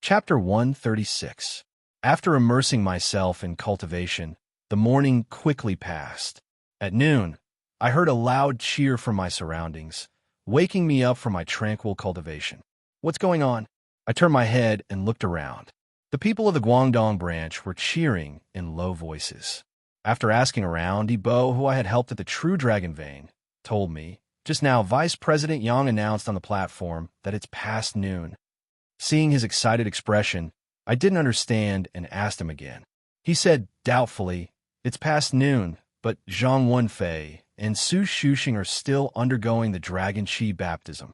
Chapter 136. After immersing myself in cultivation, the morning quickly passed. At noon, I heard a loud cheer from my surroundings, waking me up from my tranquil cultivation. What's going on? I turned my head and looked around. The people of the Guangdong branch were cheering in low voices. After asking around, Yibo, who I had helped at the True Dragon Vein, told me, just now Vice President Yang announced on the platform that it's past noon. Seeing his excited expression, I didn't understand and asked him again. He said doubtfully, "It's past noon, but Zhang Wenfei and Su Shuxing are still undergoing the Dragon Qi baptism."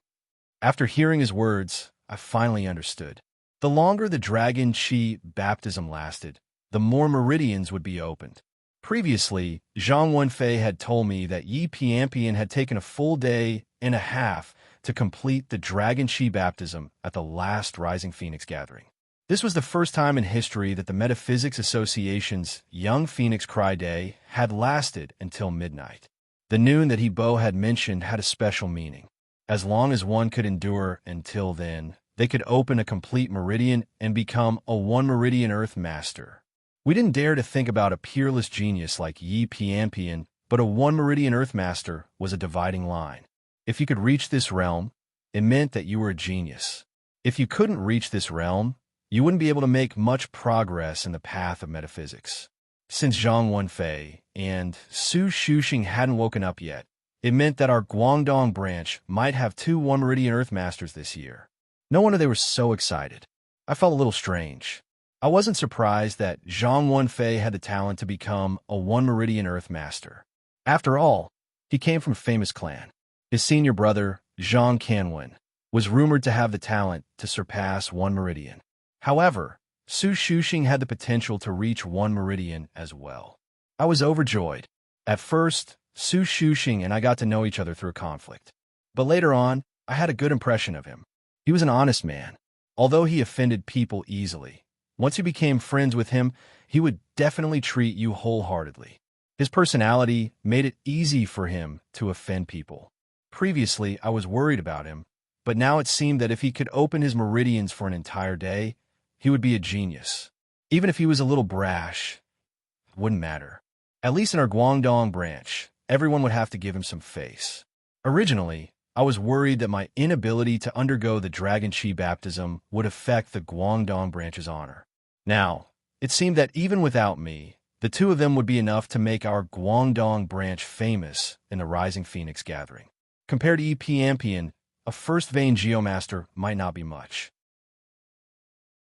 After hearing his words, I finally understood. The longer the Dragon Qi baptism lasted, the more meridians would be opened. Previously, Zhang Wenfei had told me that Yi Piampian had taken a full day and a half to complete the Dragon Qi baptism at the last Rising Phoenix gathering. This was the first time in history that the Metaphysics Association's Young Phoenix Cry Day had lasted until midnight. The noon that Yibo had mentioned had a special meaning. As long as one could endure until then, they could open a complete meridian and become a one-meridian Earth Master. We didn't dare to think about a peerless genius like Yi Piampian, but a one-meridian Earth Master was a dividing line. If you could reach this realm, it meant that you were a genius. If you couldn't reach this realm, you wouldn't be able to make much progress in the path of metaphysics. Since Zhang Wenfei and Su Shuxing hadn't woken up yet, it meant that our Guangdong branch might have 2 one-meridian Earth Masters this year. No wonder they were so excited. I felt a little strange. I wasn't surprised that Zhang Wenfei had the talent to become a one-meridian Earth Master. After all, he came from a famous clan. His senior brother, Zhang Canwen, was rumored to have the talent to surpass one meridian. However, Su Shuxing had the potential to reach one meridian as well. I was overjoyed. At first, Su Shuxing and I got to know each other through a conflict. But later on, I had a good impression of him. He was an honest man. Although he offended people easily, once you became friends with him, he would definitely treat you wholeheartedly. His personality made it easy for him to offend people. Previously, I was worried about him, but now it seemed that if he could open his meridians for an entire day, he would be a genius. Even if he was a little brash, it wouldn't matter. At least in our Guangdong branch, everyone would have to give him some face. Originally, I was worried that my inability to undergo the Dragon Qi baptism would affect the Guangdong branch's honor. Now, it seemed that even without me, the 2 of them would be enough to make our Guangdong branch famous in the Rising Phoenix gathering. Compared to Yi Piampian, a first vein Geomaster might not be much.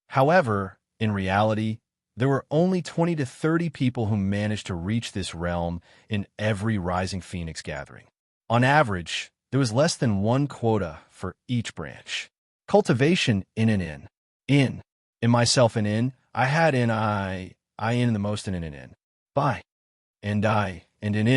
However, in reality, there were only 20 to 30 people who managed to reach this realm in every Rising Phoenix gathering. On average, there was less than 1 quota for each branch. Cultivation in. In myself in, I had I in the most in. By, and I, and in,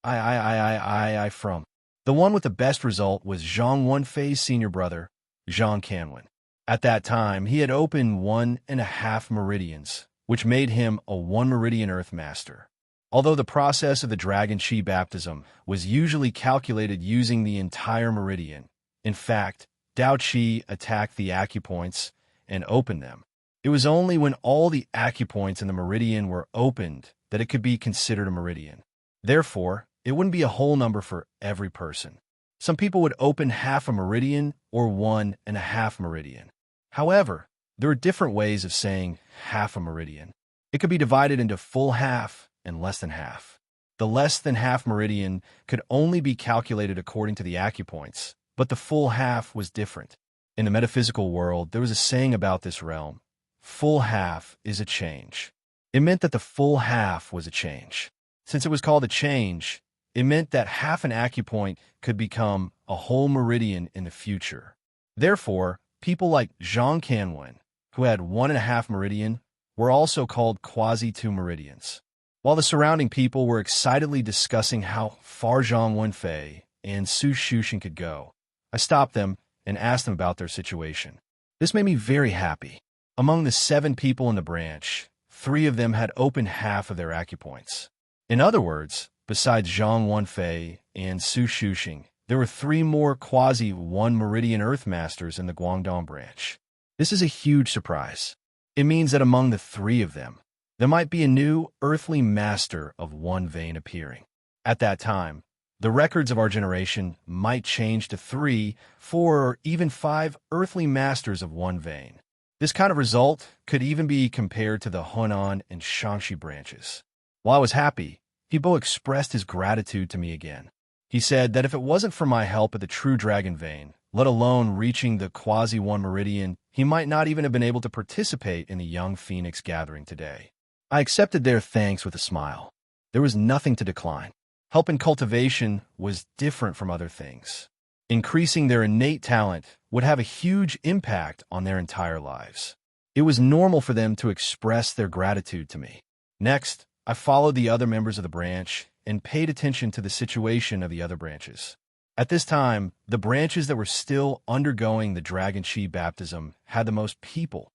I from. The one with the best result was Zhang Wenfei's senior brother, Zhang Canwen. At that time, he had opened 1.5 meridians, which made him a one-meridian Earth Master. Although the process of the Dragon Qi baptism was usually calculated using the entire meridian, in fact, Dao Qi attacked the acupoints and opened them. It was only when all the acupoints in the meridian were opened that it could be considered a meridian. Therefore, it wouldn't be a whole number for every person. Some people would open half a meridian or 1.5 meridian. However, there are different ways of saying half a meridian. It could be divided into full half and less than half. The less than half meridian could only be calculated according to the acupoints, but the full half was different. In the metaphysical world, there was a saying about this realm: full half is a change. It meant that the full half was a change. Since it was called a change, it meant that half an acupoint could become a whole meridian in the future. Therefore, people like Zhang Canwen, who had 1.5 meridian, were also called quasi-2 meridians. While the surrounding people were excitedly discussing how far Zhang Wenfei and Su Shuxing could go, I stopped them and asked them about their situation. This made me very happy. Among the 7 people in the branch, 3 of them had opened half of their acupoints. In other words, besides Zhang Wenfei and Su Shuxing, there were 3 more quasi-1 meridian Earth Masters in the Guangdong branch. This is a huge surprise. It means that among the 3 of them, there might be a new earthly master of 1 vein appearing. At that time, the records of our generation might change to 3, 4, or even 5 earthly masters of 1 vein. This kind of result could even be compared to the Hunan and Shangxi branches. While I was happy, Hibo expressed his gratitude to me again. He said that if it wasn't for my help at the True Dragon Vein, let alone reaching the Quasi-1 Meridian, he might not even have been able to participate in the Young Phoenix gathering today. I accepted their thanks with a smile. There was nothing to decline. Help in cultivation was different from other things. Increasing their innate talent would have a huge impact on their entire lives. It was normal for them to express their gratitude to me. Next, I followed the other members of the branch and paid attention to the situation of the other branches. At this time, the branches that were still undergoing the Dragon Chi baptism had the most people.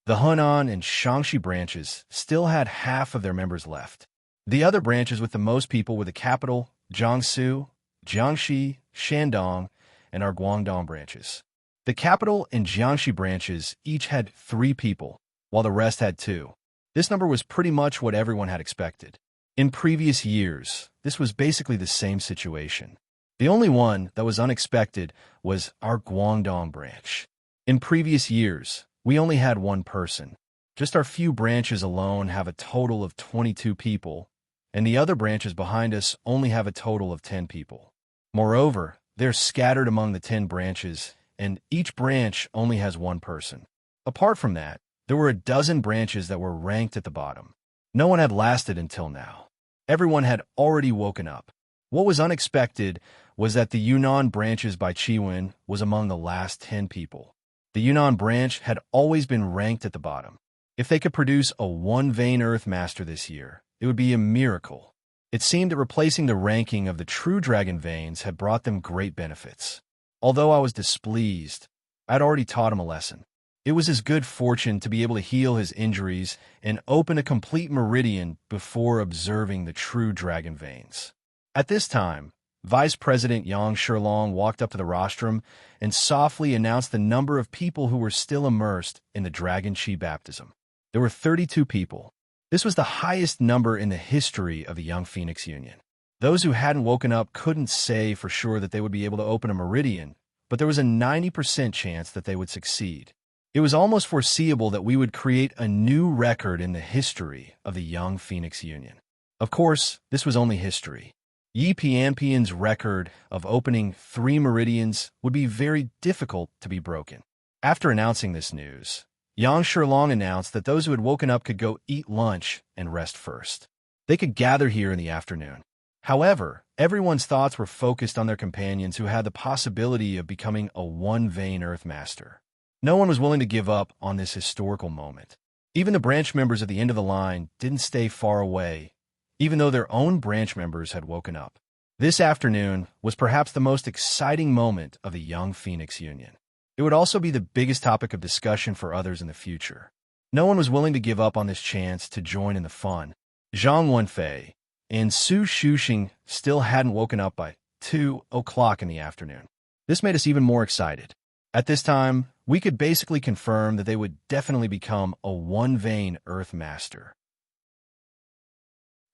The Hunan and Shangxi branches still had half of their members left. The other branches with the most people were the capital, Jiangsu, Jiangxi, Shandong, and our Guangdong branches. The capital and Jiangxi branches each had 3 people, while the rest had 2. This number was pretty much what everyone had expected. In previous years, this was basically the same situation. The only one that was unexpected was our Guangdong branch. In previous years, we only had 1 person. Just our few branches alone have a total of 22 people, and the other branches behind us only have a total of 10 people. Moreover, they're scattered among the 10 branches, and each branch only has 1 person. Apart from that, there were a dozen branches that were ranked at the bottom. No one had lasted until now. Everyone had already woken up. What was unexpected was that the Yunnan branches by Chiwen was among the last 10 people. The Yunnan branch had always been ranked at the bottom. If they could produce a 1-vein Earth Master this year, it would be a miracle. It seemed that replacing the ranking of the True Dragon Veins had brought them great benefits. Although I was displeased, I'd already taught him a lesson. It was his good fortune to be able to heal his injuries and open a complete meridian before observing the True Dragon Veins. At this time, Vice President Yang Shilong walked up to the rostrum and softly announced the number of people who were still immersed in the Dragon Chi baptism. There were 32 people. This was the highest number in the history of the Young Phoenix Union. Those who hadn't woken up couldn't say for sure that they would be able to open a meridian, but there was a 90% chance that they would succeed. It was almost foreseeable that we would create a new record in the history of the Young Phoenix Union. Of course, this was only history. Yi Pianpian's record of opening 3 meridians would be very difficult to be broken. After announcing this news, Yang Shilong announced that those who had woken up could go eat lunch and rest first. They could gather here in the afternoon. However, everyone's thoughts were focused on their companions who had the possibility of becoming a 1-vein Earth Master. No one was willing to give up on this historical moment. Even the branch members at the end of the line didn't stay far away, even though their own branch members had woken up. This afternoon was perhaps the most exciting moment of the Young Phoenix Union. It would also be the biggest topic of discussion for others in the future. No one was willing to give up on this chance to join in the fun. Zhang Wenfei and Su Shuxing still hadn't woken up by 2 o'clock in the afternoon. This made us even more excited. At this time, we could basically confirm that they would definitely become a 1-vein Earth Master.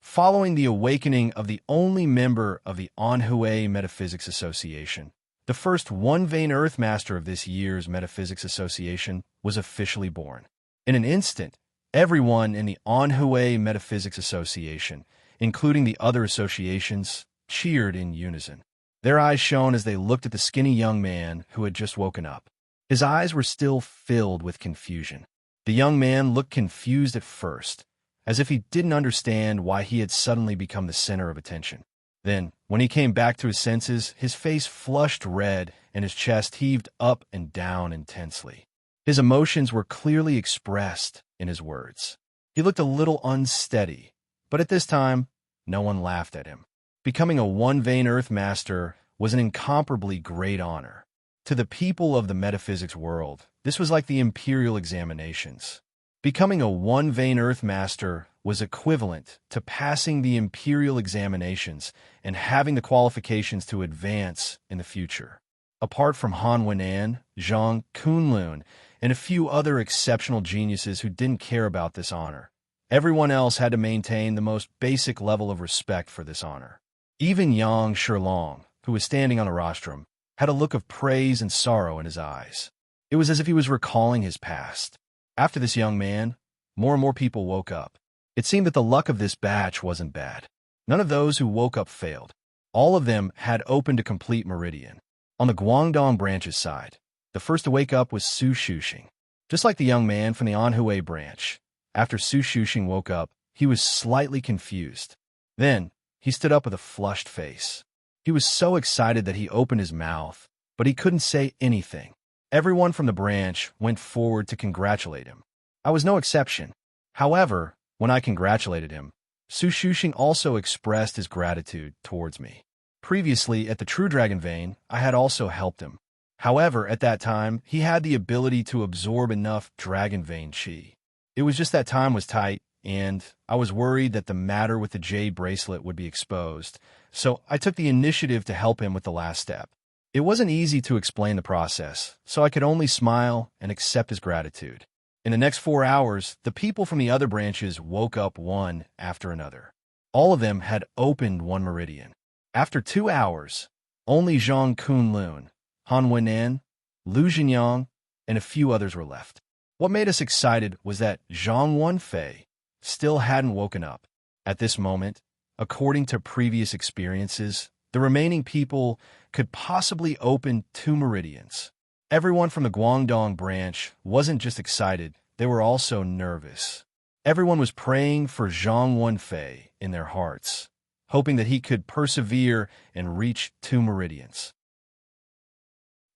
Following the awakening of the only member of the Anhui Metaphysics Association, the first 1-vein Earth Master of this year's Metaphysics Association was officially born. In an instant, everyone in the Anhui Metaphysics Association, including the other associations, cheered in unison. Their eyes shone as they looked at the skinny young man who had just woken up. His eyes were still filled with confusion. The young man looked confused at first, as if he didn't understand why he had suddenly become the center of attention. Then, when he came back to his senses, his face flushed red and his chest heaved up and down intensely. His emotions were clearly expressed in his words. He looked a little unsteady, but at this time, no one laughed at him. Becoming a 1-vein Earth Master was an incomparably great honor. To the people of the metaphysics world, this was like the imperial examinations. Becoming a one-vein Earth Master was equivalent to passing the Imperial examinations and having the qualifications to advance in the future. Apart from Han Wenan, Zhang Kunlun, and a few other exceptional geniuses who didn't care about this honor, everyone else had to maintain the most basic level of respect for this honor. Even Yang Shilong, who was standing on the rostrum, had a look of praise and sorrow in his eyes. It was as if he was recalling his past. After this young man, more and more people woke up. It seemed that the luck of this batch wasn't bad. None of those who woke up failed. All of them had opened a complete meridian. On the Guangdong branch's side, the first to wake up was Su Shuxing. Just like the young man from the Anhui branch, after Su Shuxing woke up, he was slightly confused. Then, he stood up with a flushed face. He was so excited that he opened his mouth, but he couldn't say anything. Everyone from the branch went forward to congratulate him. I was no exception. However, when I congratulated him, Su Shuxing also expressed his gratitude towards me. Previously, at the True Dragon Vein, I had also helped him. However, at that time, he had the ability to absorb enough Dragon Vein Qi. It was just that time was tight, and I was worried that the matter with the jade bracelet would be exposed, so I took the initiative to help him with the last step. It wasn't easy to explain the process, so I could only smile and accept his gratitude. In the next 4 hours, the people from the other branches woke up one after another. All of them had opened one meridian. After 2 hours, only Zhang Kunlun, Han Wenan, Lu Jinyang, and a few others were left. What made us excited was that Zhang Wenfei still hadn't woken up. At this moment, according to previous experiences, the remaining people could possibly open 2 meridians. Everyone from the Guangdong branch wasn't just excited, they were also nervous. Everyone was praying for Zhang Wenfei in their hearts, hoping that he could persevere and reach 2 meridians.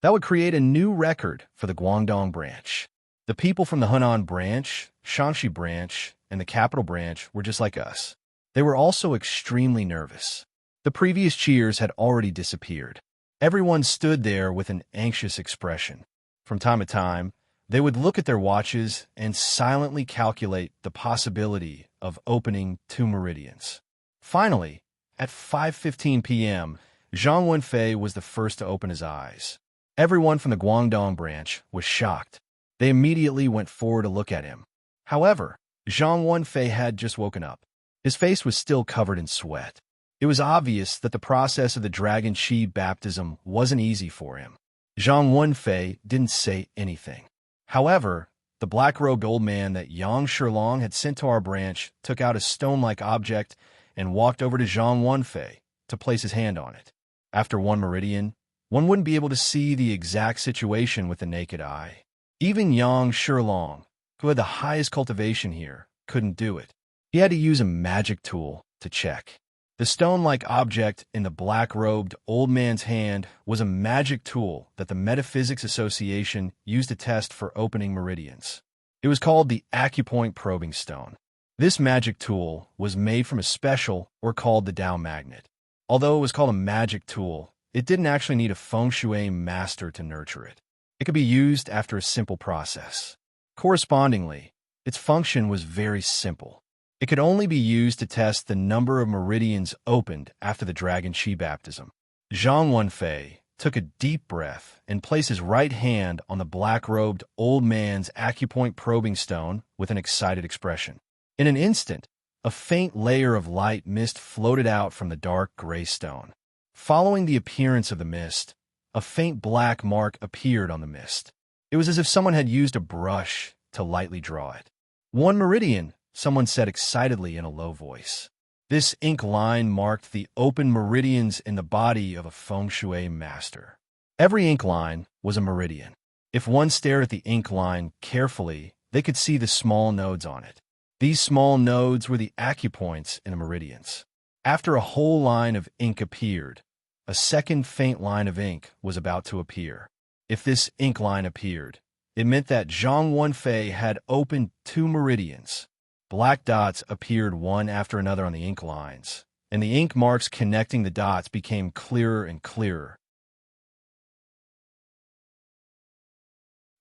That would create a new record for the Guangdong branch. The people from the Henan branch, Shanxi branch, and the Capital branch were just like us. They were also extremely nervous. The previous cheers had already disappeared. Everyone stood there with an anxious expression. From time to time, they would look at their watches and silently calculate the possibility of opening 2 meridians. Finally, at 5:15 p.m., Zhang Wenfei was the first to open his eyes. Everyone from the Guangdong branch was shocked. They immediately went forward to look at him. However, Zhang Wenfei had just woken up. His face was still covered in sweat. It was obvious that the process of the Dragon Qi baptism wasn't easy for him. Zhang Wenfei didn't say anything. However, the black-robed old man that Yang Shilong had sent to our branch took out a stone-like object and walked over to Zhang Wenfei to place his hand on it. After 1 meridian, one wouldn't be able to see the exact situation with the naked eye. Even Yang Shilong, who had the highest cultivation here, couldn't do it. He had to use a magic tool to check. The stone-like object in the black-robed old man's hand was a magic tool that the Metaphysics Association used to test for opening meridians. It was called the Acupoint Probing Stone. This magic tool was made from a special, or called the Tao magnet. Although it was called a magic tool, it didn't actually need a feng shui master to nurture it. It could be used after a simple process. Correspondingly, its function was very simple. It could only be used to test the number of meridians opened after the Dragon Qi baptism. Zhang Wenfei took a deep breath and placed his right hand on the black-robed old man's acupoint probing stone with an excited expression. In an instant, a faint layer of light mist floated out from the dark gray stone. Following the appearance of the mist, a faint black mark appeared on the mist. It was as if someone had used a brush to lightly draw it. 1 meridian, someone said excitedly in a low voice. This ink line marked the open meridians in the body of a feng shui master. Every ink line was a meridian. If one stared at the ink line carefully, they could see the small nodes on it. These small nodes were the acupoints in the meridians. After a whole line of ink appeared, a second faint line of ink was about to appear. If this ink line appeared, it meant that Zhang Wenfei had opened 2 meridians. Black dots appeared one after another on the ink lines, and the ink marks connecting the dots became clearer and clearer.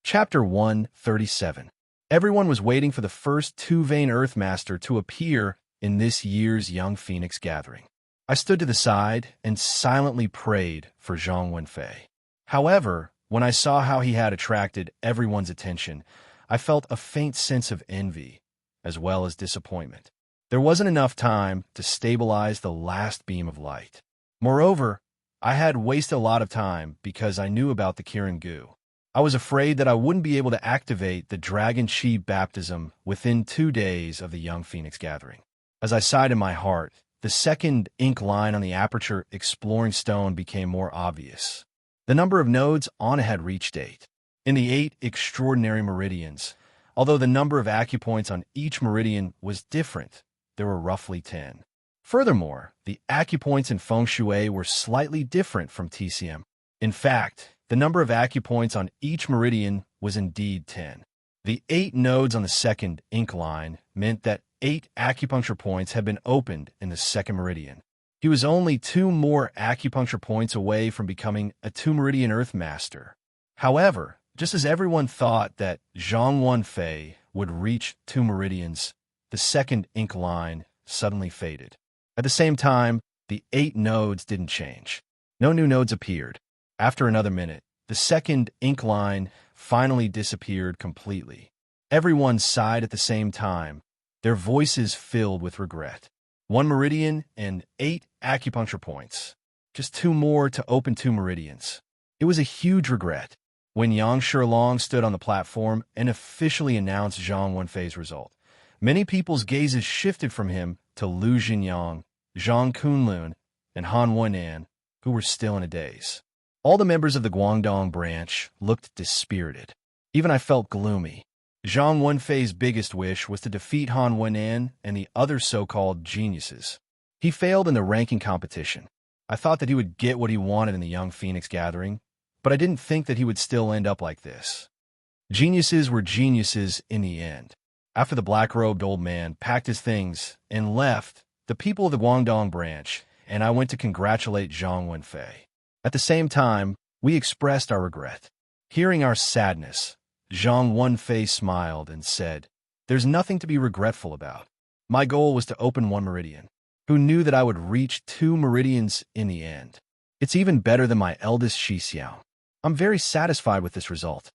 Chapter 137. Everyone was waiting for the first two-vein Earthmaster to appear in this year's Young Phoenix gathering. I stood to the side and silently prayed for Zhang Wenfei. However, when I saw how he had attracted everyone's attention, I felt a faint sense of envy, as well as disappointment. There wasn't enough time to stabilize the last beam of light. Moreover, I had wasted a lot of time because I knew about the Kirin Gu. I was afraid that I wouldn't be able to activate the Dragon Chi baptism within 2 days of the Young Phoenix gathering. As I sighed in my heart, the second ink line on the aperture exploring stone became more obvious. The number of nodes on it had reached 8. In the 8 extraordinary meridians, although the number of acupoints on each meridian was different, there were roughly 10. Furthermore, the acupoints in feng shui were slightly different from TCM. In fact, the number of acupoints on each meridian was indeed 10. The 8 nodes on the second ink line meant that 8 acupuncture points had been opened in the second meridian. He was only 2 more acupuncture points away from becoming a 2-meridian Earthmaster. However, just as everyone thought that Zhang Wenfei would reach 2 meridians, the second ink line suddenly faded. At the same time, the 8 nodes didn't change. No new nodes appeared. After another minute, the second ink line finally disappeared completely. Everyone sighed at the same time, their voices filled with regret. 1 meridian and 8 acupuncture points. Just 2 more to open 2 meridians. It was a huge regret. When Yang Shilong stood on the platform and officially announced Zhang Wenfei's result, many people's gazes shifted from him to Lu Jinyang, Zhang Kunlun, and Han Wenan, who were still in a daze. All the members of the Guangdong branch looked dispirited. Even I felt gloomy. Zhang Wenfei's biggest wish was to defeat Han Wenan and the other so-called geniuses. He failed in the ranking competition. I thought that he would get what he wanted in the Young Phoenix gathering, but I didn't think that he would still end up like this. Geniuses were geniuses in the end. After the black-robed old man packed his things and left, the people of the Guangdong branch and I went to congratulate Zhang Wenfei. At the same time, we expressed our regret. Hearing our sadness, Zhang Wenfei smiled and said, "There's nothing to be regretful about. My goal was to open 1 meridian. Who knew that I would reach 2 meridians in the end? It's even better than my eldest Shi Xiao. I'm very satisfied with this result."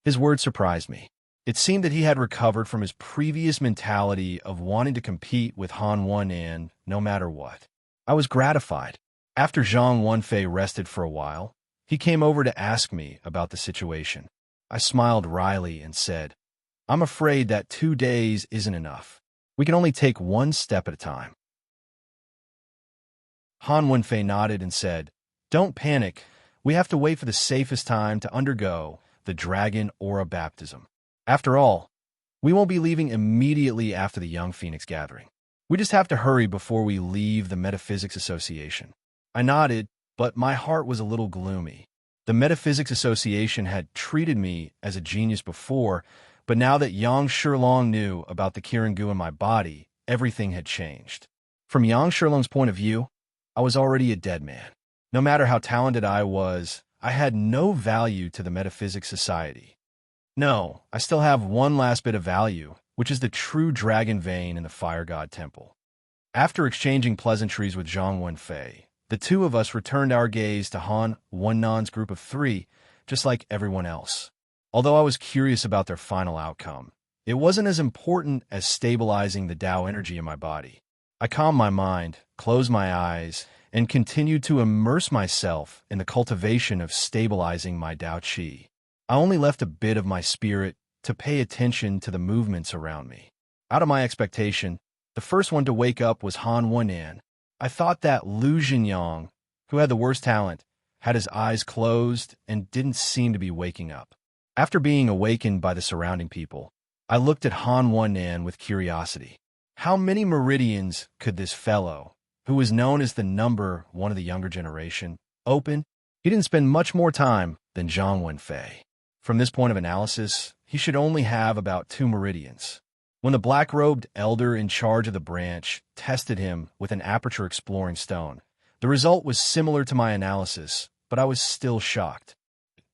His words surprised me. It seemed that he had recovered from his previous mentality of wanting to compete with Han Wenan no matter what. I was gratified. After Zhang Wenfei rested for a while, he came over to ask me about the situation. I smiled wryly and said, "I'm afraid that 2 days isn't enough. We can only take 1 step at a time." Han Wenfei nodded and said, "Don't panic. We have to wait for the safest time to undergo the Dragon Aura baptism. After all, we won't be leaving immediately after the Young Phoenix gathering. We just have to hurry before we leave the Metaphysics Association." I nodded, but my heart was a little gloomy. The Metaphysics Association had treated me as a genius before, but now that Yang Shilong knew about the Kirin Gu in my body, everything had changed. From Yang Shilong's point of view, I was already a dead man. No matter how talented I was, I had no value to the Metaphysics Society. No, I still have one last bit of value, which is the true dragon vein in the Fire God Temple. After exchanging pleasantries with Zhang Wenfei, the two of us returned our gaze to Han Wenan's group of 3, just like everyone else. Although I was curious about their final outcome, it wasn't as important as stabilizing the Tao energy in my body. I calmed my mind, closed my eyes, and continued to immerse myself in the cultivation of stabilizing my Tao Qi. I only left a bit of my spirit to pay attention to the movements around me. Out of my expectation, the first one to wake up was Han Wenan. I thought that Lu Jinyang, who had the worst talent, had his eyes closed and didn't seem to be waking up. After being awakened by the surrounding people, I looked at Han Wenan with curiosity. How many meridians could this fellow, who was known as the number 1 of the younger generation, open? He didn't spend much more time than Zhang Wenfei. From this point of analysis, he should only have about 2 meridians. When the black-robed elder in charge of the branch tested him with an aperture-exploring stone, the result was similar to my analysis, but I was still shocked. It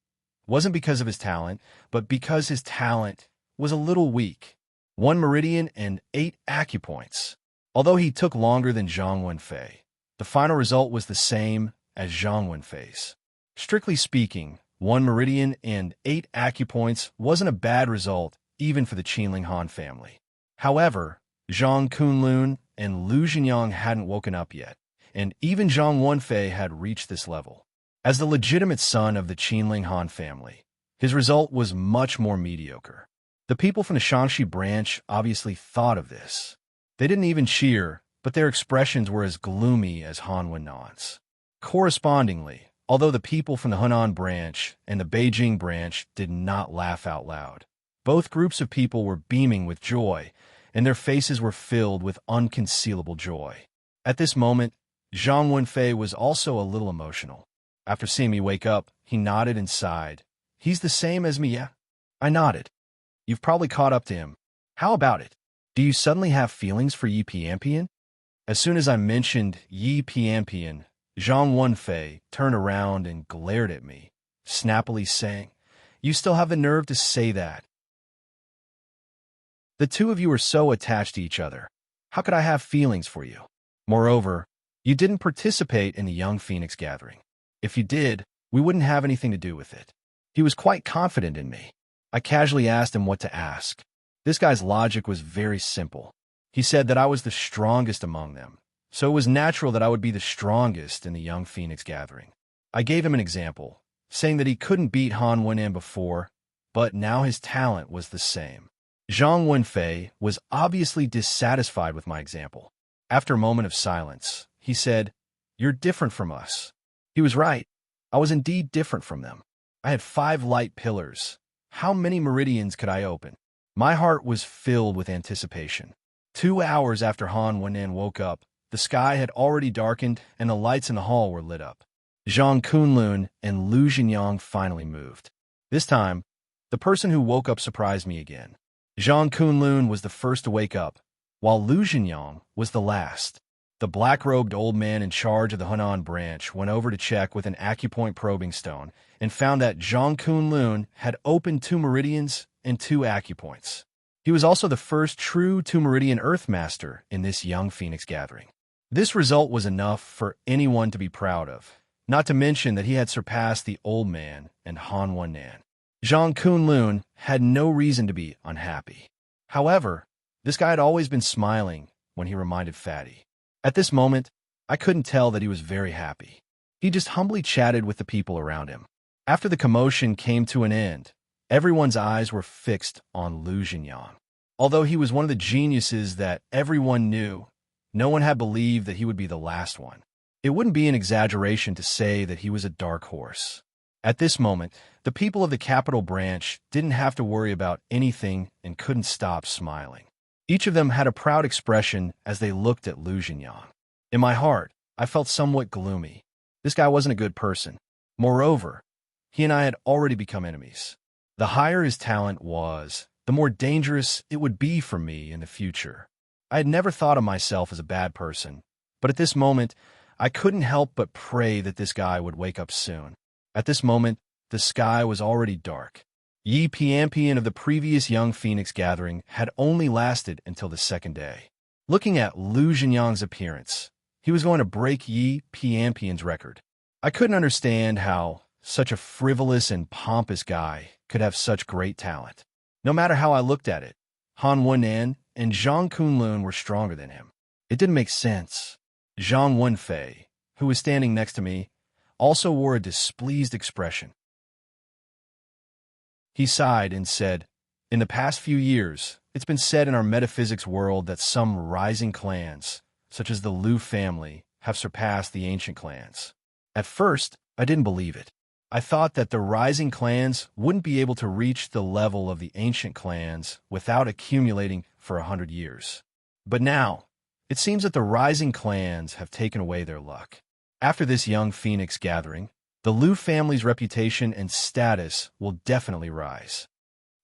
wasn't because of his talent, but because his talent was a little weak. 1 meridian and 8 acupoints. Although he took longer than Zhang Wenfei, the final result was the same as Zhang Wenfei's. Strictly speaking, 1 meridian and 8 acupoints wasn't a bad result even for the Qinling Han family. However, Zhang Kunlun and Lu Jinyang hadn't woken up yet, and even Zhang Wenfei had reached this level. As the legitimate son of the Qinling Han family, his result was much more mediocre. The people from the Shaanxi branch obviously thought of this. They didn't even cheer, but their expressions were as gloomy as Han Wenan's. Correspondingly, although the people from the Henan branch and the Beijing branch did not laugh out loud, both groups of people were beaming with joy, and their faces were filled with unconcealable joy. At this moment, Zhang Wenfei was also a little emotional. After seeing me wake up, he nodded and sighed. "He's the same as me, yeah?" I nodded. "You've probably caught up to him. How about it? Do you suddenly have feelings for Yi Pianpian?" As soon as I mentioned Yi Pianpian, Zhang Wenfei turned around and glared at me, snappily saying, "You still have the nerve to say that? The two of you are so attached to each other. How could I have feelings for you? Moreover, you didn't participate in the Young Phoenix gathering. If you did, we wouldn't have anything to do with it." He was quite confident in me. I casually asked him what to ask. This guy's logic was very simple. He said that I was the strongest among them, so it was natural that I would be the strongest in the Young Phoenix gathering. I gave him an example, saying that he couldn't beat Han Wenan before, but now his talent was the same. Zhang Wenfei was obviously dissatisfied with my example. After a moment of silence, he said, "You're different from us." He was right. I was indeed different from them. I had 5 light pillars. How many meridians could I open? My heart was filled with anticipation. 2 hours after Han Wenan woke up, the sky had already darkened and the lights in the hall were lit up. Zhang Kunlun and Lu Jinyang finally moved. This time, the person who woke up surprised me again. Zhang Kunlun was the first to wake up, while Lu Jinyang was the last. The black-robed old man in charge of the Henan branch went over to check with an acupoint probing stone and found that Zhang Kunlun had opened 2 meridians and 2 acupoints. He was also the first true 2-meridian Earth Master in this Young Phoenix gathering. This result was enough for anyone to be proud of, not to mention that he had surpassed the old man and Han Wenan. Zhang Kunlun had no reason to be unhappy. However, this guy had always been smiling when he reminded Fatty. At this moment, I couldn't tell that he was very happy. He just humbly chatted with the people around him. After the commotion came to an end, everyone's eyes were fixed on Lu Jinyang. Although he was one of the geniuses that everyone knew, no one had believed that he would be the last one. It wouldn't be an exaggeration to say that he was a dark horse. At this moment, the people of the capital branch didn't have to worry about anything and couldn't stop smiling. Each of them had a proud expression as they looked at Lu Jinyang. In my heart, I felt somewhat gloomy. This guy wasn't a good person. Moreover, he and I had already become enemies. The higher his talent was, the more dangerous it would be for me in the future. I had never thought of myself as a bad person, but at this moment, I couldn't help but pray that this guy would wake up soon. At this moment, the sky was already dark. Yi Pianpian of the previous Young Phoenix gathering had only lasted until the second day. Looking at Lu Jinyang's appearance, he was going to break Yi Pianpian's record. I couldn't understand how such a frivolous and pompous guy could have such great talent. No matter how I looked at it, Han Wenan and Zhang Kunlun were stronger than him. It didn't make sense. Zhang Wenfei, who was standing next to me, also wore a displeased expression. He sighed and said, "In the past few years, it's been said in our metaphysics world that some rising clans, such as the Lu family, have surpassed the ancient clans. At first, I didn't believe it. I thought that the rising clans wouldn't be able to reach the level of the ancient clans without accumulating for 100 years. But now, it seems that the rising clans have taken away their luck. After this Young Phoenix gathering, the Lu family's reputation and status will definitely rise."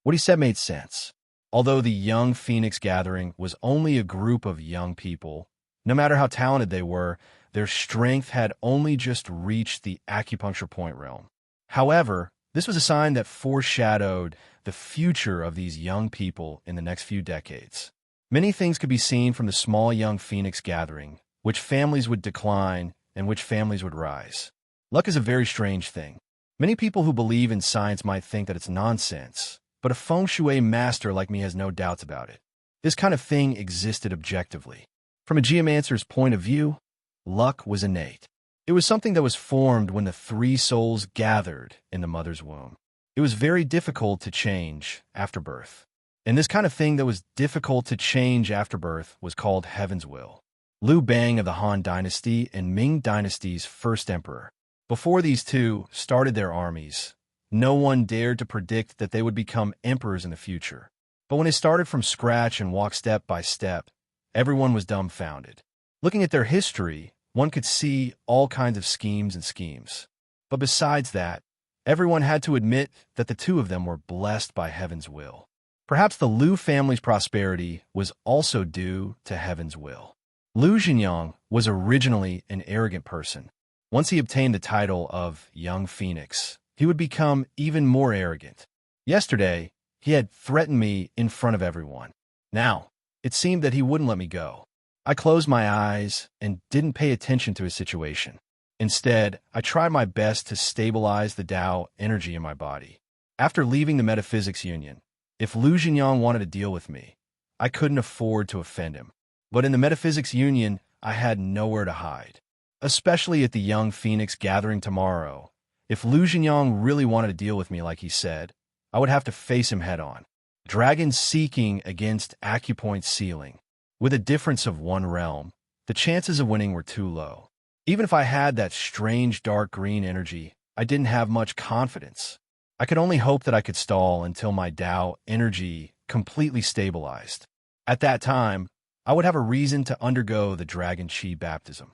What he said made sense. Although the Young Phoenix gathering was only a group of young people, no matter how talented they were, their strength had only just reached the acupuncture point realm. However, This was a sign that foreshadowed the future of these young people in the next few decades. Many things could be seen from the small young phoenix gathering, which families would decline and which families would rise. Luck is a very strange thing. Many people who believe in science might think that it's nonsense, but a feng shui master like me has no doubts about it. This kind of thing existed objectively. From a geomancer's point of view, luck was innate. It was something that was formed when the three souls gathered in the mother's womb. It was very difficult to change after birth. And this kind of thing that was difficult to change after birth was called heaven's will. Liu Bang of the Han Dynasty and Ming Dynasty's first emperor. Before these two started their armies, no one dared to predict that they would become emperors in the future. But when they started from scratch and walked step by step, everyone was dumbfounded. Looking at their history, one could see all kinds of schemes. But besides that, everyone had to admit that the two of them were blessed by heaven's will. Perhaps the Liu family's prosperity was also due to heaven's will. Liu Xingyang was originally an arrogant person. Once he obtained the title of Young Phoenix, he would become even more arrogant. Yesterday, he had threatened me in front of everyone. Now, it seemed that he wouldn't let me go. I closed my eyes and didn't pay attention to his situation. Instead, I tried my best to stabilize the Tao energy in my body. After leaving the Metaphysics Union, if Liu Xingyang wanted to deal with me, I couldn't afford to offend him. But in the Metaphysics Union, I had nowhere to hide. Especially at the Young Phoenix gathering tomorrow. If Liu Xingyang really wanted to deal with me like he said, I would have to face him head-on. Dragon seeking against acupoint sealing. With a difference of one realm, the chances of winning were too low. Even if I had that strange dark green energy, I didn't have much confidence. I could only hope that I could stall until my Tao energy completely stabilized. At that time, I would have a reason to undergo the Dragon Chi baptism.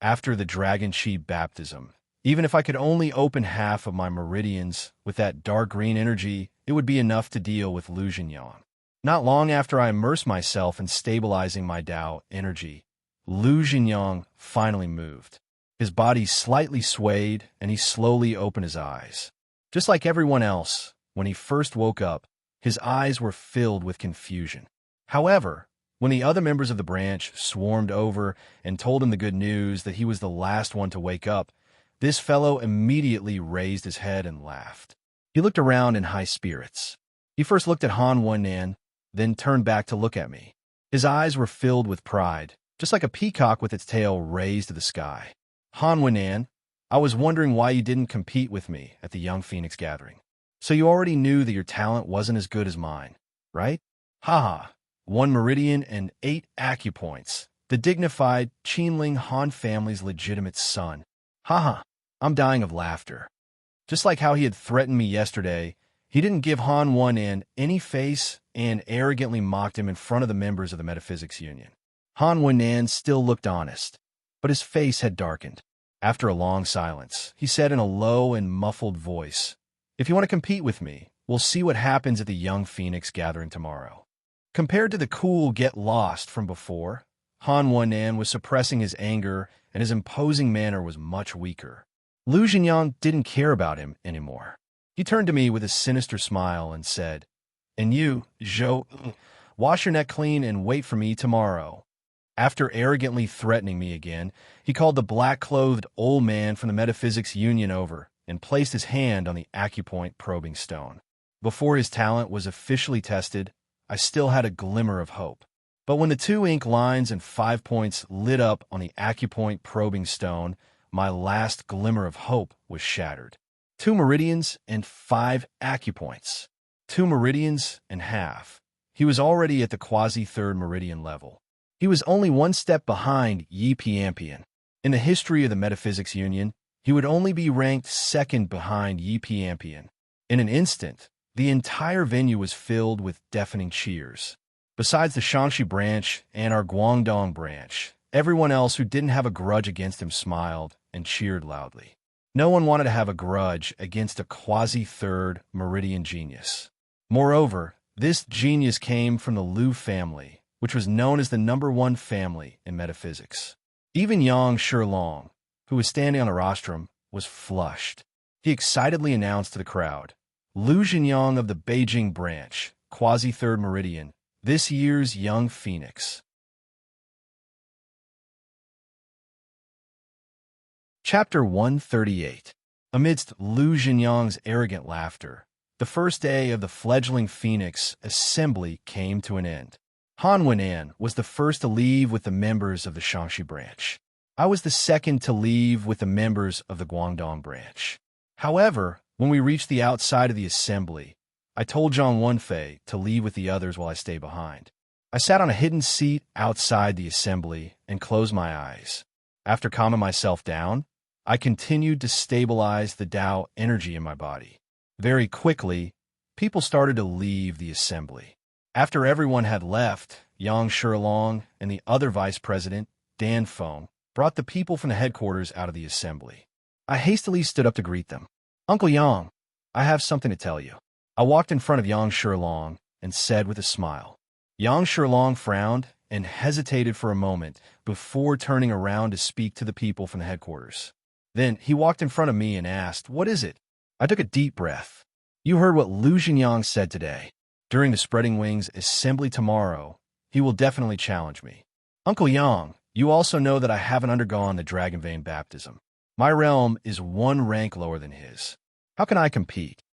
After the Dragon Chi baptism, even if I could only open half of my meridians with that dark green energy, it would be enough to deal with Liu Xingyang. Not long after I immersed myself in stabilizing my Tao energy, Liu Xingyang finally moved. His body slightly swayed, and he slowly opened his eyes. Just like everyone else, when he first woke up, his eyes were filled with confusion. However, when the other members of the branch swarmed over and told him the good news that he was the last one to wake up, this fellow immediately raised his head and laughed. He looked around in high spirits. He first looked at Han Wennan, then turned back to look at me. His eyes were filled with pride, just like a peacock with its tail raised to the sky. Han Wennan, I was wondering why you didn't compete with me at the Young Phoenix gathering. So you already knew that your talent wasn't as good as mine, right? Haha, 1 meridian and 8 acupoints. The dignified Qinling Han family's legitimate son. Haha, I'm dying of laughter. Just like how he had threatened me yesterday, he didn't give Han Wennan any face and arrogantly mocked him in front of the members of the Metaphysics Union. Han Wennan still looked honest, but his face had darkened. After a long silence, he said in a low and muffled voice, "If you want to compete with me, we'll see what happens at the Young Phoenix gathering tomorrow." Compared to the cool get lost from before, Han Wennan was suppressing his anger and his imposing manner was much weaker. Liu Xingyang didn't care about him anymore. He turned to me with a sinister smile and said, "And you, Zhou, wash your neck clean and wait for me tomorrow." After arrogantly threatening me again, he called the black-clothed old man from the Metaphysics Union over and placed his hand on the acupoint probing stone. Before his talent was officially tested, I still had a glimmer of hope. But when the 2 ink lines and 5 points lit up on the acupoint probing stone, my last glimmer of hope was shattered. 2 meridians and 5 acupoints. 2 meridians and half. He was already at the quasi-3rd meridian level. He was only 1 step behind Yi Piampian. In the history of the Metaphysics Union, he would only be ranked 2nd behind Yi Piampian. In an instant, the entire venue was filled with deafening cheers. Besides the Shanxi branch and our Guangdong branch, everyone else who didn't have a grudge against him smiled and cheered loudly. No one wanted to have a grudge against a quasi-3rd meridian genius. Moreover, this genius came from the Liu family, which was known as the #1 family in metaphysics. Even Yang Shilong, who was standing on the rostrum, was flushed. He excitedly announced to the crowd, Lu Jinyang of the Beijing branch, quasi-third meridian, this year's young phoenix. Chapter 138. Amidst Lu Jinyang's arrogant laughter, the first day of the fledgling Phoenix assembly came to an end. Han Wenan was the first to leave with the members of the Shaanxi branch. I was the second to leave with the members of the Guangdong branch. However, when we reached the outside of the assembly, I told Zhang Wenfei to leave with the others while I stayed behind. I sat on a hidden seat outside the assembly and closed my eyes. After calming myself down, I continued to stabilize the Tao energy in my body. Very quickly, people started to leave the assembly. After everyone had left, Yang Shilong and the other vice president, Dan Feng, brought the people from the headquarters out of the assembly. I hastily stood up to greet them. Uncle Yang, I have something to tell you. I walked in front of Yang Shilong and said with a smile. Yang Shilong frowned and hesitated for a moment before turning around to speak to the people from the headquarters. Then he walked in front of me and asked, What is it? I took a deep breath. You heard what Lu Jinyang said today. During the Spreading Wings assembly tomorrow, he will definitely challenge me. Uncle Yang, you also know that I haven't undergone the Dragon Vein baptism. My realm is one rank lower than his. How can I compete?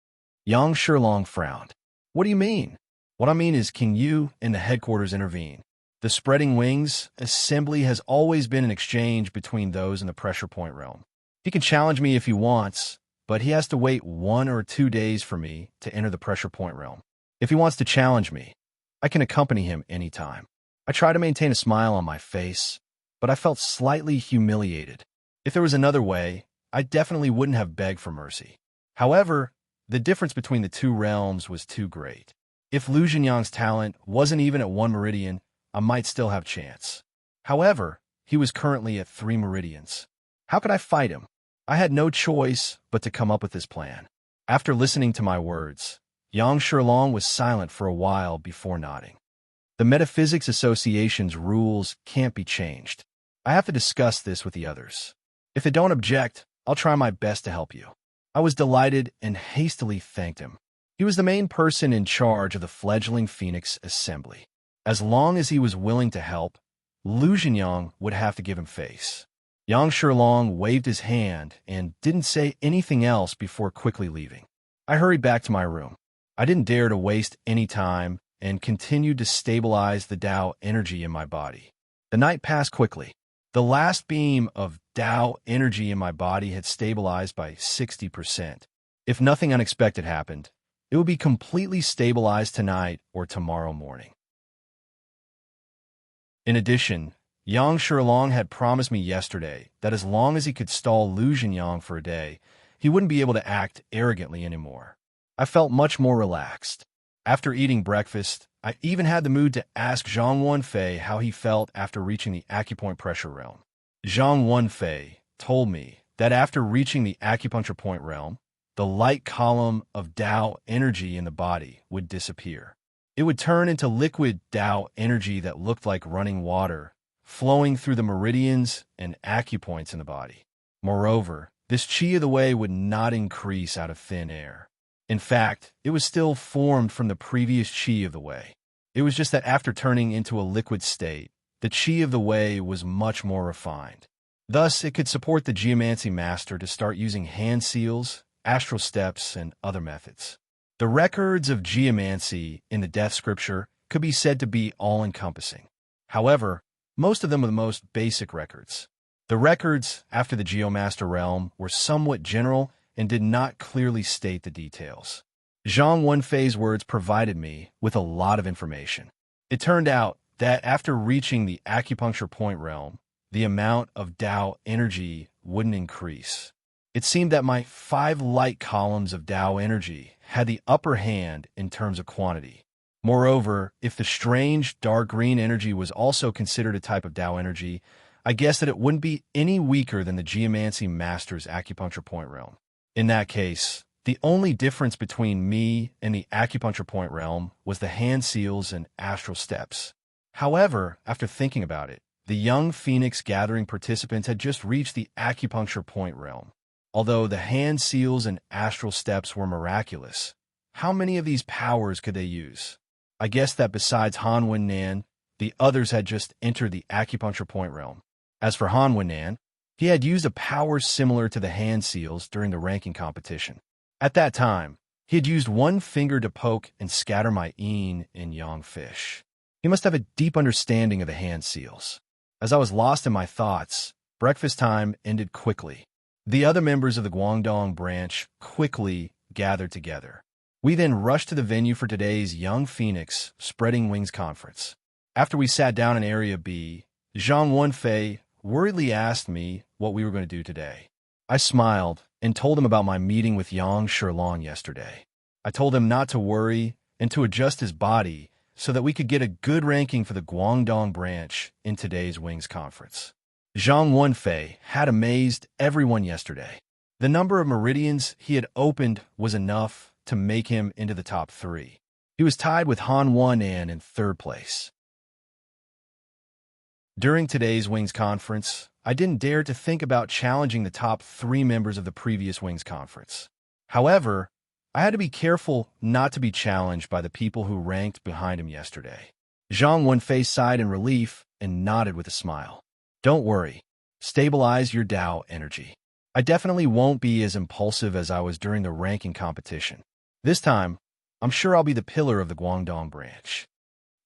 Yang Shilong frowned. What do you mean? What I mean is, can you and the headquarters intervene? The Spreading Wings assembly has always been an exchange between those in the pressure point realm. He can challenge me if he wants, but he has to wait 1 or 2 days for me to enter the pressure point realm. If he wants to challenge me, I can accompany him anytime. I tried to maintain a smile on my face, but I felt slightly humiliated. If there was another way, I definitely wouldn't have begged for mercy. However, the difference between the two realms was too great. If Lu Jinyang's talent wasn't even at 1 meridian, I might still have chance. However, he was currently at 3 meridians. How could I fight him? I had no choice but to come up with this plan. After listening to my words, Yang Shilong was silent for a while before nodding. The Metaphysics Association's rules can't be changed. I have to discuss this with the others. If they don't object, I'll try my best to help you. I was delighted and hastily thanked him. He was the main person in charge of the fledgling Phoenix Assembly. As long as he was willing to help, Lu Jinyang would have to give him face. Yang Shilong waved his hand and didn't say anything else before quickly leaving. I hurried back to my room. I didn't dare to waste any time and continued to stabilize the Tao energy in my body. The night passed quickly. The last beam of Tao energy in my body had stabilized by 60%. If nothing unexpected happened, it would be completely stabilized tonight or tomorrow morning. In addition, Yang Shilong had promised me yesterday that as long as he could stall Lu Jinyang for a day, he wouldn't be able to act arrogantly anymore. I felt much more relaxed. After eating breakfast, I even had the mood to ask Zhang Wenfei how he felt after reaching the acupoint pressure realm. Zhang Wenfei told me that after reaching the acupuncture point realm, the light column of Tao energy in the body would disappear. It would turn into liquid Tao energy that looked like running water, flowing through the meridians and acupoints in the body. Moreover, this qi of the way would not increase out of thin air. In fact, it was still formed from the previous qi of the way. It was just that after turning into a liquid state, the qi of the way was much more refined. Thus, it could support the geomancy master to start using hand seals, astral steps, and other methods. The records of geomancy in the death scripture could be said to be all-encompassing. However, most of them were the most basic records. The records after the Geomaster realm were somewhat general and did not clearly state the details. Zhang Wenfei's words provided me with a lot of information. It turned out that after reaching the acupuncture point realm, the amount of Tao energy wouldn't increase. It seemed that my 5 light columns of Tao energy had the upper hand in terms of quantity. Moreover, if the strange dark green energy was also considered a type of Tao energy, I guessed that it wouldn't be any weaker than the Geomancy Master's acupuncture point realm. In that case, the only difference between me and the acupuncture point realm was the hand seals and astral steps. However, after thinking about it, the young Phoenix Gathering participants had just reached the acupuncture point realm. Although the hand seals and astral steps were miraculous, how many of these powers could they use? I guess that besides Han Wen-nan, the others had just entered the acupuncture point realm. As for Han Wen-nan, he had used a power similar to the hand seals during the ranking competition. At that time, he had used one finger to poke and scatter my yin and yang fish. He must have a deep understanding of the hand seals. As I was lost in my thoughts, breakfast time ended quickly. The other members of the Guangdong branch quickly gathered together. We then rushed to the venue for today's Young Phoenix Spreading Wings Conference. After we sat down in Area B, Zhang Wenfei worriedly asked me what we were going to do today. I smiled and told him about my meeting with Yang Shilong yesterday. I told him not to worry and to adjust his body so that we could get a good ranking for the Guangdong branch in today's Wings Conference. Zhang Wenfei had amazed everyone yesterday. The number of meridians he had opened was enough to make him into the top 3. He was tied with Han Wen-nan in 3rd place. During today's Wings Conference, I didn't dare to think about challenging the top 3 members of the previous Wings Conference. However, I had to be careful not to be challenged by the people who ranked behind him yesterday. Zhang Wenfei sighed in relief and nodded with a smile. Don't worry. Stabilize your Tao energy. I definitely won't be as impulsive as I was during the ranking competition. This time, I'm sure I'll be the pillar of the Guangdong branch.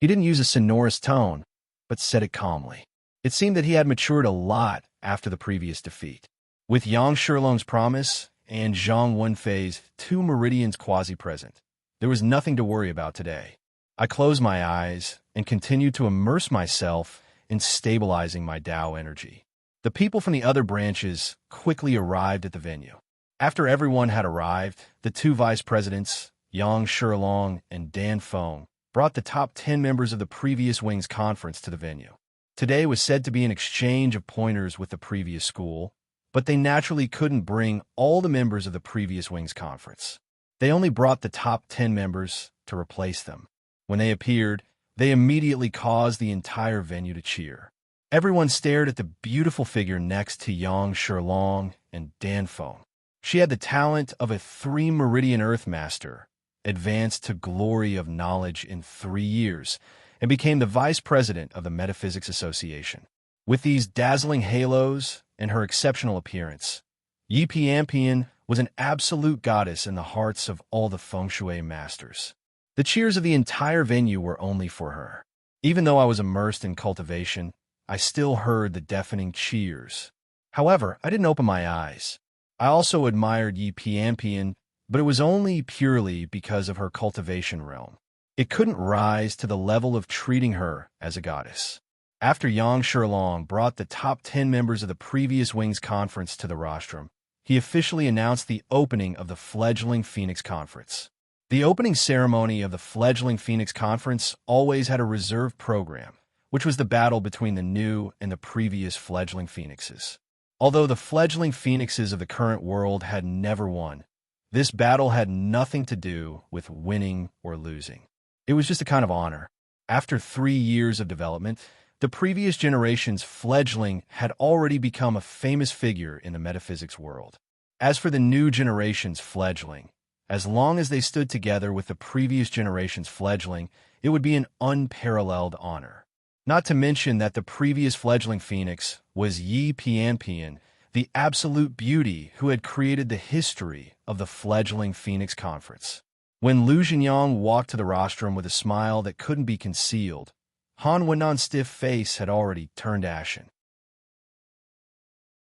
He didn't use a sonorous tone, but said it calmly. It seemed that he had matured a lot after the previous defeat. With Yang Shilong's promise and Zhang Wenfei's 2 meridians quasi-present, there was nothing to worry about today. I closed my eyes and continued to immerse myself in stabilizing my Tao energy. The people from the other branches quickly arrived at the venue. After everyone had arrived, the 2 vice presidents, Yang Shilong and Dan Feng, brought the top 10 members of the previous Wings Conference to the venue. Today was said to be an exchange of pointers with the previous school, but they naturally couldn't bring all the members of the previous Wings Conference. They only brought the top 10 members to replace them. When they appeared, they immediately caused the entire venue to cheer. Everyone stared at the beautiful figure next to Yang Shilong and Dan Feng. She had the talent of a 3-meridian Earth Master, advanced to glory of knowledge in 3 years, and became the vice president of the Metaphysics Association. With these dazzling halos and her exceptional appearance, Yi Pianpian was an absolute goddess in the hearts of all the feng shui masters. The cheers of the entire venue were only for her. Even though I was immersed in cultivation, I still heard the deafening cheers. However, I didn't open my eyes. I also admired Yi Pianpian, but it was only purely because of her cultivation realm. It couldn't rise to the level of treating her as a goddess. After Yang Shilong brought the top 10 members of the previous Wings Conference to the rostrum, he officially announced the opening of the fledgling Phoenix Conference. The opening ceremony of the fledgling Phoenix Conference always had a reserved program, which was the battle between the new and the previous fledgling phoenixes. Although the fledgling phoenixes of the current world had never won, this battle had nothing to do with winning or losing. It was just a kind of honor. After 3 years of development, the previous generation's fledgling had already become a famous figure in the metaphysics world. As for the new generation's fledgling, as long as they stood together with the previous generation's fledgling, it would be an unparalleled honor. Not to mention that the previous fledgling phoenix was Yi Pianpian, the absolute beauty who had created the history of the fledgling Phoenix Conference. When Lu Jinyang walked to the rostrum with a smile that couldn't be concealed, Han Wen-nan's stiff face had already turned ashen.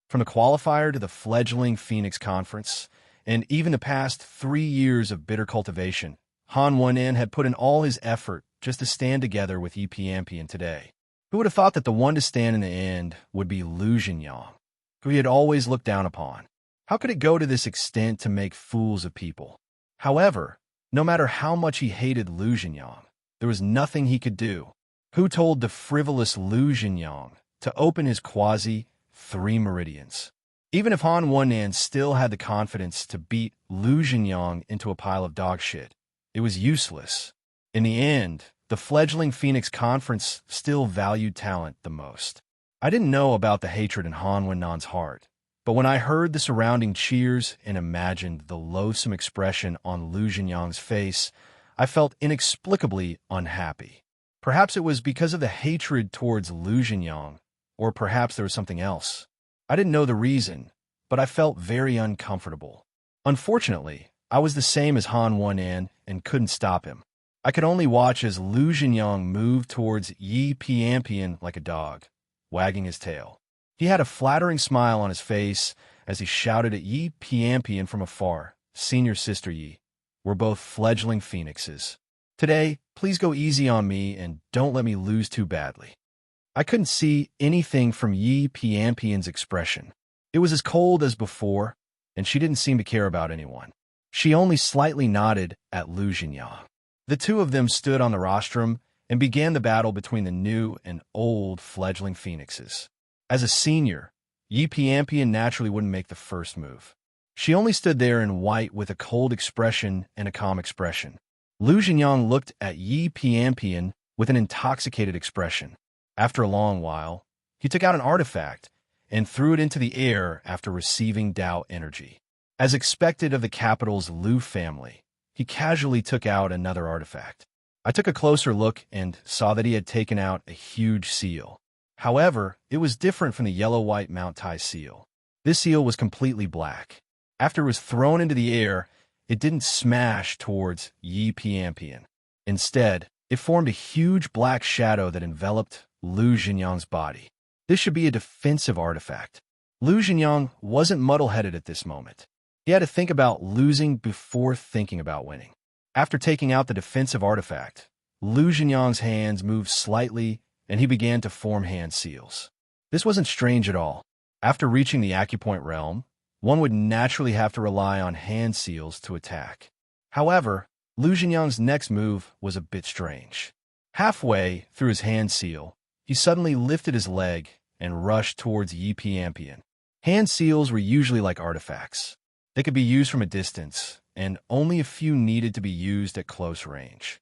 From the qualifier to the fledgling Phoenix Conference, and even the past 3 years of bitter cultivation, Han Wen-nan had put in all his effort just to stand together with Yi Pianpian today. Who would have thought that the one to stand in the end would be Lu Jinyang, who he had always looked down upon? How could it go to this extent to make fools of people? However, no matter how much he hated Lu Jinyang, there was nothing he could do. Who told the frivolous Lu Jinyang to open his quasi-3 meridians? Even if Han Wen-nan still had the confidence to beat Lu Jinyang into a pile of dog shit, it was useless. In the end, the fledgling Phoenix Conference still valued talent the most. I didn't know about the hatred in Han Wen-nan's heart, But when I heard the surrounding cheers and imagined the loathsome expression on Lu Jinyang's face, I felt inexplicably unhappy. Perhaps it was because of the hatred towards Lu Jinyang, or perhaps there was something else. I didn't know the reason, but I felt very uncomfortable. Unfortunately, I was the same as Han Wen and couldn't stop him. I could only watch as Lu Jinyang moved towards Yi Piampian like a dog, wagging his tail. He had a flattering smile on his face as he shouted at Yi Piampian from afar, "Senior Sister Yi, we're both fledgling phoenixes. Today, please go easy on me and don't let me lose too badly." I couldn't see anything from Yi Piampian's expression. It was as cold as before, and she didn't seem to care about anyone. She only slightly nodded at Lu Jinyang. The two of them stood on the rostrum and began the battle between the new and old fledgling phoenixes. As a senior, Yi Piampian naturally wouldn't make the first move. She only stood there in white with a cold expression and a calm expression. Lu Jinyang looked at Yi Piampian with an intoxicated expression. After a long while, he took out an artifact and threw it into the air after receiving Tao energy. As expected of the capital's Lu family, he casually took out another artifact. I took a closer look and saw that he had taken out a huge seal. However, it was different from the yellow-white Mount Tai seal. This seal was completely black. After it was thrown into the air, it didn't smash towards Yi Piampian. Instead, it formed a huge black shadow that enveloped Lu Jinyang's body. This should be a defensive artifact. Lu Jinyang wasn't muddle-headed at this moment. He had to think about losing before thinking about winning. After taking out the defensive artifact, Lu Jinyang's hands moved slightly and he began to form hand seals. This wasn't strange at all. After reaching the acupoint realm, one would naturally have to rely on hand seals to attack. However, Lu Jinyang's next move was a bit strange. Halfway through his hand seal, he suddenly lifted his leg and rushed towards Yi Piampian. Hand seals were usually like artifacts. They could be used from a distance, and only a few needed to be used at close range.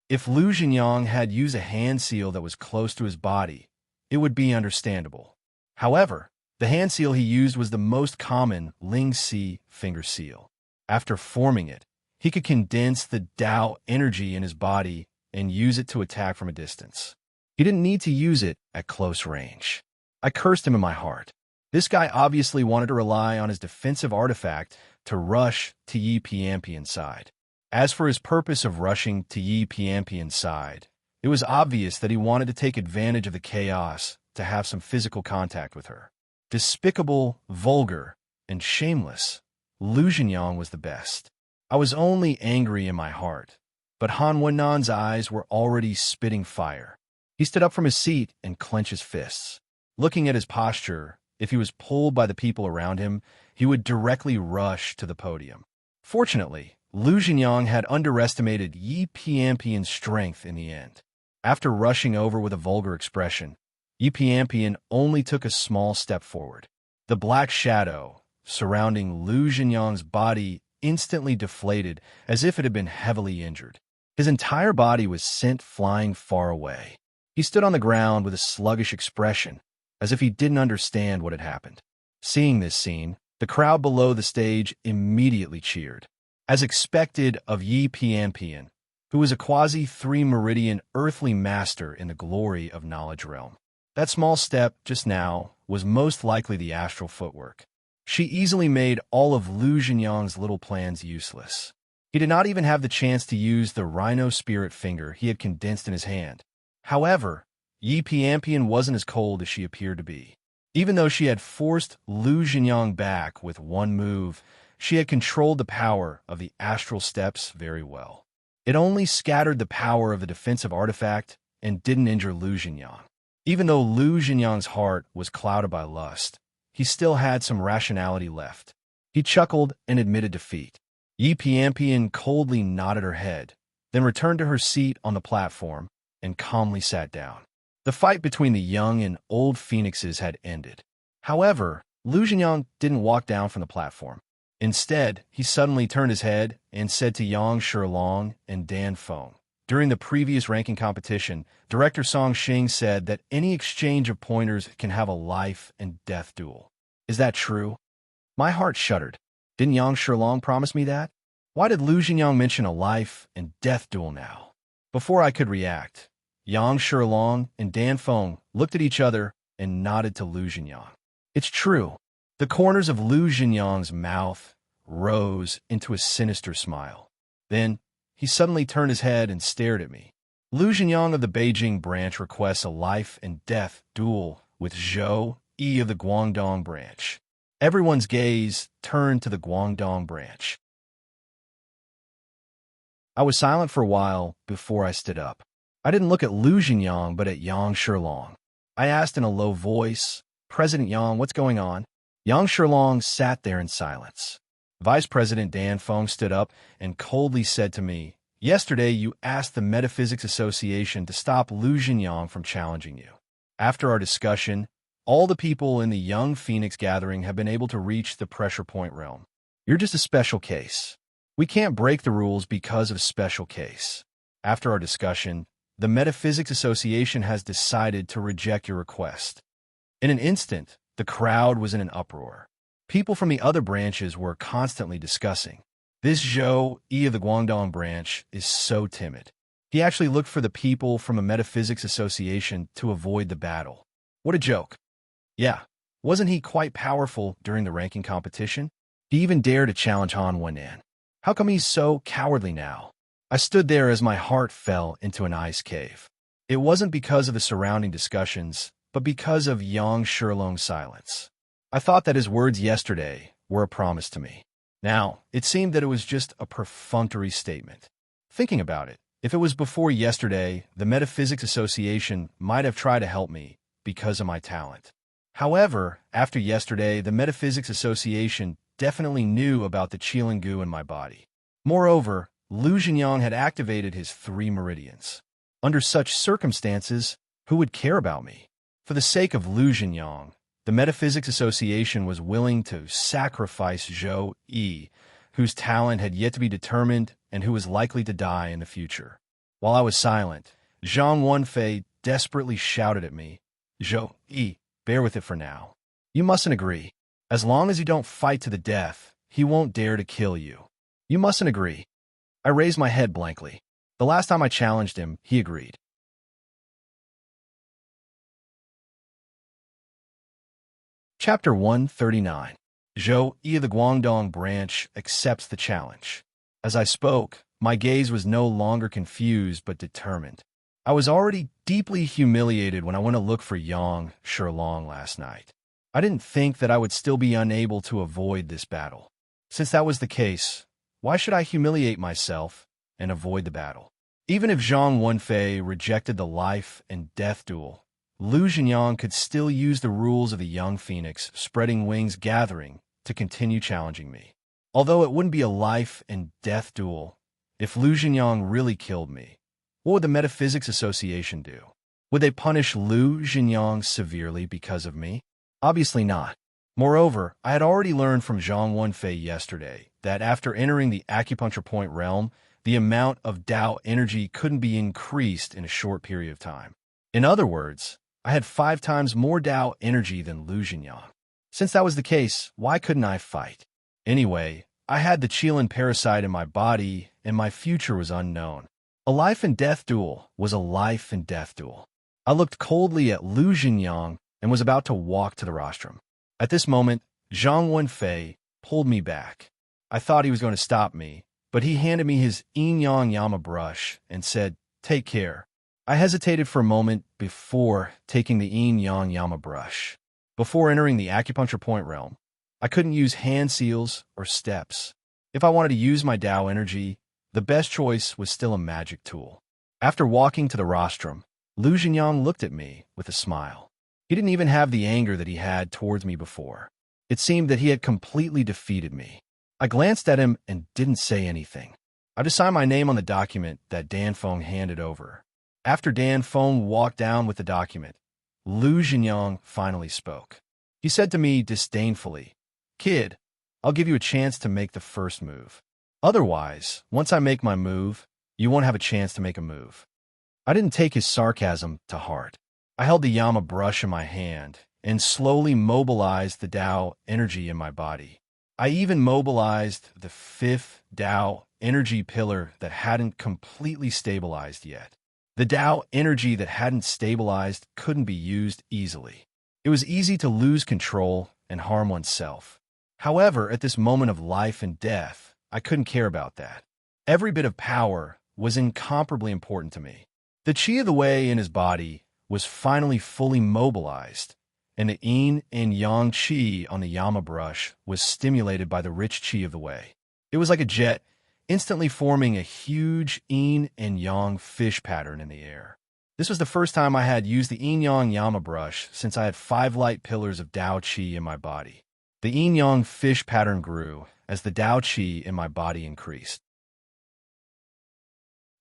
If Lu Jinyang had used a hand seal that was close to his body, it would be understandable. However, the hand seal he used was the most common Ling Si finger seal. After forming it, he could condense the Tao energy in his body and use it to attack from a distance. He didn't need to use it at close range. I cursed him in my heart. This guy obviously wanted to rely on his defensive artifact to rush to Yi Piampian's side. As for his purpose of rushing to Yi Piampian's side, it was obvious that he wanted to take advantage of the chaos to have some physical contact with her. Despicable, vulgar, and shameless, Lu Jinyang was the best. I was only angry in my heart, but Han Wenan's eyes were already spitting fire. He stood up from his seat and clenched his fists. Looking at his posture, if he was pulled by the people around him, he would directly rush to the podium. Fortunately, Lu Jinyang had underestimated Yi Piampian's strength in the end. After rushing over with a vulgar expression, Yi Piampian only took a small step forward. The black shadow surrounding Lu Jinyang's body instantly deflated as if it had been heavily injured. His entire body was sent flying far away. He stood on the ground with a sluggish expression, as if he didn't understand what had happened. Seeing this scene, the crowd below the stage immediately cheered. As expected of Yi Piampian, who was a quasi-3-meridian earthly master in the glory of knowledge realm. That small step just now was most likely the astral footwork. She easily made all of Lu Jinyang's little plans useless. He did not even have the chance to use the rhino spirit finger he had condensed in his hand. However, Yi Piampian wasn't as cold as she appeared to be. Even though she had forced Lu Jinyang back with one move, she had controlled the power of the astral steps very well. It only scattered the power of the defensive artifact and didn't injure Lu Jinyang. Even though Lu Jinyang's heart was clouded by lust, he still had some rationality left. He chuckled and admitted defeat. Yi Piampian coldly nodded her head, then returned to her seat on the platform and calmly sat down. The fight between the young and old phoenixes had ended. However, Lu Jinyang didn't walk down from the platform. Instead, he suddenly turned his head and said to Yang Shilong and Dan Feng, During the previous ranking competition, Director Song Shing said that any exchange of pointers can have a life and death duel. Is that true? My heart shuddered. Didn't Yang Shilong promise me that? Why did Lu Jinyang mention a life and death duel now? Before I could react, Yang Shilong and Dan Feng looked at each other and nodded to Lu Jinyang. It's true. The corners of Lu Jinyang's mouth rose into a sinister smile. Then, he suddenly turned his head and stared at me. Lu Jinyang of the Beijing branch requests a life and death duel with Zhou Yi of the Guangdong branch. Everyone's gaze turned to the Guangdong branch. I was silent for a while before I stood up. I didn't look at Lu Jinyang, but at Yang Shilong. I asked in a low voice, "President Yang, what's going on?" Yang Shilong sat there in silence. Vice President Dan Feng stood up and coldly said to me, "Yesterday you asked the Metaphysics Association to stop Lu Jinyang from challenging you. After our discussion, all the people in the Young Phoenix gathering have been able to reach the pressure point realm. You're just a special case. We can't break the rules because of special case. After our discussion, the Metaphysics Association has decided to reject your request." In an instant, the crowd was in an uproar. People from the other branches were constantly discussing. This Zhou Yi of the Guangdong branch is so timid. He actually looked for the people from a Metaphysics Association to avoid the battle. What a joke. Yeah, wasn't he quite powerful during the ranking competition? He even dared to challenge Han Wenan. How come he's so cowardly now? I stood there as my heart fell into an ice cave. It wasn't because of the surrounding discussions, but because of Yang Shilong's silence. I thought that his words yesterday were a promise to me. Now, it seemed that it was just a perfunctory statement. Thinking about it, if it was before yesterday, the Metaphysics Association might have tried to help me because of my talent. However, after yesterday, the Metaphysics Association definitely knew about the Qilin goo in my body. Moreover, Lu Jinyang had activated his 3 meridians. Under such circumstances, who would care about me? For the sake of Lu Jinyang, the Metaphysics Association was willing to sacrifice Zhou Yi, whose talent had yet to be determined and who was likely to die in the future. While I was silent, Zhang Wenfei desperately shouted at me, "Zhou Yi, bear with it for now. You mustn't agree. As long as you don't fight to the death, he won't dare to kill you. You mustn't agree." I raised my head blankly. The last time I challenged him, he agreed. Chapter 139. Zhou Yi of the Guangdong branch accepts the challenge. As I spoke, my gaze was no longer confused but determined. I was already deeply humiliated when I went to look for Yang Shilong last night. I didn't think that I would still be unable to avoid this battle. Since that was the case, why should I humiliate myself and avoid the battle? Even if Zhang Wenfei rejected the life and death duel, Lu Jinyang could still use the rules of the Young Phoenix Spreading Wings gathering to continue challenging me. Although it wouldn't be a life and death duel, if Lu Jinyang really killed me, what would the Metaphysics Association do? Would they punish Lu Jinyang severely because of me? Obviously not. Moreover, I had already learned from Zhang Wenfei yesterday that after entering the acupuncture point realm, the amount of Tao energy couldn't be increased in a short period of time. In other words, I had 5 times more Tao energy than Lu Jinyang. Since that was the case, why couldn't I fight? Anyway, I had the Qilin parasite in my body, and my future was unknown. A life and death duel was a life and death duel. I looked coldly at Lu Jinyang and was about to walk to the rostrum. At this moment, Zhang Wenfei pulled me back. I thought he was going to stop me, but he handed me his yin-yang yama brush and said, "Take care." I hesitated for a moment before taking the yin-yang yama brush. Before entering the acupuncture point realm, I couldn't use hand seals or steps. If I wanted to use my Tao energy, the best choice was still a magic tool. After walking to the rostrum, Lu Jinyang looked at me with a smile. He didn't even have the anger that he had towards me before. It seemed that he had completely defeated me. I glanced at him and didn't say anything. I just signed my name on the document that Dan Feng handed over. After Dan Feng walked down with the document, Lu Jinyang finally spoke. He said to me disdainfully, "Kid, I'll give you a chance to make the first move. Otherwise, once I make my move, you won't have a chance to make a move. I didn't take his sarcasm to heart. I held the Yama brush in my hand and slowly mobilized the Tao energy in my body. I even mobilized the fifth Tao energy pillar that hadn't completely stabilized yet. The Tao energy that hadn't stabilized couldn't be used easily. It was easy to lose control and harm oneself. However, at this moment of life and death, I couldn't care about that. Every bit of power was incomparably important to me. The qi of the Wei in his body was finally fully mobilized, and the yin and yang qi on the Yama brush was stimulated by the rich qi of the Wei. It was like a jet, instantly forming a huge yin and yang fish pattern in the air. This was the first time I had used the yin-yang Yama brush since I had 5 light pillars of Tao Qi in my body. The yin-yang fish pattern grew as the Tao Qi in my body increased.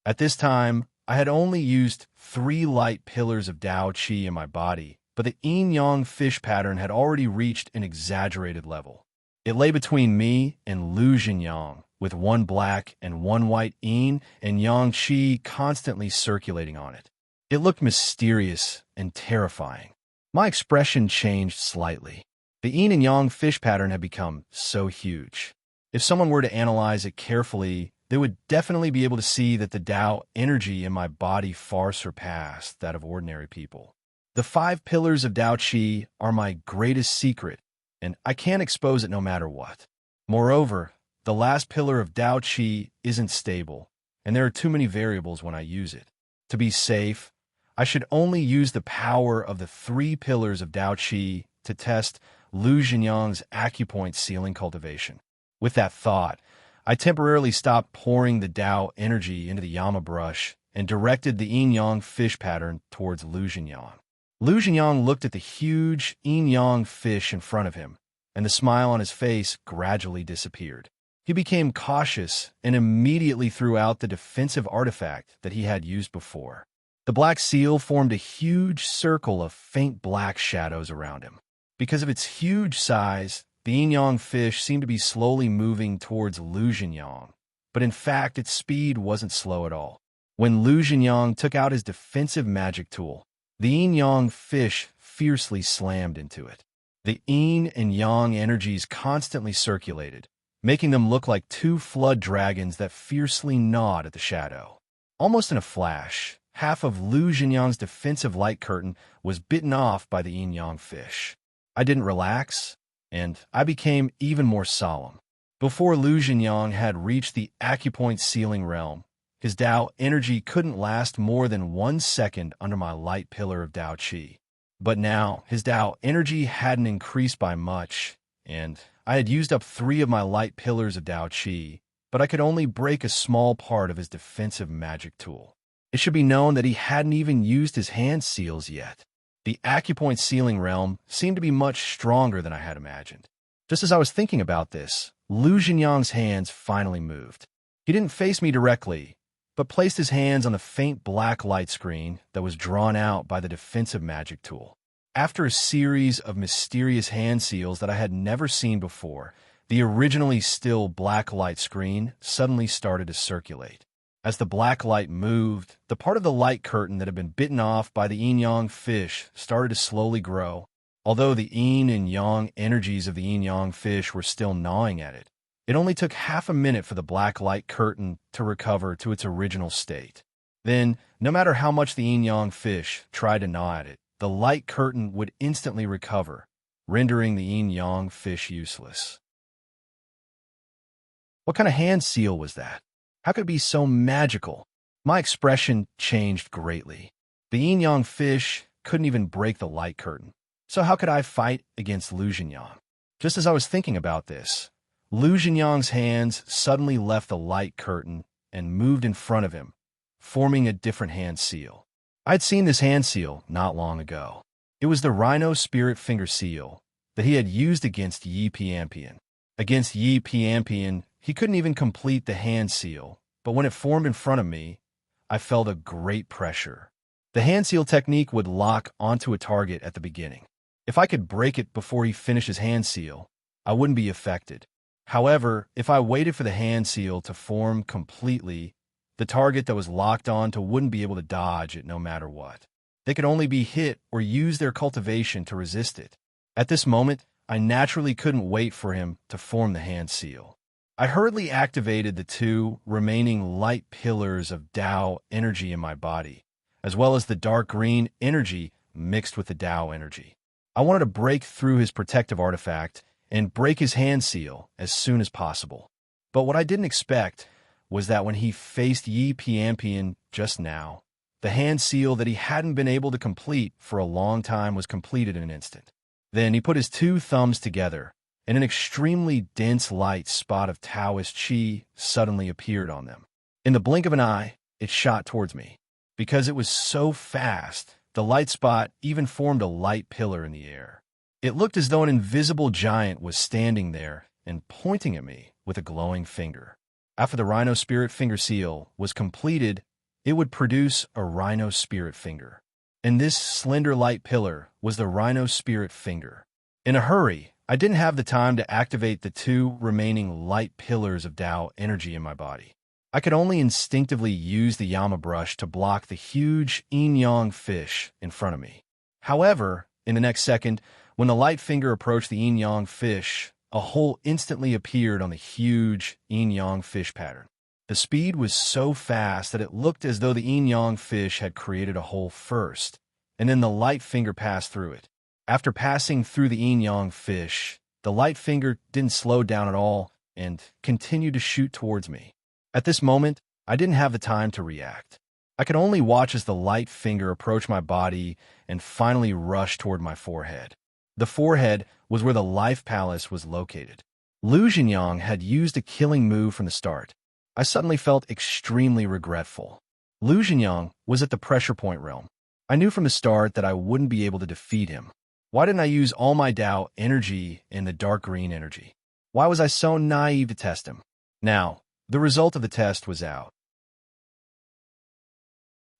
At this time, I had only used 3 light pillars of Tao Qi in my body, but the yin-yang fish pattern had already reached an exaggerated level. It lay between me and Lu Jinyang, with 1 black and 1 white yin and yang qi constantly circulating on it. It looked mysterious and terrifying. My expression changed slightly. The yin and yang fish pattern had become so huge. If someone were to analyze it carefully, they would definitely be able to see that the Tao energy in my body far surpassed that of ordinary people. The 5 pillars of Tao Qi are my greatest secret, and I can't expose it no matter what. Moreover, the last pillar of Tao Qi isn't stable, and there are too many variables when I use it. To be safe, I should only use the power of the 3 pillars of Tao Qi to test Lu Jinyang's acupoint sealing cultivation. With that thought, I temporarily stopped pouring the Tao energy into the Yama brush and directed the yin-yang fish pattern towards Lu Jinyang. Lu Jinyang looked at the huge yin-yang fish in front of him, and the smile on his face gradually disappeared. He became cautious and immediately threw out the defensive artifact that he had used before. The black seal formed a huge circle of faint black shadows around him. Because of its huge size, the yin-yang fish seemed to be slowly moving towards Lu Jinyang, but in fact its speed wasn't slow at all. When Lu Jinyang took out his defensive magic tool, the yin-yang fish fiercely slammed into it. The yin and yang energies constantly circulated, making them look like 2 flood dragons that fiercely gnawed at the shadow. Almost in a flash, half of Lu Jinyang's defensive light curtain was bitten off by the yin-yang fish. I didn't relax, and I became even more solemn. Before Lu Jinyang had reached the acupoint sealing realm, his Tao energy couldn't last more than 1 second under my light pillar of Tao Qi. But now, his Tao energy hadn't increased by much, and I had used up 3 of my light pillars of Tao Qi, but I could only break a small part of his defensive magic tool. It should be known that he hadn't even used his hand seals yet. The acupoint sealing realm seemed to be much stronger than I had imagined. Just as I was thinking about this, Lu Jinyang's hands finally moved. He didn't face me directly, but placed his hands on the faint black light screen that was drawn out by the defensive magic tool. After a series of mysterious hand seals that I had never seen before, the originally still black light screen suddenly started to circulate. As the black light moved, the part of the light curtain that had been bitten off by the yin-yang fish started to slowly grow. Although the yin and yang energies of the yin-yang fish were still gnawing at it, it only took half a minute for the black light curtain to recover to its original state. Then, no matter how much the yin-yang fish tried to gnaw at it, the light curtain would instantly recover, rendering the yin-yang fish useless. What kind of hand seal was that? How could it be so magical? My expression changed greatly. The yin-yang fish couldn't even break the light curtain. So how could I fight against Lu Jinyang? Just as I was thinking about this, Lu Jinyang's hands suddenly left the light curtain and moved in front of him, forming a different hand seal. I'd seen this hand seal not long ago. It was the Rhino Spirit Finger Seal that he had used against Yi Piampian. Against Yi Piampian, he couldn't even complete the hand seal, but when it formed in front of me, I felt a great pressure. The hand seal technique would lock onto a target at the beginning. If I could break it before he finished his hand seal, I wouldn't be affected. However, if I waited for the hand seal to form completely, The target that was locked on to wouldn't be able to dodge it no matter what. They could only be hit or use their cultivation to resist it. At this moment, I naturally couldn't wait for him to form the hand seal. I hurriedly activated the 2 remaining light pillars of Tao energy in my body, as well as the dark green energy mixed with the Tao energy. I wanted to break through his protective artifact and break his hand seal as soon as possible. But what I didn't expect was that when he faced Yi Piampian just now, the hand seal that he hadn't been able to complete for a long time was completed in an instant. Then he put his 2 thumbs together, and an extremely dense light spot of Taoist Qi suddenly appeared on them. In the blink of an eye, it shot towards me. Because it was so fast, the light spot even formed a light pillar in the air. It looked as though an invisible giant was standing there and pointing at me with a glowing finger. After the Rhino Spirit Finger Seal was completed, it would produce a Rhino Spirit Finger. And this slender light pillar was the Rhino Spirit Finger. In a hurry, I didn't have the time to activate the 2 remaining light pillars of Tao energy in my body. I could only instinctively use the Yama brush to block the huge yin-yang fish in front of me. However, in the next second, when the light finger approached the yin-yang fish, a hole instantly appeared on the huge yin-yang fish pattern. The speed was so fast that it looked as though the yin-yang fish had created a hole first, and then the light finger passed through it. After passing through the yin-yang fish, the light finger didn't slow down at all and continued to shoot towards me. At this moment, I didn't have the time to react. I could only watch as the light finger approached my body and finally rushed toward my forehead. The forehead was where the life palace was located. Lu Jinyang had used a killing move from the start. I suddenly felt extremely regretful. Lu Jinyang was at the pressure point realm. I knew from the start that I wouldn't be able to defeat him. Why didn't I use all my Tao energy in the dark green energy? Why was I so naive to test him? Now, the result of the test was out.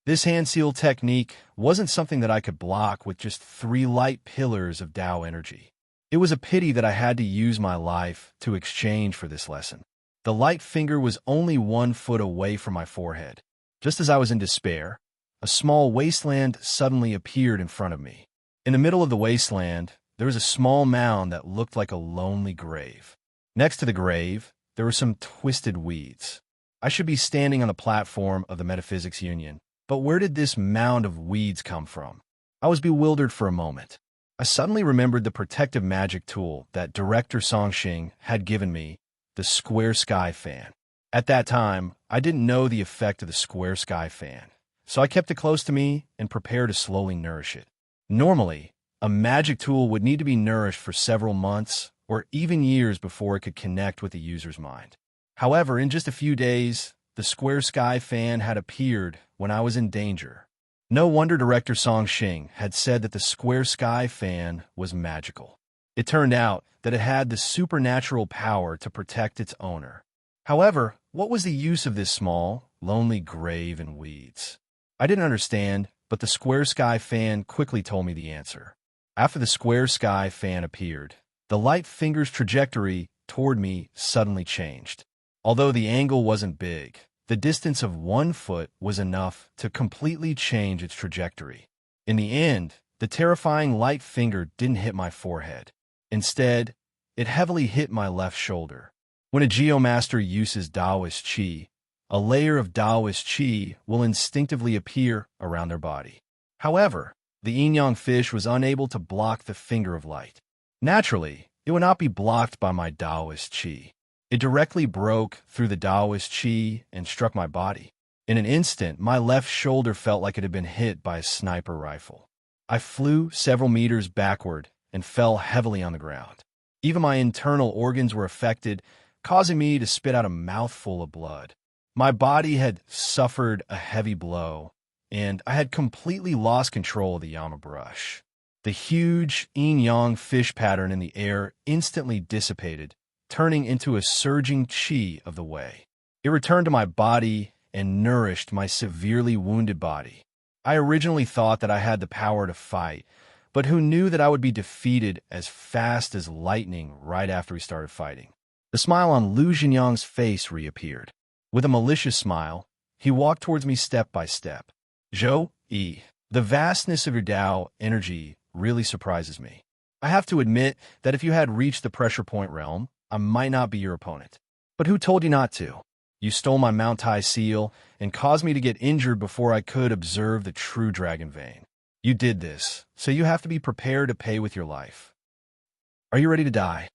This hand seal technique wasn't something that I could block with just 3 light pillars of Tao energy. It was a pity that I had to use my life to exchange for this lesson. The light finger was only 1 foot away from my forehead. Just as I was in despair, a small wasteland suddenly appeared in front of me. In the middle of the wasteland, there was a small mound that looked like a lonely grave. Next to the grave, there were some twisted weeds. I should be standing on the platform of the Metaphysics Union, but where did this mound of weeds come from? I was bewildered for a moment. I suddenly remembered the protective magic tool that Director Songxing had given me, the Square Sky Fan. At that time, I didn't know the effect of the Square Sky Fan, so I kept it close to me and prepared to slowly nourish it. Normally, a magic tool would need to be nourished for several months or even years before it could connect with the user's mind. However, in just a few days, the Square Sky Fan had appeared when I was in danger. No wonder Director Songxing had said that the Square Sky Fan was magical. It turned out that it had the supernatural power to protect its owner. However, what was the use of this small, lonely grave and weeds? I didn't understand, but the Square Sky Fan quickly told me the answer. After the Square Sky Fan appeared, the light finger's trajectory toward me suddenly changed. Although the angle wasn't big, the distance of 1 foot was enough to completely change its trajectory. In the end, the terrifying light finger didn't hit my forehead. Instead, it heavily hit my left shoulder. When a Geomaster uses Taoist Qi, a layer of Taoist Qi will instinctively appear around their body. However, the yin-yang fish was unable to block the finger of light. Naturally, it would not be blocked by my Taoist Qi. It directly broke through the Taoist Qi and struck my body. In an instant, my left shoulder felt like it had been hit by a sniper rifle. I flew several meters backward and fell heavily on the ground. Even my internal organs were affected, causing me to spit out a mouthful of blood. My body had suffered a heavy blow, and I had completely lost control of the Yama brush. The huge yin-yang fish pattern in the air instantly dissipated, turning into a surging Qi of the Wei. It returned to my body and nourished my severely wounded body. I originally thought that I had the power to fight, but who knew that I would be defeated as fast as lightning right after we started fighting? The smile on Lu Jinyang's face reappeared. With a malicious smile, He walked towards me step by step. Zhou Yi, the vastness of your Tao energy really surprises me. I have to admit that if you had reached the pressure point realm, I might not be your opponent. But who told you not to? You stole my Mount Tai seal and caused me to get injured before I could observe the true dragon vein. You did this, so you have to be prepared to pay with your life. Are you ready to die?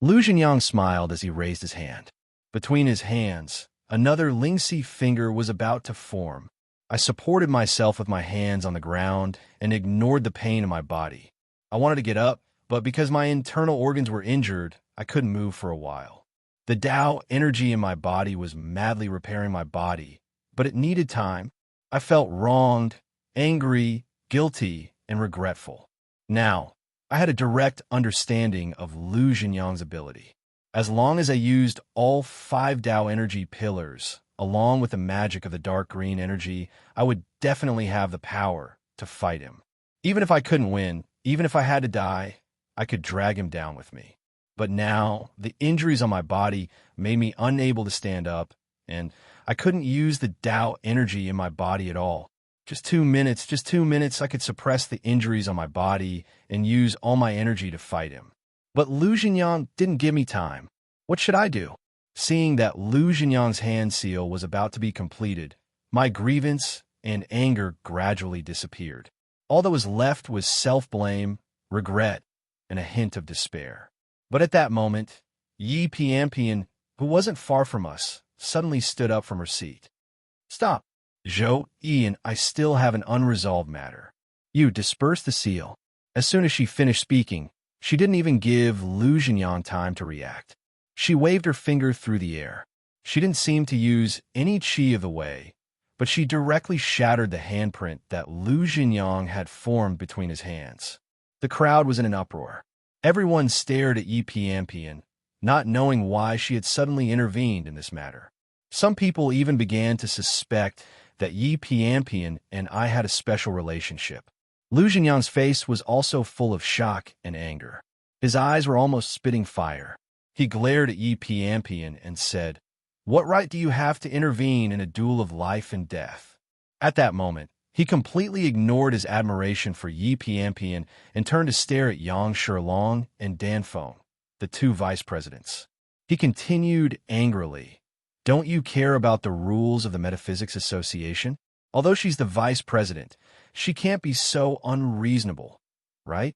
Lu Zhenyang smiled as he raised his hand. Between his hands, another Lingxi finger was about to form. I supported myself with my hands on the ground and ignored the pain in my body. I wanted to get up, but because my internal organs were injured, I couldn't move for a while. The Tao energy in my body was madly repairing my body, but it needed time. I felt wronged, angry, guilty, and regretful. Now, I had a direct understanding of Lu Zhenyang's ability. As long as I used all 5 Tao energy pillars, along with the magic of the dark green energy, I would definitely have the power to fight him. Even if I couldn't win, even if I had to die, I could drag him down with me. But now, the injuries on my body made me unable to stand up, and I couldn't use the Tao energy in my body at all. Just 2 minutes, I could suppress the injuries on my body and use all my energy to fight him. But Lu Zhenyang didn't give me time. What should I do? Seeing that Lu Zhenyang's hand seal was about to be completed, my grievance and anger gradually disappeared. All that was left was self-blame, regret, and a hint of despair. But at that moment, Yi Piampian, who wasn't far from us, suddenly stood up from her seat. Stop, Zhou Yi, and I still have an unresolved matter. You disperse the seal. As soon as she finished speaking, she didn't even give Lu Zhenyang time to react. She waved her finger through the air. She didn't seem to use any qi of the way, but she directly shattered the handprint that Lu Zhenyang had formed between his hands. The crowd was in an uproar. Everyone stared at Yi Piampian, not knowing why she had suddenly intervened in this matter. Some people even began to suspect that Yi Piampian and I had a special relationship. Lu Zhenyang's face was also full of shock and anger. His eyes were almost spitting fire. He glared at Yi Piampian and said, "What right do you have to intervene in a duel of life and death?" At that moment, he completely ignored his admiration for Yi Piampian and turned to stare at Yang Shilong and Dan Feng, the 2 vice presidents. He continued angrily, "Don't you care about the rules of the Metaphysics Association? Although she's the vice president, she can't be so unreasonable, right?"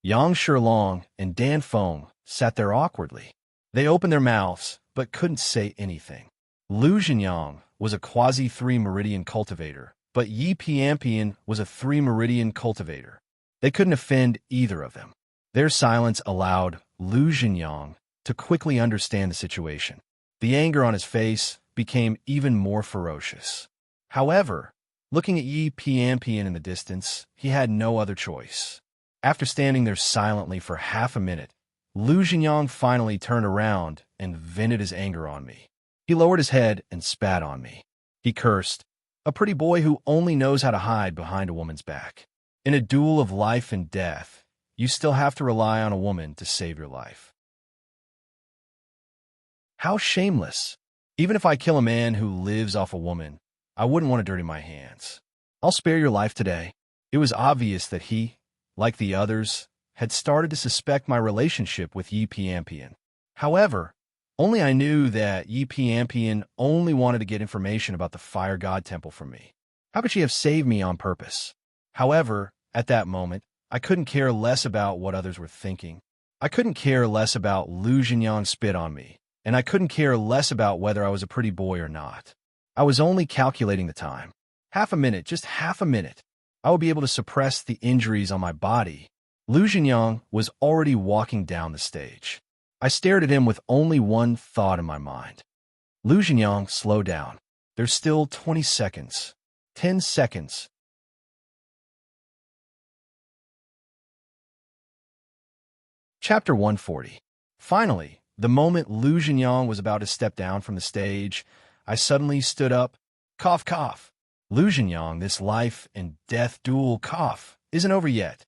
Yang Shilong and Dan Feng sat there awkwardly. They opened their mouths, but couldn't say anything. Lu Zhenyang was a quasi-3-meridian cultivator, but Yi Piampian was a 3-meridian cultivator. They couldn't offend either of them. Their silence allowed Lu Zhenyang to quickly understand the situation. The anger on his face became even more ferocious. However, looking at Yi Piampian in the distance, he had no other choice. After standing there silently for half a minute, Lu Zhenyang finally turned around and vented his anger on me. He lowered his head and spat on me. He cursed, "A pretty boy who only knows how to hide behind a woman's back. In a duel of life and death, you still have to rely on a woman to save your life. How shameless. Even if I kill a man who lives off a woman, I wouldn't want to dirty my hands. I'll spare your life today." It was obvious that he, like the others, had started to suspect my relationship with Yi Piampian. However, only I knew that Yi Piampian only wanted to get information about the Fire God Temple from me. How could she have saved me on purpose? However, at that moment, I couldn't care less about what others were thinking. I couldn't care less about Lu Zhenyang spit on me, and I couldn't care less about whether I was a pretty boy or not. I was only calculating the time. Half a minute, just half a minute. I would be able to suppress the injuries on my body. Lu Zhenyang was already walking down the stage. I stared at him with only one thought in my mind. Lu Zhenyang, slow down. There's still 20 seconds. 10 seconds. Chapter 140. Finally, the moment Lu Zhenyang was about to step down from the stage, I suddenly stood up. Cough, cough. Lu Zhenyang, this life and death duel cough isn't over yet.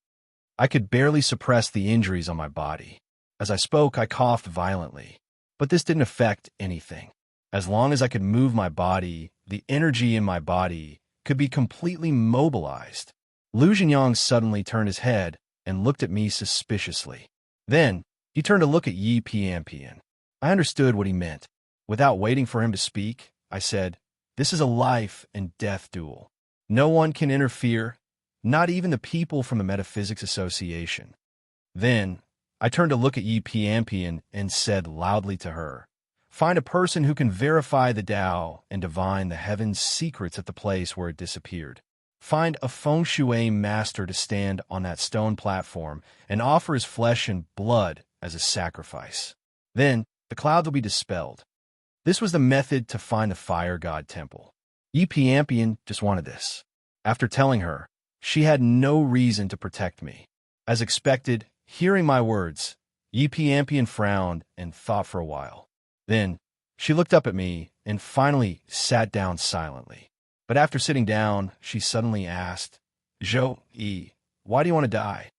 I could barely suppress the injuries on my body. As I spoke, I coughed violently. But this didn't affect anything. As long as I could move my body, the energy in my body could be completely mobilized. Lu Jinyang suddenly turned his head and looked at me suspiciously. Then, he turned to look at Yi Pianpian. I understood what he meant. Without waiting for him to speak, I said, "This is a life and death duel. No one can interfere, not even the people from the Metaphysics Association." Then, I turned to look at Yi Pianpian and said loudly to her, "Find a person who can verify the Tao and divine the heaven's secrets at the place where it disappeared. Find a feng shui master to stand on that stone platform and offer his flesh and blood as a sacrifice. Then, the clouds will be dispelled." This was the method to find the fire god temple. Yi Pianpian just wanted this. After telling her, she had no reason to protect me. As expected, hearing my words, Yi Pianpian frowned and thought for a while. Then, she looked up at me and finally sat down silently. But after sitting down, she suddenly asked, "Zhou Yi, why do you want to die?"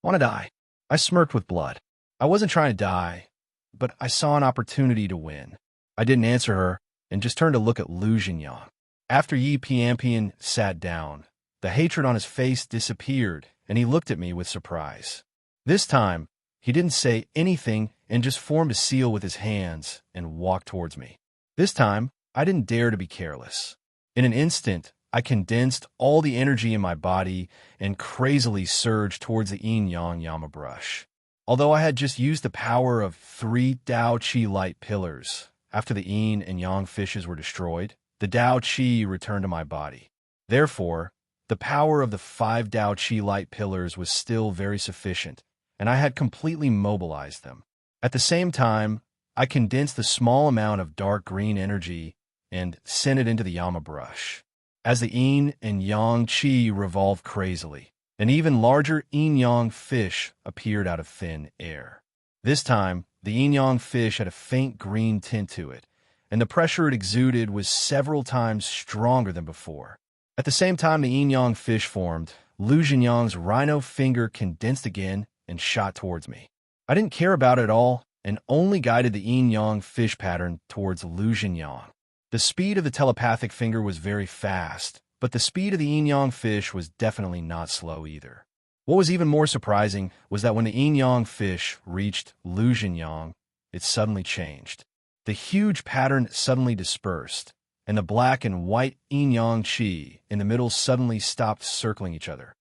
"Want to die?" I smirked with blood. I wasn't trying to die, but I saw an opportunity to win. I didn't answer her and just turned to look at Lu Jinyang. After Yi Pianpian sat down, the hatred on his face disappeared and he looked at me with surprise. This time, he didn't say anything and just formed a seal with his hands and walked towards me. This time, I didn't dare to be careless. In an instant, I condensed all the energy in my body and crazily surged towards the yin-yang Yama brush. Although I had just used the power of 3 Tao Qi light pillars, after the yin and yang fishes were destroyed, the Tao Qi returned to my body. Therefore, the power of the 5 Tao Qi light pillars was still very sufficient, and I had completely mobilized them. At the same time, I condensed the small amount of dark green energy and sent it into the Yama brush. As the yin and yang qi revolved crazily, an even larger yin-yang fish appeared out of thin air. This time, the yin-yang fish had a faint green tint to it, and the pressure it exuded was several times stronger than before. At the same time the yin-yang fish formed, Lu Jinyang's rhino finger condensed again and shot towards me. I didn't care about it at all and only guided the yin-yang fish pattern towards Lu Jinyang. The speed of the telepathic finger was very fast, but the speed of the yin-yang fish was definitely not slow either. What was even more surprising was that when the yin-yang fish reached Lu Jinyang, it suddenly changed. The huge pattern suddenly dispersed, and the black and white yin-yang qi in the middle suddenly stopped circling each other.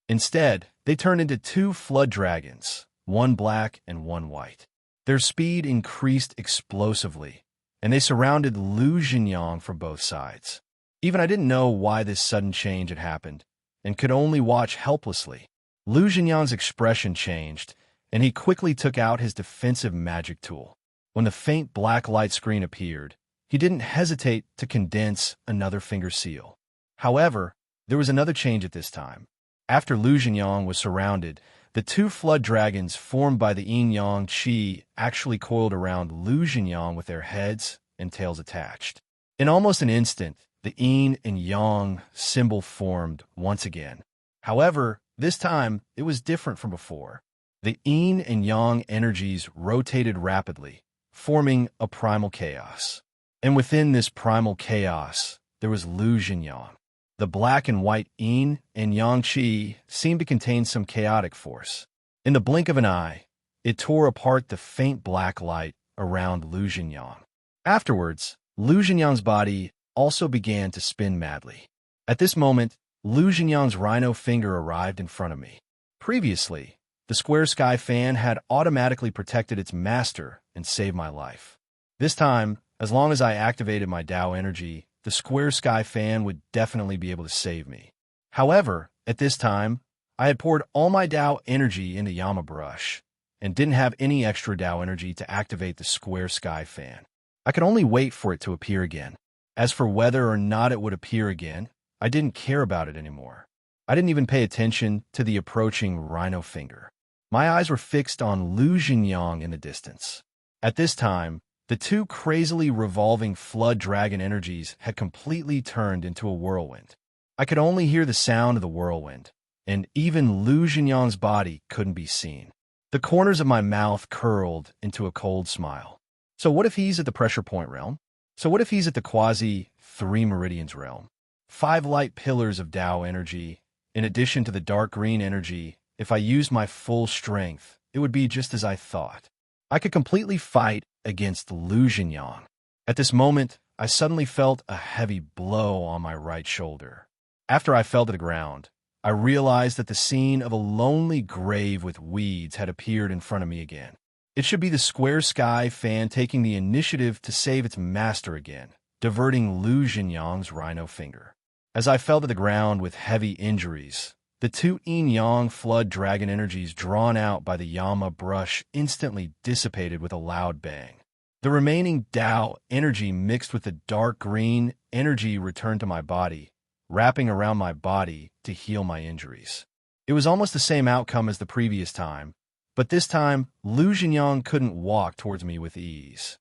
Instead, they turned into 2 flood dragons, one black and one white. Their speed increased explosively, and they surrounded Lu Jinyang from both sides. Even I didn't know why this sudden change had happened, and could only watch helplessly. Lu Jinyang's expression changed, and he quickly took out his defensive magic tool. When the faint black light screen appeared, he didn't hesitate to condense another finger seal. However, there was another change at this time. After Lu Jinyang was surrounded, the 2 flood dragons formed by the yin-yang qi actually coiled around Lu Jinyang with their heads and tails attached. In almost an instant, the yin and yang symbol formed once again. However, this time it was different from before. The yin and yang energies rotated rapidly, forming a primal chaos. And within this primal chaos, there was Lu Jinyang. The black and white yin and yang qi seemed to contain some chaotic force. In the blink of an eye, it tore apart the faint black light around Lu Jinyang. Afterwards, Lu Jinyang's body also began to spin madly. At this moment, Lu Jinyang's rhino finger arrived in front of me. Previously, the square sky fan had automatically protected its master and saved my life. This time, as long as I activated my Tao energy, the square sky fan would definitely be able to save me. However, at this time, I had poured all my Tao energy into Yama brush and didn't have any extra Tao energy to activate the square sky fan. I could only wait for it to appear again. As for whether or not it would appear again, I didn't care about it anymore. I didn't even pay attention to the approaching rhino finger. My eyes were fixed on Lu Jinyang in the distance. At this time, the 2 crazily revolving flood dragon energies had completely turned into a whirlwind. I could only hear the sound of the whirlwind, and even Lu Jinyang's body couldn't be seen. The corners of my mouth curled into a cold smile. So what if he's at the pressure point realm? So what if he's at the quasi-3 meridians realm? 5 light pillars of Tao energy, in addition to the dark green energy. If I used my full strength, it would be just as I thought. I could completely fight against Lu Jinyang. At this moment, I suddenly felt a heavy blow on my right shoulder. After I fell to the ground, I realized that the scene of a lonely grave with weeds had appeared in front of me again. It should be the Square Sky fan taking the initiative to save its master again, diverting Lu Jinyang's rhino finger. As I fell to the ground with heavy injuries, the 2 yin-yang flood dragon energies drawn out by the Yama brush instantly dissipated with a loud bang. The remaining Tao energy mixed with the dark green energy returned to my body, wrapping around my body to heal my injuries. It was almost the same outcome as the previous time, but this time, Lu Jinyang couldn't walk towards me with ease.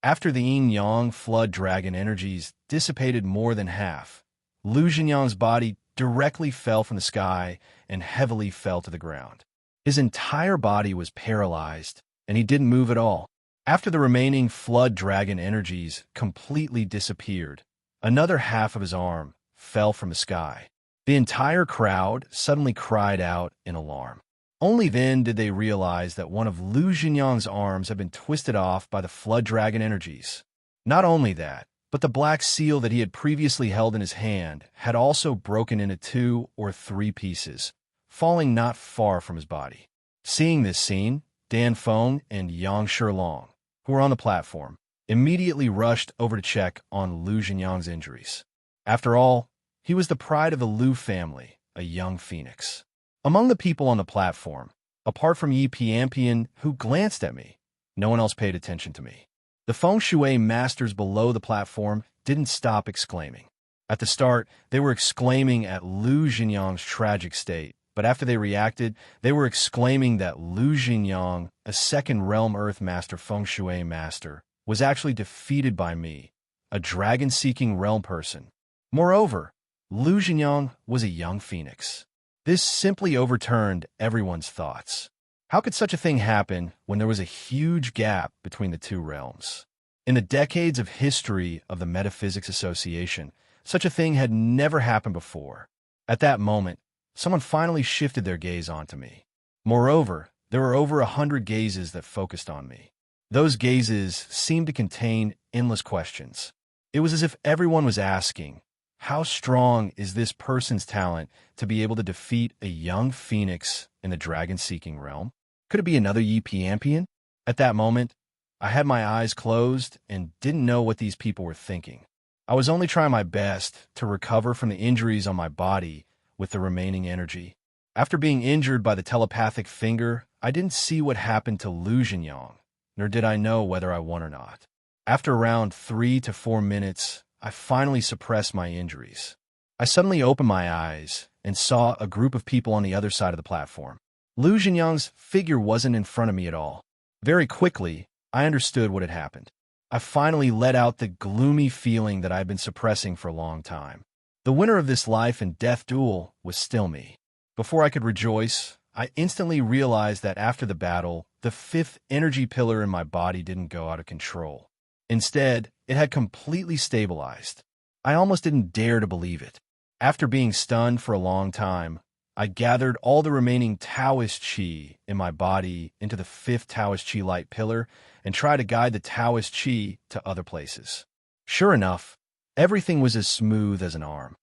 After the yin-yang flood dragon energies dissipated more than half, Lu Jinyang's body directly fell from the sky and heavily fell to the ground. His entire body was paralyzed, and he didn't move at all. After the remaining flood dragon energies completely disappeared, another half of his arm fell from the sky. The entire crowd suddenly cried out in alarm. Only then did they realize that one of Lu Jinyang's arms had been twisted off by the flood dragon energies. Not only that, but the black seal that he had previously held in his hand had also broken into 2 or 3 pieces, falling not far from his body. Seeing this scene, Dan Feng and Yang Shilong, who were on the platform, immediately rushed over to check on Lu Jinyang's injuries. After all, he was the pride of the Lu family, a young phoenix. Among the people on the platform, apart from Yi Piampian, who glanced at me, no one else paid attention to me. The feng shui masters below the platform didn't stop exclaiming. At the start, they were exclaiming at Lu Jinyang's tragic state, but after they reacted, they were exclaiming that Lu Jinyang, a second realm earth master feng shui master, was actually defeated by me, a dragon-seeking realm person. Moreover, Lu Jinyang was a young phoenix. This simply overturned everyone's thoughts. How could such a thing happen when there was a huge gap between the 2 realms? In the decades of history of the Metaphysics Association, such a thing had never happened before. At that moment, someone finally shifted their gaze onto me. Moreover, there were over 100 gazes that focused on me. Those gazes seemed to contain endless questions. It was as if everyone was asking, how strong is this person's talent to be able to defeat a young phoenix in the dragon-seeking realm? Could it be another Yi Piampian? At that moment, I had my eyes closed and didn't know what these people were thinking. I was only trying my best to recover from the injuries on my body with the remaining energy. After being injured by the telepathic finger, I didn't see what happened to Lu Jinyang, nor did I know whether I won or not. After around 3 to 4 minutes, I finally suppressed my injuries. I suddenly opened my eyes and saw a group of people on the other side of the platform. Lu Jinyang's figure wasn't in front of me at all. Very quickly, I understood what had happened. I finally let out the gloomy feeling that I had been suppressing for a long time. The winner of this life and death duel was still me. Before I could rejoice, I instantly realized that after the battle, the 5th energy pillar in my body didn't go out of control. Instead, it had completely stabilized. I almost didn't dare to believe it. After being stunned for a long time, I gathered all the remaining Taoist Qi in my body into the 5th Taoist Qi light pillar and tried to guide the Taoist Qi to other places. Sure enough, everything was as smooth as an arm.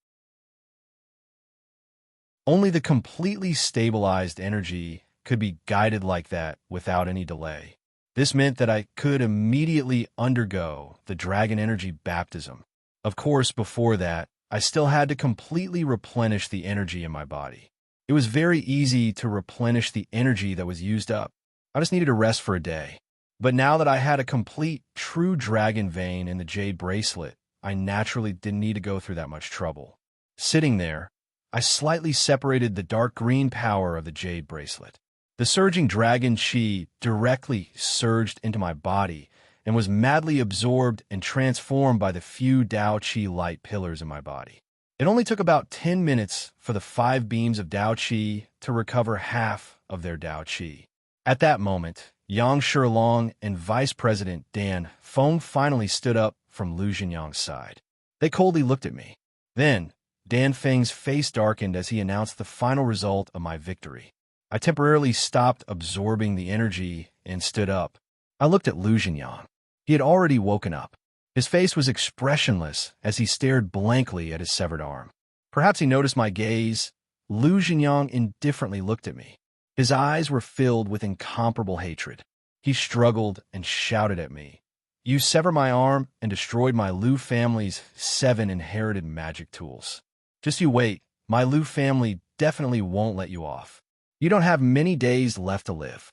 Only the completely stabilized energy could be guided like that without any delay. This meant that I could immediately undergo the dragon energy baptism. Of course, before that, I still had to completely replenish the energy in my body. It was very easy to replenish the energy that was used up. I just needed to rest for a day. But now that I had a complete, true dragon vein in the jade bracelet, I naturally didn't need to go through that much trouble. Sitting there, I slightly separated the dark green power of the jade bracelet. The surging dragon chi directly surged into my body and was madly absorbed and transformed by the few Tao Chi light pillars in my body. It only took about 10 minutes for the 5 beams of Tao Chi to recover half of their Tao Chi. At that moment, Yang Shilong and Vice President Dan Feng finally stood up from Lu Jinyang's side. They coldly looked at me. Then, Dan Feng's face darkened as he announced the final result of my victory. I temporarily stopped absorbing the energy and stood up. I looked at Lu Jinyang. He had already woken up. His face was expressionless as he stared blankly at his severed arm. Perhaps he noticed my gaze. Lu Jinyang indifferently looked at me. His eyes were filled with incomparable hatred. He struggled and shouted at me. You sever my arm and destroyed my Lu family's 7 inherited magic tools. Just you wait, my Lu family definitely won't let you off. You don't have many days left to live.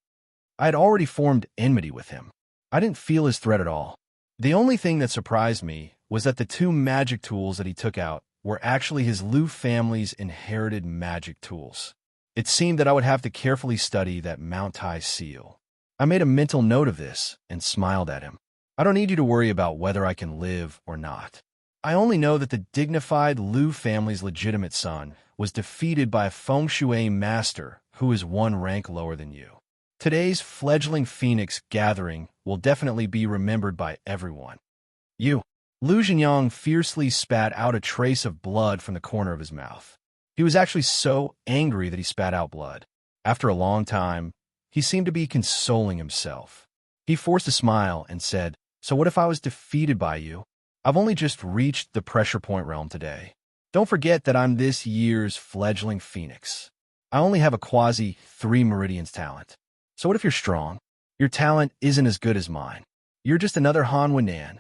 I had already formed enmity with him. I didn't feel his threat at all. The only thing that surprised me was that the 2 magic tools that he took out were actually his Lu family's inherited magic tools. It seemed that I would have to carefully study that Mount Tai seal. I made a mental note of this and smiled at him. I don't need you to worry about whether I can live or not. I only know that the dignified Lu family's legitimate son was defeated by a feng shui master who is 1 rank lower than you. Today's fledgling phoenix gathering will definitely be remembered by everyone. You. Lu Jinyang fiercely spat out a trace of blood from the corner of his mouth. He was actually so angry that he spat out blood. After a long time, he seemed to be consoling himself. He forced a smile and said, "So what if I was defeated by you? I've only just reached the pressure point realm today. Don't forget that I'm this year's fledgling phoenix. I only have a quasi 3 meridians talent. So what if you're strong? Your talent isn't as good as mine. You're just another Han Wenan."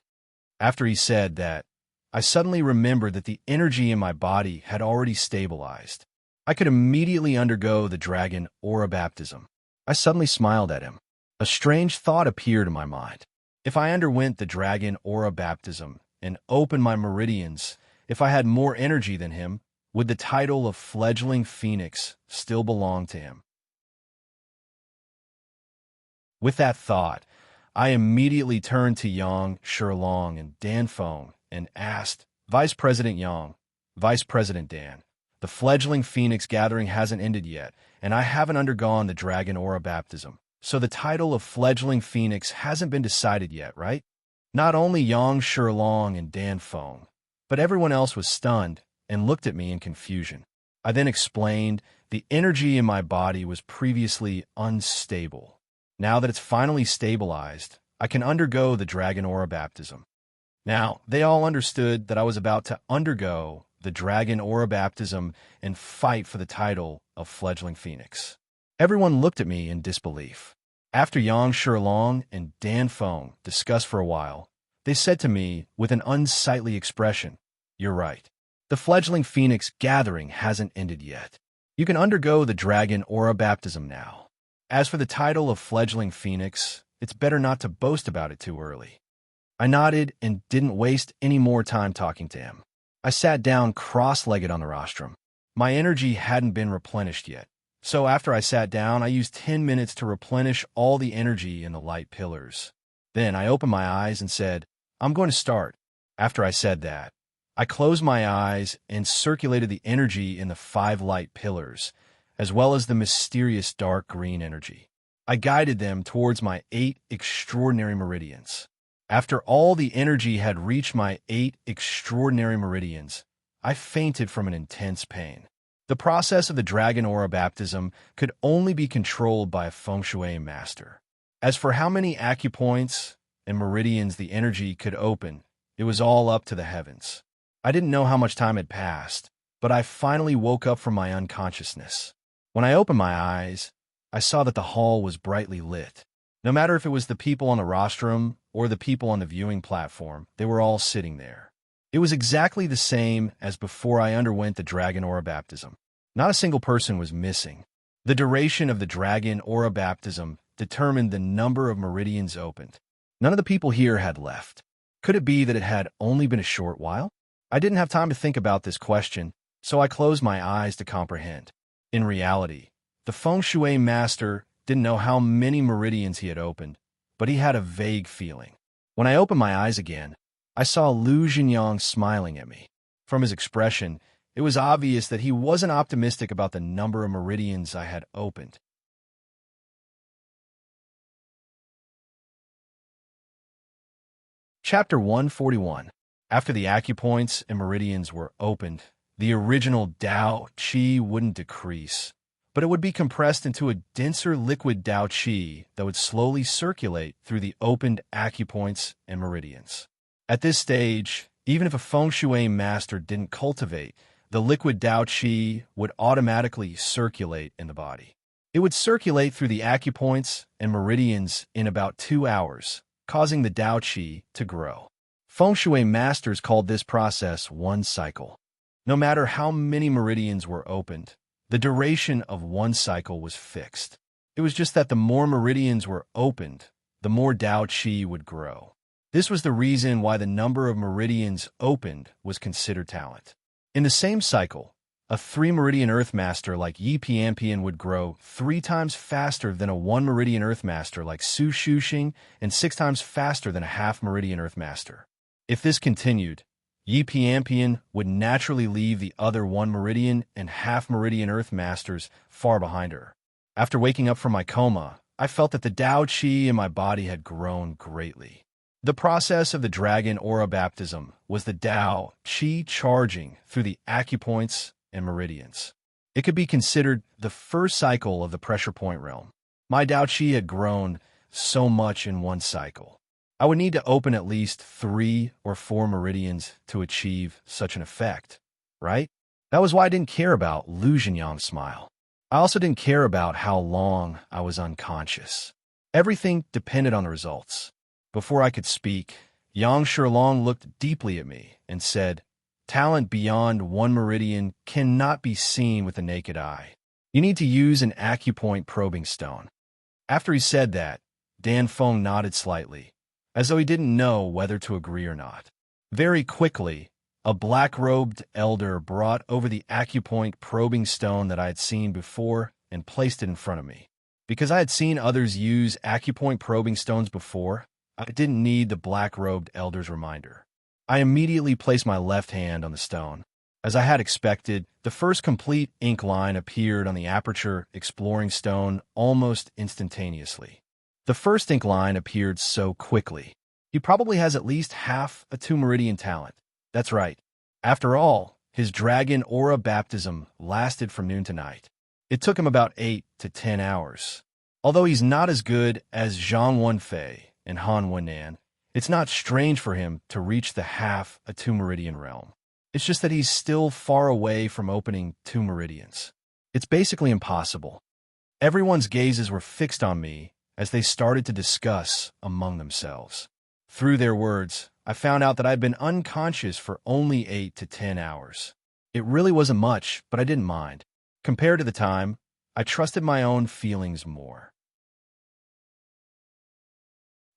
After he said that, I suddenly remembered that the energy in my body had already stabilized. I could immediately undergo the dragon aura baptism. I suddenly smiled at him. A strange thought appeared in my mind. If I underwent the dragon aura baptism and opened my meridians, if I had more energy than him, would the title of fledgling phoenix still belong to him? With that thought, I immediately turned to Yang Shilong and Dan Feng and asked, "Vice President Yang, Vice President Dan, the fledgling phoenix gathering hasn't ended yet, and I haven't undergone the dragon aura baptism. So the title of fledgling phoenix hasn't been decided yet, right?" Not only Yang Shilong and Dan Feng, but everyone else was stunned and looked at me in confusion. I then explained the energy in my body was previously unstable. Now that it's finally stabilized, I can undergo the dragon aura baptism. Now, they all understood that I was about to undergo the dragon aura baptism and fight for the title of fledgling phoenix. Everyone looked at me in disbelief. After Yang Shilong and Dan Feng discussed for a while, they said to me with an unsightly expression, "You're right. The fledgling phoenix gathering hasn't ended yet. You can undergo the dragon aura baptism now. As for the title of fledgling phoenix, it's better not to boast about it too early." I nodded and didn't waste any more time talking to him. I sat down cross-legged on the rostrum. My energy hadn't been replenished yet. So after I sat down, I used 10 minutes to replenish all the energy in the light pillars. Then I opened my eyes and said, "I'm going to start." After I said that, I closed my eyes and circulated the energy in the 5 light pillars, as well as the mysterious dark green energy. I guided them towards my 8 extraordinary meridians. After all the energy had reached my 8 extraordinary meridians, I fainted from an intense pain. The process of the dragon aura baptism could only be controlled by a feng shui master. As for how many acupoints and meridians the energy could open, it was all up to the heavens. I didn't know how much time had passed, but I finally woke up from my unconsciousness. When I opened my eyes, I saw that the hall was brightly lit. No matter if it was the people on the rostrum or the people on the viewing platform, they were all sitting there. It was exactly the same as before I underwent the dragon aura baptism. Not a single person was missing. The duration of the dragon aura baptism determined the number of meridians opened. None of the people here had left. Could it be that it had only been a short while? I didn't have time to think about this question, so I closed my eyes to comprehend. In reality, the feng shui master didn't know how many meridians he had opened, but he had a vague feeling. When I opened my eyes again, I saw Lu Jinyang smiling at me. From his expression, it was obvious that he wasn't optimistic about the number of meridians I had opened. Chapter 141. After the acupoints and meridians were opened, the original Tao Qi wouldn't decrease, but it would be compressed into a denser liquid Tao Qi that would slowly circulate through the opened acupoints and meridians. At this stage, even if a feng shui master didn't cultivate, the liquid Tao Qi would automatically circulate in the body. It would circulate through the acupoints and meridians in about 2 hours, causing the Tao Qi to grow. Feng shui masters called this process one cycle. No matter how many meridians were opened, the duration of one cycle was fixed. It was just that the more meridians were opened, the more Tao Qi would grow. This was the reason why the number of meridians opened was considered talent. In the same cycle, a 3-meridian Earth Master like Yi Pianpian would grow 3 times faster than a 1-meridian Earth Master like Su Shuxing and 6 times faster than a half-meridian Earth Master. If this continued, Yi Pianpian would naturally leave the other 1-meridian and half-meridian Earth Masters far behind her. After waking up from my coma, I felt that the Tao Qi in my body had grown greatly. The process of the dragon aura baptism was the Tao Qi charging through the acupoints and meridians. It could be considered the first cycle of the pressure point realm. My Tao Qi had grown so much in one cycle. I would need to open at least 3 or 4 meridians to achieve such an effect, right? That was why I didn't care about Lu Jinyang's smile. I also didn't care about how long I was unconscious. Everything depended on the results. Before I could speak, Yang Shilong looked deeply at me and said, "Talent beyond 1 meridian cannot be seen with the naked eye. You need to use an acupoint probing stone." After he said that, Dan Feng nodded slightly, as though he didn't know whether to agree or not. Very quickly, a black-robed elder brought over the acupoint probing stone that I had seen before and placed it in front of me. Because I had seen others use acupoint probing stones before, I didn't need the black-robed elder's reminder. I immediately placed my left hand on the stone. As I had expected, the first complete ink line appeared on the aperture exploring stone almost instantaneously. The first ink line appeared so quickly. He probably has at least half a 2-meridian talent. That's right. After all, his dragon aura baptism lasted from noon to night. It took him about 8 to 10 hours. Although he's not as good as Zhang Wenfei and Han Wennan, it's not strange for him to reach the half a 2-meridian realm. It's just that he's still far away from opening 2 meridians. It's basically impossible. Everyone's gazes were fixed on me as they started to discuss among themselves. Through their words, I found out that I'd been unconscious for only 8 to 10 hours. It really wasn't much, but I didn't mind. Compared to the time, I trusted my own feelings more.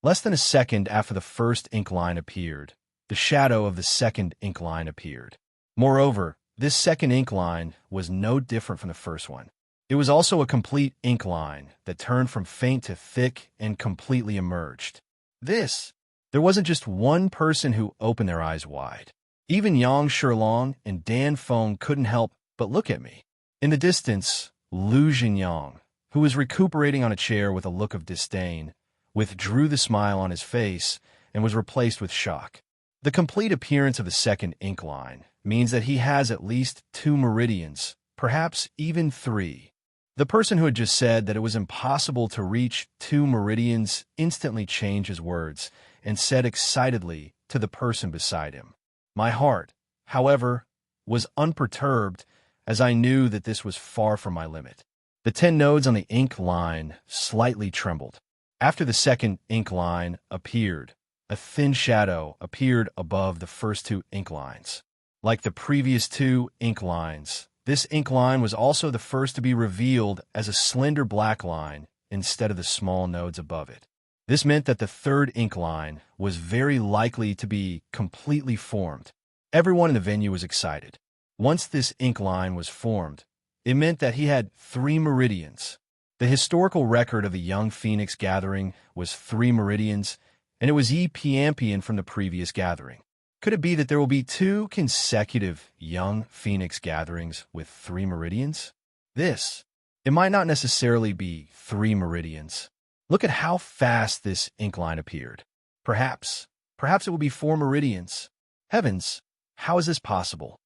Less than a second after the first ink line appeared, the shadow of the second ink line appeared. Moreover, this second ink line was no different from the first one. It was also a complete ink line that turned from faint to thick and completely emerged. There wasn't just one person who opened their eyes wide. Even Yang Shilong and Dan Feng couldn't help but look at me. In the distance, Lu Jinyang, who was recuperating on a chair with a look of disdain, withdrew the smile on his face and was replaced with shock. The complete appearance of the second ink line means that he has at least 2 meridians, perhaps even 3. The person who had just said that it was impossible to reach 2 meridians instantly changed his words and said excitedly to the person beside him. My heart, however, was unperturbed as I knew that this was far from my limit. The 10 nodes on the ink line slightly trembled. After the second ink line appeared, a thin shadow appeared above the first 2 ink lines. Like the previous 2 ink lines, this ink line was also the first to be revealed as a slender black line instead of the small nodes above it. This meant that the third ink line was very likely to be completely formed. Everyone in the venue was excited. Once this ink line was formed, it meant that he had 3 meridians. The historical record of the Young Phoenix gathering was 3 meridians, and it was Yi Pianpian from the previous gathering. Could it be that there will be 2 consecutive Young Phoenix gatherings with 3 meridians? It might not necessarily be 3 meridians. Look at how fast this ink line appeared. Perhaps Perhaps it will be 4 meridians. Heavens, how is this possible?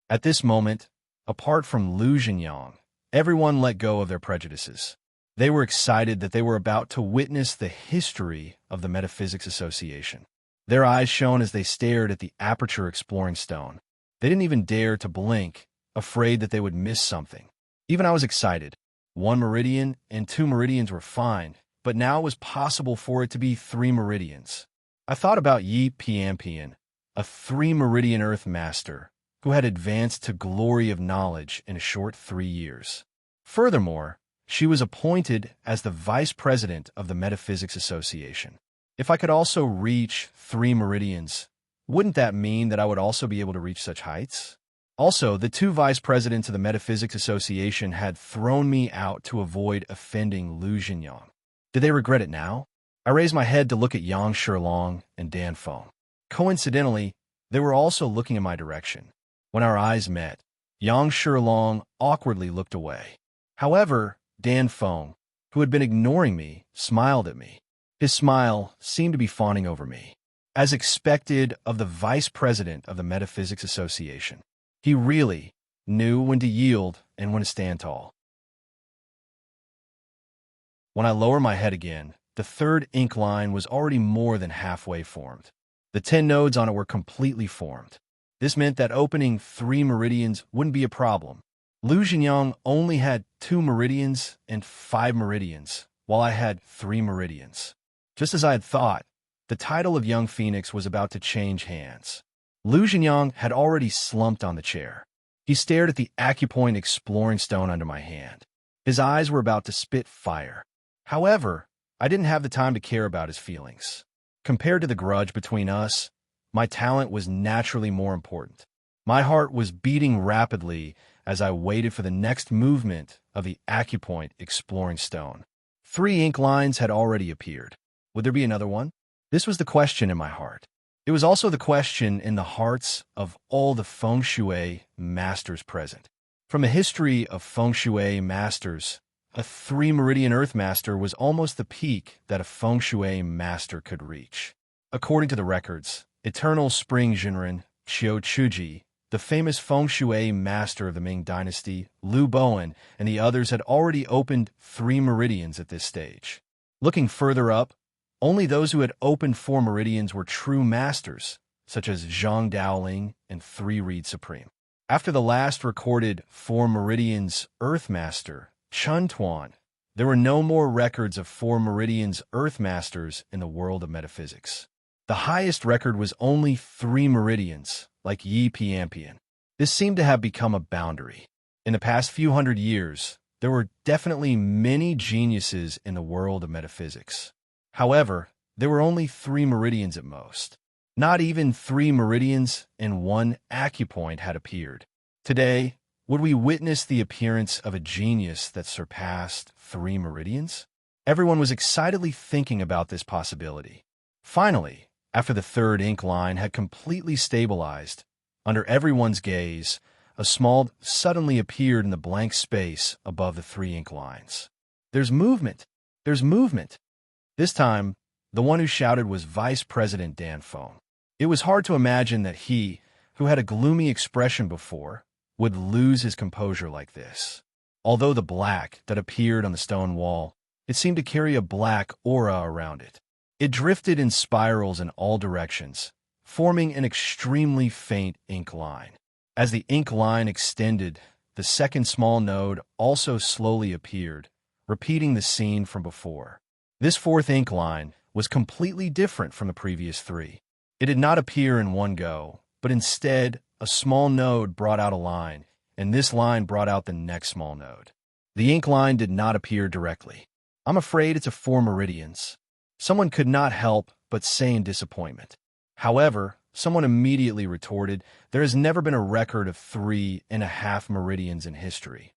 At this moment, apart from Lu Jinyang, everyone let go of their prejudices. They were excited that they were about to witness the history of the Metaphysics Association. Their eyes shone as they stared at the aperture exploring stone. They didn't even dare to blink, afraid that they would miss something. Even I was excited. 1 meridian and 2 meridians were fine, but now it was possible for it to be 3 meridians. I thought about Yi Piampian, a 3-meridian Earth Master who had advanced to glory of knowledge in a short 3 years. Furthermore, she was appointed as the Vice President of the Metaphysics Association. If I could also reach 3 meridians, wouldn't that mean that I would also be able to reach such heights? Also, the 2 vice presidents of the Metaphysics Association had thrown me out to avoid offending Lu Jinyang. Did they regret it now? I raised my head to look at Yang Shilong and Dan Feng. Coincidentally, they were also looking in my direction. When our eyes met, Yang Shilong awkwardly looked away. However, Dan Feng, who had been ignoring me, smiled at me. His smile seemed to be fawning over me. As expected of the vice president of the Metaphysics Association, he really knew when to yield and when to stand tall. When I lowered my head again, the 3rd ink line was already more than halfway formed. The 10 nodes on it were completely formed. This meant that opening 3 meridians wouldn't be a problem. Lu Jinyang only had 2 meridians and 5 meridians, while I had 3 meridians. Just as I had thought, the title of Young Phoenix was about to change hands. Lu Jinyang had already slumped on the chair. He stared at the acupoint exploring stone under my hand. His eyes were about to spit fire. However, I didn't have the time to care about his feelings. Compared to the grudge between us, my talent was naturally more important. My heart was beating rapidly as I waited for the next movement of the acupoint exploring stone. 3 ink lines had already appeared. Would there be another one? This was the question in my heart. It was also the question in the hearts of all the feng shui masters present. From a history of feng shui masters, a 3-meridian Earth Master was almost the peak that a feng shui master could reach. According to the records, Eternal Spring Jinren Qiu Chuji, the famous feng shui master of the Ming Dynasty, Liu Bowen, and the others had already opened 3 meridians at this stage. Looking further up, only those who had opened 4 meridians were true masters, such as Zhang Daoling and 3 Reed Supreme. After the last recorded 4 meridians Earth Master, Chun Tuan, there were no more records of 4 meridians Earth Masters in the world of metaphysics. The highest record was only 3 meridians, like Yi Piampian. This seemed to have become a boundary. In the past few hundred years, there were definitely many geniuses in the world of metaphysics. However, there were only 3 meridians at most. Not even 3 meridians and 1 acupoint had appeared. Today, would we witness the appearance of a genius that surpassed 3 meridians? Everyone was excitedly thinking about this possibility. Finally, after the 3rd ink line had completely stabilized, under everyone's gaze, a small suddenly appeared in the blank space above the 3 ink lines. There's movement! There's movement! This time, the one who shouted was Vice President Dan Feng. It was hard to imagine that he, who had a gloomy expression before, would lose his composure like this. Although the black that appeared on the stone wall, it seemed to carry a black aura around it. It drifted in spirals in all directions, forming an extremely faint ink line. As the ink line extended, the 2nd small node also slowly appeared, repeating the scene from before. This 4th ink line was completely different from the previous 3. It did not appear in one go, but instead, a small node brought out a line, and this line brought out the next small node. The ink line did not appear directly. I'm afraid it's a 4 meridians. Someone could not help but say in disappointment. However, someone immediately retorted, there has never been a record of 3.5 meridians in history.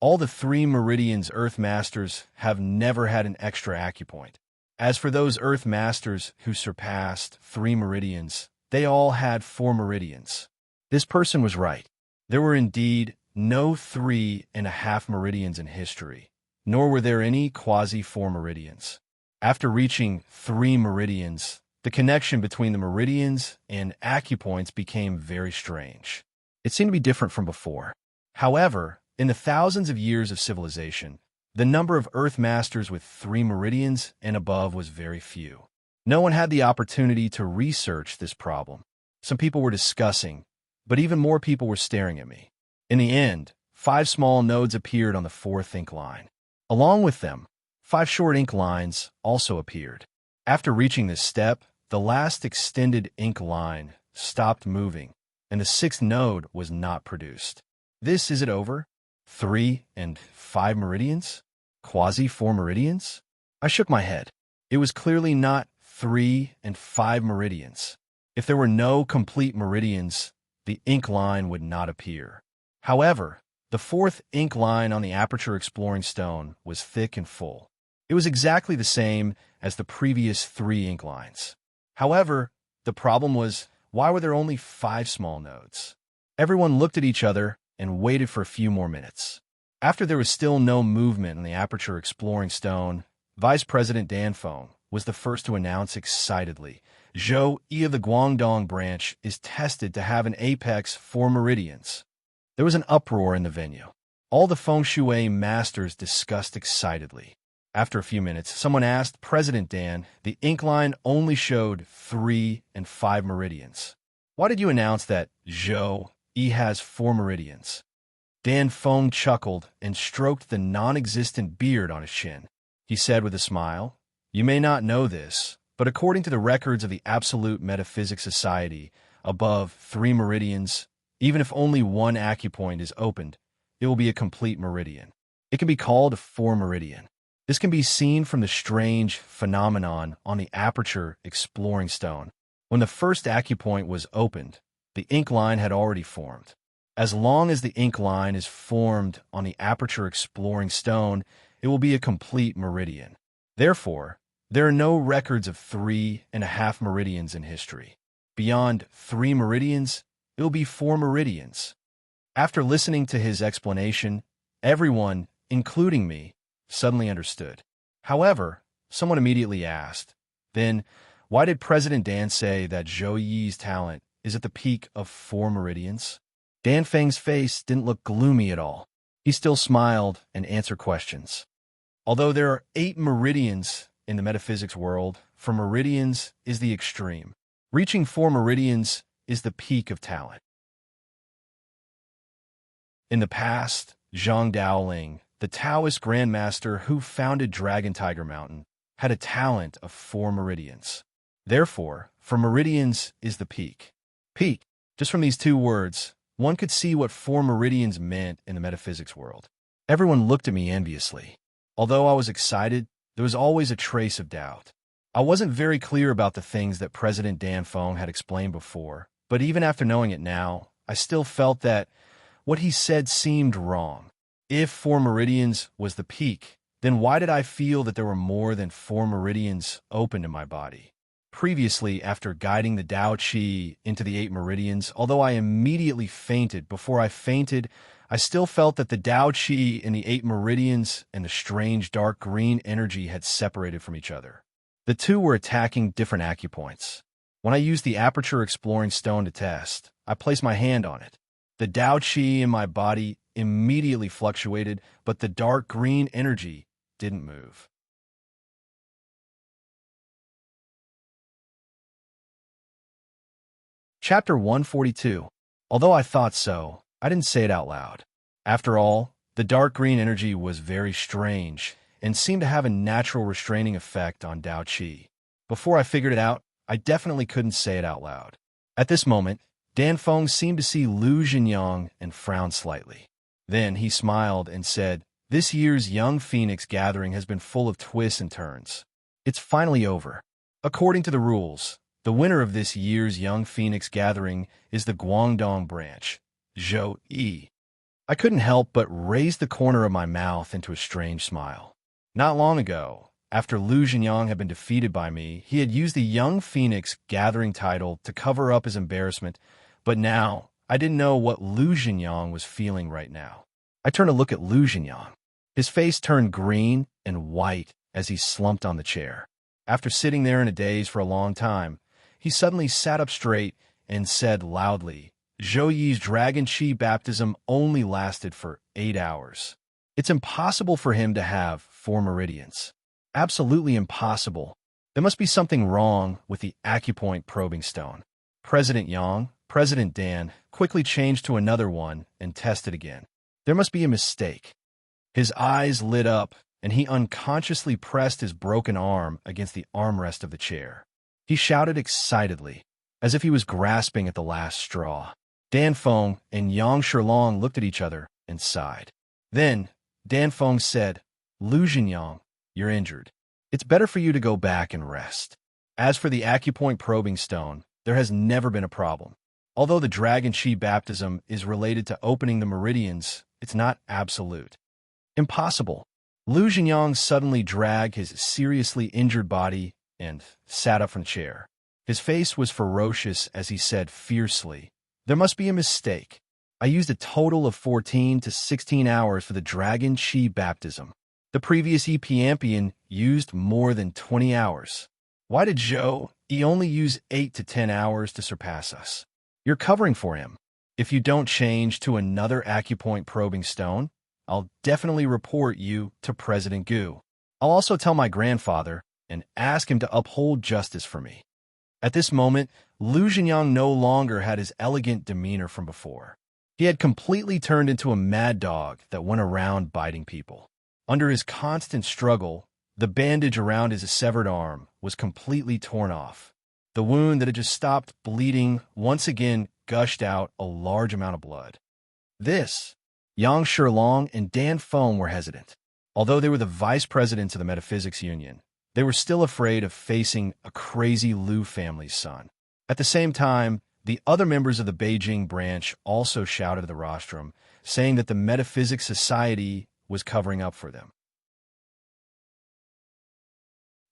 All the 3 meridians Earth Masters have never had an extra acupoint. As for those Earth Masters who surpassed 3 meridians, they all had 4 meridians. This person was right. There were indeed no 3.5 meridians in history, nor were there any quasi-4 meridians. After reaching 3 meridians, the connection between the meridians and acupoints became very strange. It seemed to be different from before. However, in the thousands of years of civilization, the number of Earth masters with 3 meridians and above was very few. No one had the opportunity to research this problem. Some people were discussing, but even more people were staring at me. In the end, 5 small nodes appeared on the 4th ink line. Along with them, 5 short ink lines also appeared. After reaching this step, the last extended ink line stopped moving, and the 6th node was not produced. Is it over? 3 and 5 meridians? Quasi-4 meridians? I shook my head. It was clearly not 3 and 5 meridians. If there were no complete meridians, the ink line would not appear. However, the 4th ink line on the aperture exploring stone was thick and full. It was exactly the same as the previous 3 ink lines. However, the problem was, why were there only 5 small nodes? Everyone looked at each other and waited for a few more minutes. After there was still no movement on the aperture exploring stone, Vice President Dan Feng was the first to announce excitedly, Zhou Yi of the Guangdong branch is tested to have an apex 4 meridians. There was an uproar in the venue. All the feng shui masters discussed excitedly. After a few minutes, someone asked President Dan, the ink line only showed 3 and 5 meridians. Why did you announce that Zhou Yi has 4 meridians? Dan Feng chuckled and stroked the non-existent beard on his chin. He said with a smile, "You may not know this, but according to the records of the Absolute Metaphysics Society, above 3 meridians, even if only 1 acupoint is opened, it will be a complete meridian. It can be called a 4 meridian. This can be seen from the strange phenomenon on the aperture exploring stone. When the first acupoint was opened, the ink line had already formed. As long as the ink line is formed on the aperture exploring stone, it will be a complete meridian. Therefore, there are no records of 3.5 meridians in history. Beyond 3 meridians, it will be 4 meridians." After listening to his explanation, everyone, including me, suddenly understood. However, someone immediately asked, then, why did President Dan say that Zhou Yi's talent is at the peak of 4 meridians? Dan Feng's face didn't look gloomy at all. He still smiled and answered questions. Although there are 8 meridians in the metaphysics world, for meridians is the extreme. Reaching 4 meridians is the peak of talent. In the past, Zhang Daoling, the Taoist grandmaster who founded Dragon Tiger Mountain, had a talent of 4 meridians. Therefore, for meridians is the peak. Peak. Just from these 2 words, one could see what 4 meridians meant in the metaphysics world. Everyone looked at me enviously. Although I was excited, there was always a trace of doubt. I wasn't very clear about the things that President Dan Feng had explained before, but even after knowing it now, I still felt that what he said seemed wrong. If 4 meridians was the peak, then why did I feel that there were more than 4 meridians open in my body? Previously, after guiding the Tao Qi into the 8 meridians, although I immediately fainted, before I fainted, I still felt that the Tao Qi in the 8 meridians and the strange dark green energy had separated from each other. The 2 were attacking different acupoints. When I used the aperture exploring stone to test, I placed my hand on it. The Tao Qi in my body immediately fluctuated, but the dark green energy didn't move. Chapter 142. Although I thought so, I didn't say it out loud. After all, the dark green energy was very strange and seemed to have a natural restraining effect on Tao Qi. Before I figured it out, I definitely couldn't say it out loud. At this moment, Dan Feng seemed to see Lu Jinyang and frowned slightly. Then he smiled and said, "This year's Young Phoenix gathering has been full of twists and turns. It's finally over. According to the rules, the winner of this year's Young Phoenix gathering is the Guangdong branch, Zhou Yi." I couldn't help but raise the corner of my mouth into a strange smile. Not long ago, after Lu Jinyang had been defeated by me, he had used the Young Phoenix gathering title to cover up his embarrassment, but now I didn't know what Lu Jinyang was feeling right now. I turned to look at Lu Jinyang. His face turned green and white as he slumped on the chair. After sitting there in a daze for a long time, he suddenly sat up straight and said loudly, Zhou Yi's Dragon Chi baptism only lasted for 8 hours. It's impossible for him to have 4 meridians. Absolutely impossible. There must be something wrong with the acupoint probing stone. President Yang, President Dan, quickly changed to another one and tested again. There must be a mistake. His eyes lit up, and he unconsciously pressed his broken arm against the armrest of the chair. He shouted excitedly, as if he was grasping at the last straw. Dan Feng and Yang Shilong looked at each other and sighed. Then, Dan Feng said, Lu Jinyang, you're injured. It's better for you to go back and rest. As for the acupoint probing stone, there has never been a problem. Although the Dragon Chi baptism is related to opening the meridians, it's not absolute. Impossible. Lu Jinyang suddenly dragged his seriously injured body and sat up from the chair. His face was ferocious as he said fiercely, There must be a mistake. I used a total of 14 to 16 hours for the Dragon Chi baptism. The previous Epiampian used more than 20 hours. Why did Zhou Yi only use 8 to 10 hours to surpass us? You're covering for him. If you don't change to another acupoint probing stone, I'll definitely report you to President Gu. I'll also tell my grandfather and ask him to uphold justice for me. At this moment, Lu Jinyang no longer had his elegant demeanor from before. He had completely turned into a mad dog that went around biting people. Under his constant struggle, the bandage around his severed arm was completely torn off. The wound that had just stopped bleeding once again gushed out a large amount of blood. Yang Shilong and Dan Feng were hesitant. Although they were the vice presidents of the Metaphysics Union, they were still afraid of facing a crazy Liu family's son. At the same time, the other members of the Beijing branch also shouted at the rostrum, saying that the Metaphysics Society was covering up for them.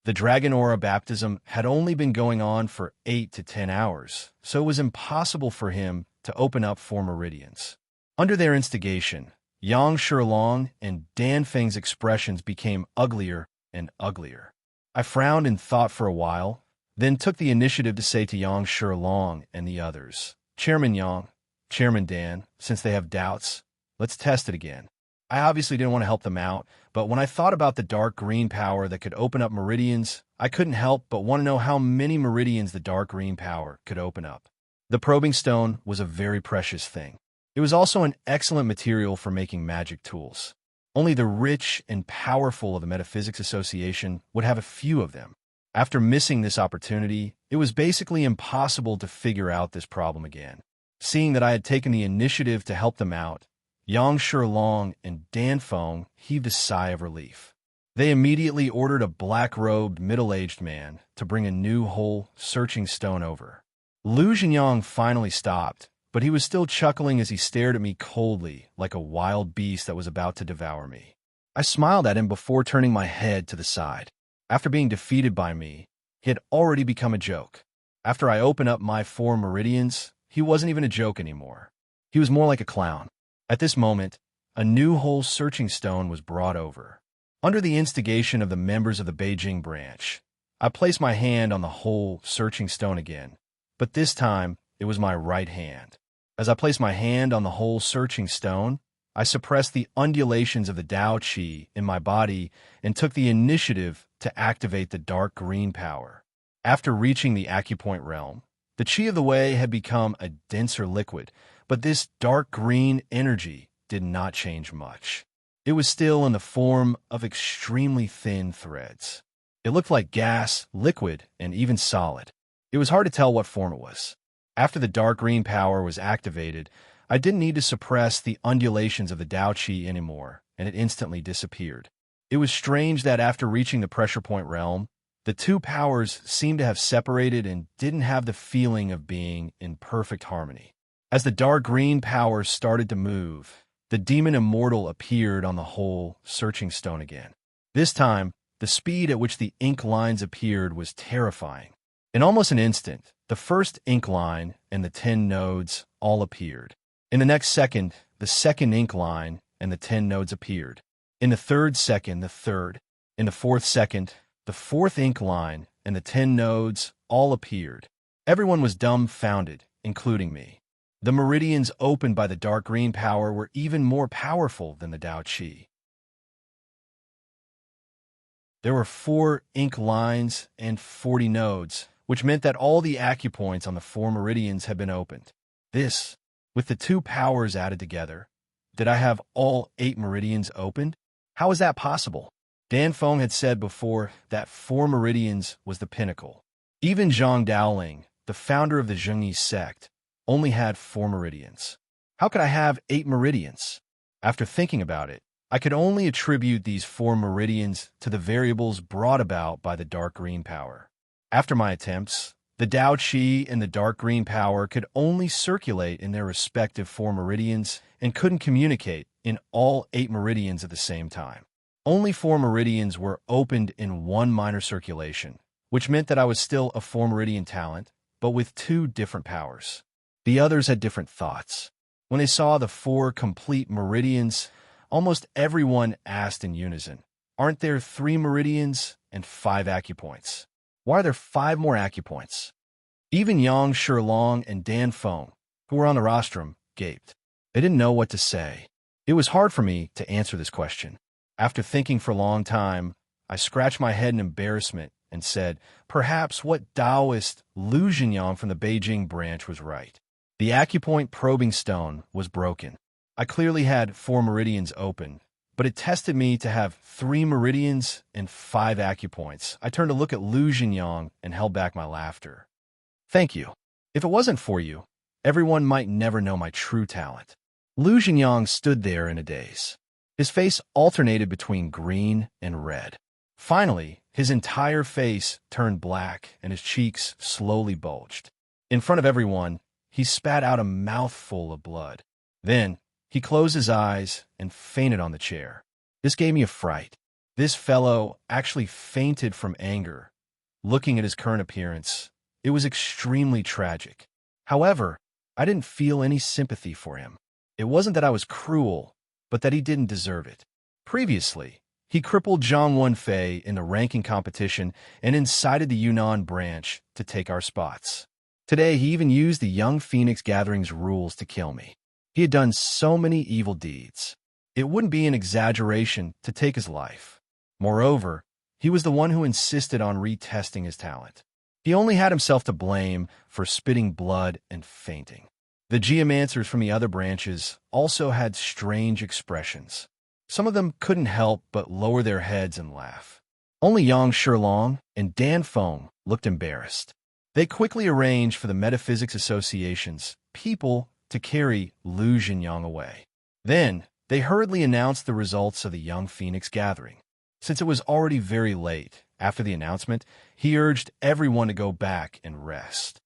The Dragon Aura baptism had only been going on for 8 to 10 hours, so it was impossible for him to open up 4 meridians. Under their instigation, Yang Shilong and Dan Feng's expressions became uglier and uglier. I frowned and thought for a while, then took the initiative to say to Yang Shilong and the others, Chairman Yang, Chairman Dan, since they have doubts, let's test it again. I obviously didn't want to help them out, but when I thought about the dark green power that could open up meridians, I couldn't help but want to know how many meridians the dark green power could open up. The probing stone was a very precious thing. It was also an excellent material for making magic tools. Only the rich and powerful of the Metaphysics Association would have a few of them. After missing this opportunity, it was basically impossible to figure out this problem again. Seeing that I had taken the initiative to help them out, Yang Shilong and Dan Feng heaved a sigh of relief. They immediately ordered a black-robed, middle-aged man to bring a new whole searching stone over. Lu Jinyang finally stopped, but he was still chuckling as he stared at me coldly like a wild beast that was about to devour me. I smiled at him before turning my head to the side. After being defeated by me, he had already become a joke. After I opened up my 4 meridians, he wasn't even a joke anymore. He was more like a clown. At this moment, a new whole searching stone was brought over. Under the instigation of the members of the Beijing branch, I placed my hand on the whole searching stone again, but this time it was my right hand. As I placed my hand on the whole searching stone, I suppressed the undulations of the Tao Qi in my body and took the initiative to activate the dark green power. After reaching the acupoint realm, the Qi of the Way had become a denser liquid, but this dark green energy did not change much. It was still in the form of extremely thin threads. It looked like gas, liquid, and even solid. It was hard to tell what form it was. After the dark green power was activated, I didn't need to suppress the undulations of the Tao Qi anymore, and it instantly disappeared. It was strange that after reaching the pressure point realm, the two powers seemed to have separated and didn't have the feeling of being in perfect harmony. As the dark green power started to move, the demon immortal appeared on the whole searching stone again. This time, the speed at which the ink lines appeared was terrifying. In almost an instant, the first ink line and the 10 nodes all appeared. In the next second, the second ink line and the 10 nodes appeared. In the third second, the third. In the fourth second, the the fourth ink line, and the 10 nodes all appeared. Everyone was dumbfounded, including me. The meridians opened by the dark green power were even more powerful than the Tao Qi. There were 4 ink lines and 40 nodes, which meant that all the acupoints on the 4 meridians had been opened. This, with the 2 powers added together, did I have all 8 meridians opened? How was that possible? Dan Feng had said before that 4 meridians was the pinnacle. Even Zhang Daoling, the founder of the Zhengyi sect, only had 4 meridians. How could I have 8 meridians? After thinking about it, I could only attribute these 4 meridians to the variables brought about by the dark green power. After my attempts, the Tao Qi and the dark green power could only circulate in their respective 4 meridians and couldn't communicate in all 8 meridians at the same time. Only 4 meridians were opened in one minor circulation, which meant that I was still a 4 meridian talent, but with 2 different powers. The others had different thoughts. When they saw the 4 complete meridians, almost everyone asked in unison, "Aren't there 3 meridians and 5 acupoints? Why are there 5 more acupoints?" Even Yang Shilong and Dan Feng, who were on the rostrum, gaped. They didn't know what to say. It was hard for me to answer this question. After thinking for a long time, I scratched my head in embarrassment and said, perhaps what Taoist Lu Jinyang from the Beijing branch was right. The acupoint probing stone was broken. I clearly had 4 meridians open, but it tested me to have 3 meridians and 5 acupoints. I turned to look at Lu Jinyang and held back my laughter. Thank you. If it wasn't for you, everyone might never know my true talent. Lu Jinyang stood there in a daze. His face alternated between green and red. Finally, his entire face turned black and his cheeks slowly bulged. In front of everyone, he spat out a mouthful of blood. Then, he closed his eyes and fainted on the chair. This gave me a fright. This fellow actually fainted from anger. Looking at his current appearance, it was extremely tragic. However, I didn't feel any sympathy for him. It wasn't that I was cruel, but that he didn't deserve it. Previously, he crippled Zhang Wenfei in the ranking competition and incited the Yunnan branch to take our spots. Today, he even used the Young Phoenix Gathering's rules to kill me. He had done so many evil deeds. It wouldn't be an exaggeration to take his life. Moreover, he was the one who insisted on retesting his talent. He only had himself to blame for spitting blood and fainting. The geomancers from the other branches also had strange expressions. Some of them couldn't help but lower their heads and laugh. Only Yang Shilong and Dan Feng looked embarrassed. They quickly arranged for the Metaphysics Association's people to carry Lu Jinyang away. Then, they hurriedly announced the results of the Young Phoenix Gathering. Since it was already very late, after the announcement, he urged everyone to go back and rest.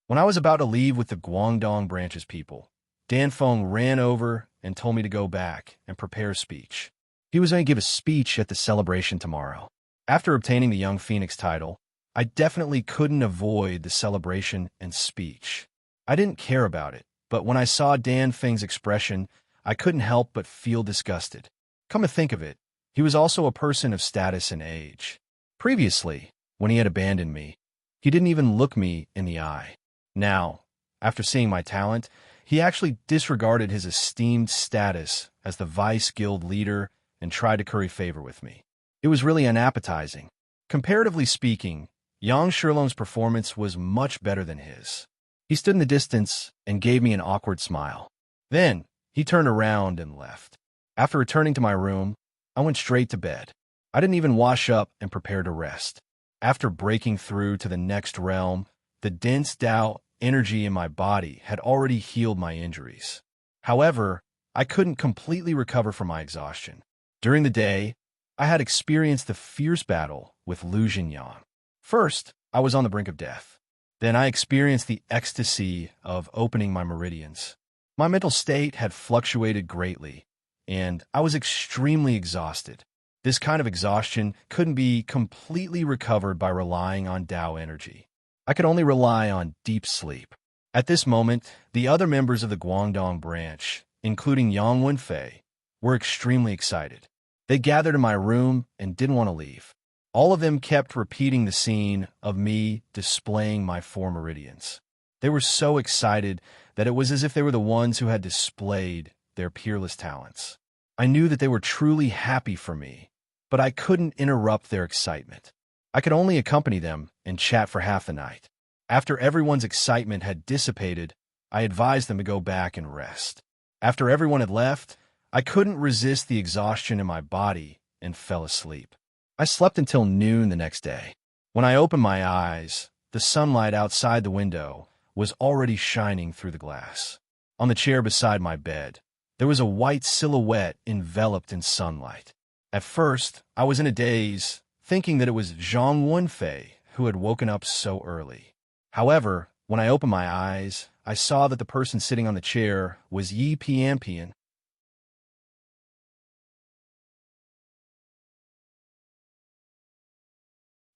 When I was about to leave with the Guangdong branch's people, Dan Feng ran over and told me to go back and prepare a speech. He was going to give a speech at the celebration tomorrow. After obtaining the Young Phoenix title, I definitely couldn't avoid the celebration and speech. I didn't care about it, but when I saw Dan Feng's expression, I couldn't help but feel disgusted. Come to think of it, he was also a person of status and age. Previously, when he had abandoned me, he didn't even look me in the eye. Now, after seeing my talent, he actually disregarded his esteemed status as the Vice Guild leader and tried to curry favor with me. It was really unappetizing. Comparatively speaking, Yang Shilong's performance was much better than his. He stood in the distance and gave me an awkward smile. Then, he turned around and left. After returning to my room, I went straight to bed. I didn't even wash up and prepare to rest. After breaking through to the next realm, the dense Tao energy in my body had already healed my injuries. However, I couldn't completely recover from my exhaustion. During the day, I had experienced the fierce battle with Lu Jinyang. First, I was on the brink of death. Then I experienced the ecstasy of opening my meridians. My mental state had fluctuated greatly, and I was extremely exhausted. This kind of exhaustion couldn't be completely recovered by relying on Tao energy. I could only rely on deep sleep. At this moment, the other members of the Guangdong branch, including Yang Wenfei, were extremely excited. They gathered in my room and didn't want to leave. All of them kept repeating the scene of me displaying my four meridians. They were so excited that it was as if they were the ones who had displayed their peerless talents. I knew that they were truly happy for me, but I couldn't interrupt their excitement. I could only accompany them and chat for half the night. After everyone's excitement had dissipated, I advised them to go back and rest. After everyone had left, I couldn't resist the exhaustion in my body and fell asleep. I slept until noon the next day. When I opened my eyes, the sunlight outside the window was already shining through the glass. On the chair beside my bed, there was a white silhouette enveloped in sunlight. At first, I was in a daze, thinking that it was Zhang Wenfei who had woken up so early. However, when I opened my eyes, I saw that the person sitting on the chair was Yi Pianpian.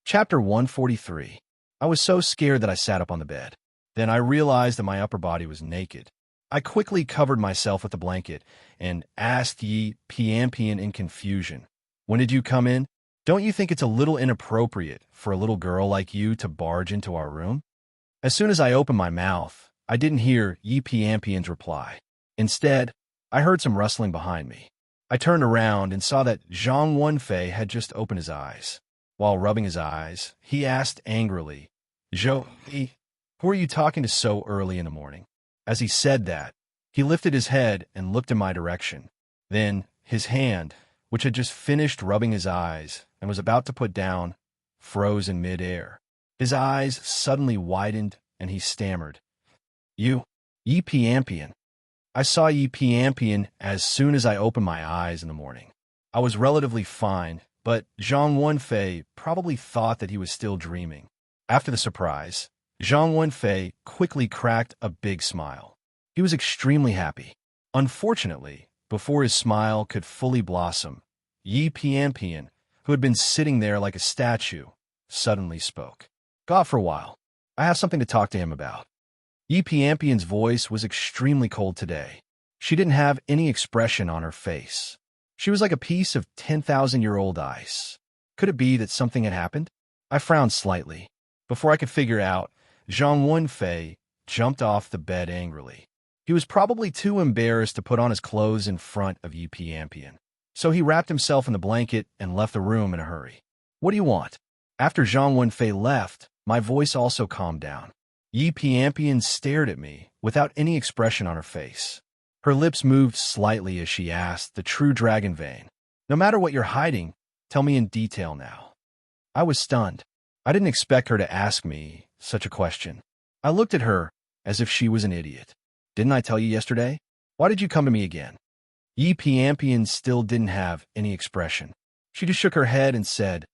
Chapter 143. I was so scared that I sat up on the bed. Then I realized that my upper body was naked. I quickly covered myself with the blanket and asked Yi Pianpian in confusion, "When did you come in? Don't you think it's a little inappropriate for a little girl like you to barge into our room?" As soon as I opened my mouth, I didn't hear Yi Pianpian's reply. Instead, I heard some rustling behind me. I turned around and saw that Zhang Wenfei had just opened his eyes. While rubbing his eyes, he asked angrily, "Zhou, who are you talking to so early in the morning?" As he said that, he lifted his head and looked in my direction. Then, his hand, which had just finished rubbing his eyes and was about to put down, froze in mid-air. His eyes suddenly widened, and he stammered, "You, Yi Pianpian." I saw Yi Pianpian as soon as I opened my eyes in the morning. I was relatively fine, but Zhang Wenfei probably thought that he was still dreaming. After the surprise, Zhang Wenfei quickly cracked a big smile. He was extremely happy. Unfortunately, before his smile could fully blossom, Yi Pianpian, who had been sitting there like a statue, suddenly spoke. "Go out for a while. I have something to talk to him about." Yi Pianpian's voice was extremely cold today. She didn't have any expression on her face. She was like a piece of 10,000-year-old ice. Could it be that something had happened? I frowned slightly. Before I could figure out, Zhang Wenfei jumped off the bed angrily. He was probably too embarrassed to put on his clothes in front of Yi Pianpian. So he wrapped himself in the blanket and left the room in a hurry. "What do you want?" After Zhang Wenfei left, my voice also calmed down. Yi Pianpian stared at me without any expression on her face. Her lips moved slightly as she asked the true dragon vein, "No matter what you're hiding, tell me in detail now." I was stunned. I didn't expect her to ask me such a question. I looked at her as if she was an idiot. "Didn't I tell you yesterday? Why did you come to me again?" Yi Pianpian still didn't have any expression. She just shook her head and said,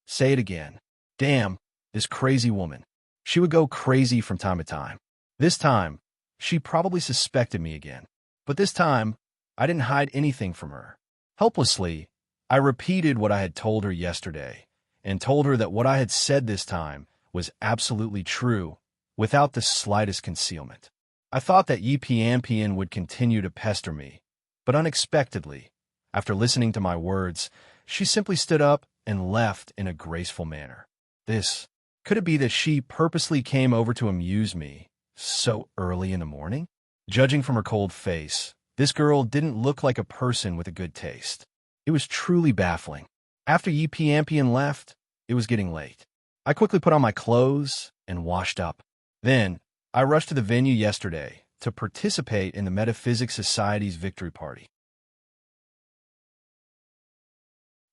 "Say it again." Damn, this crazy woman. She would go crazy from time to time. This time, she probably suspected me again. But this time, I didn't hide anything from her. Helplessly, I repeated what I had told her yesterday, and told her that what I had said this time was absolutely true, without the slightest concealment. I thought that Yi Pianpian would continue to pester me, but unexpectedly, after listening to my words, she simply stood up and left in a graceful manner. Could it be that she purposely came over to amuse me so early in the morning? Judging from her cold face, this girl didn't look like a person with a good taste. It was truly baffling. After Yi Pianpian left, it was getting late. I quickly put on my clothes and washed up. Then, I rushed to the venue yesterday to participate in the Metaphysics Society's victory party.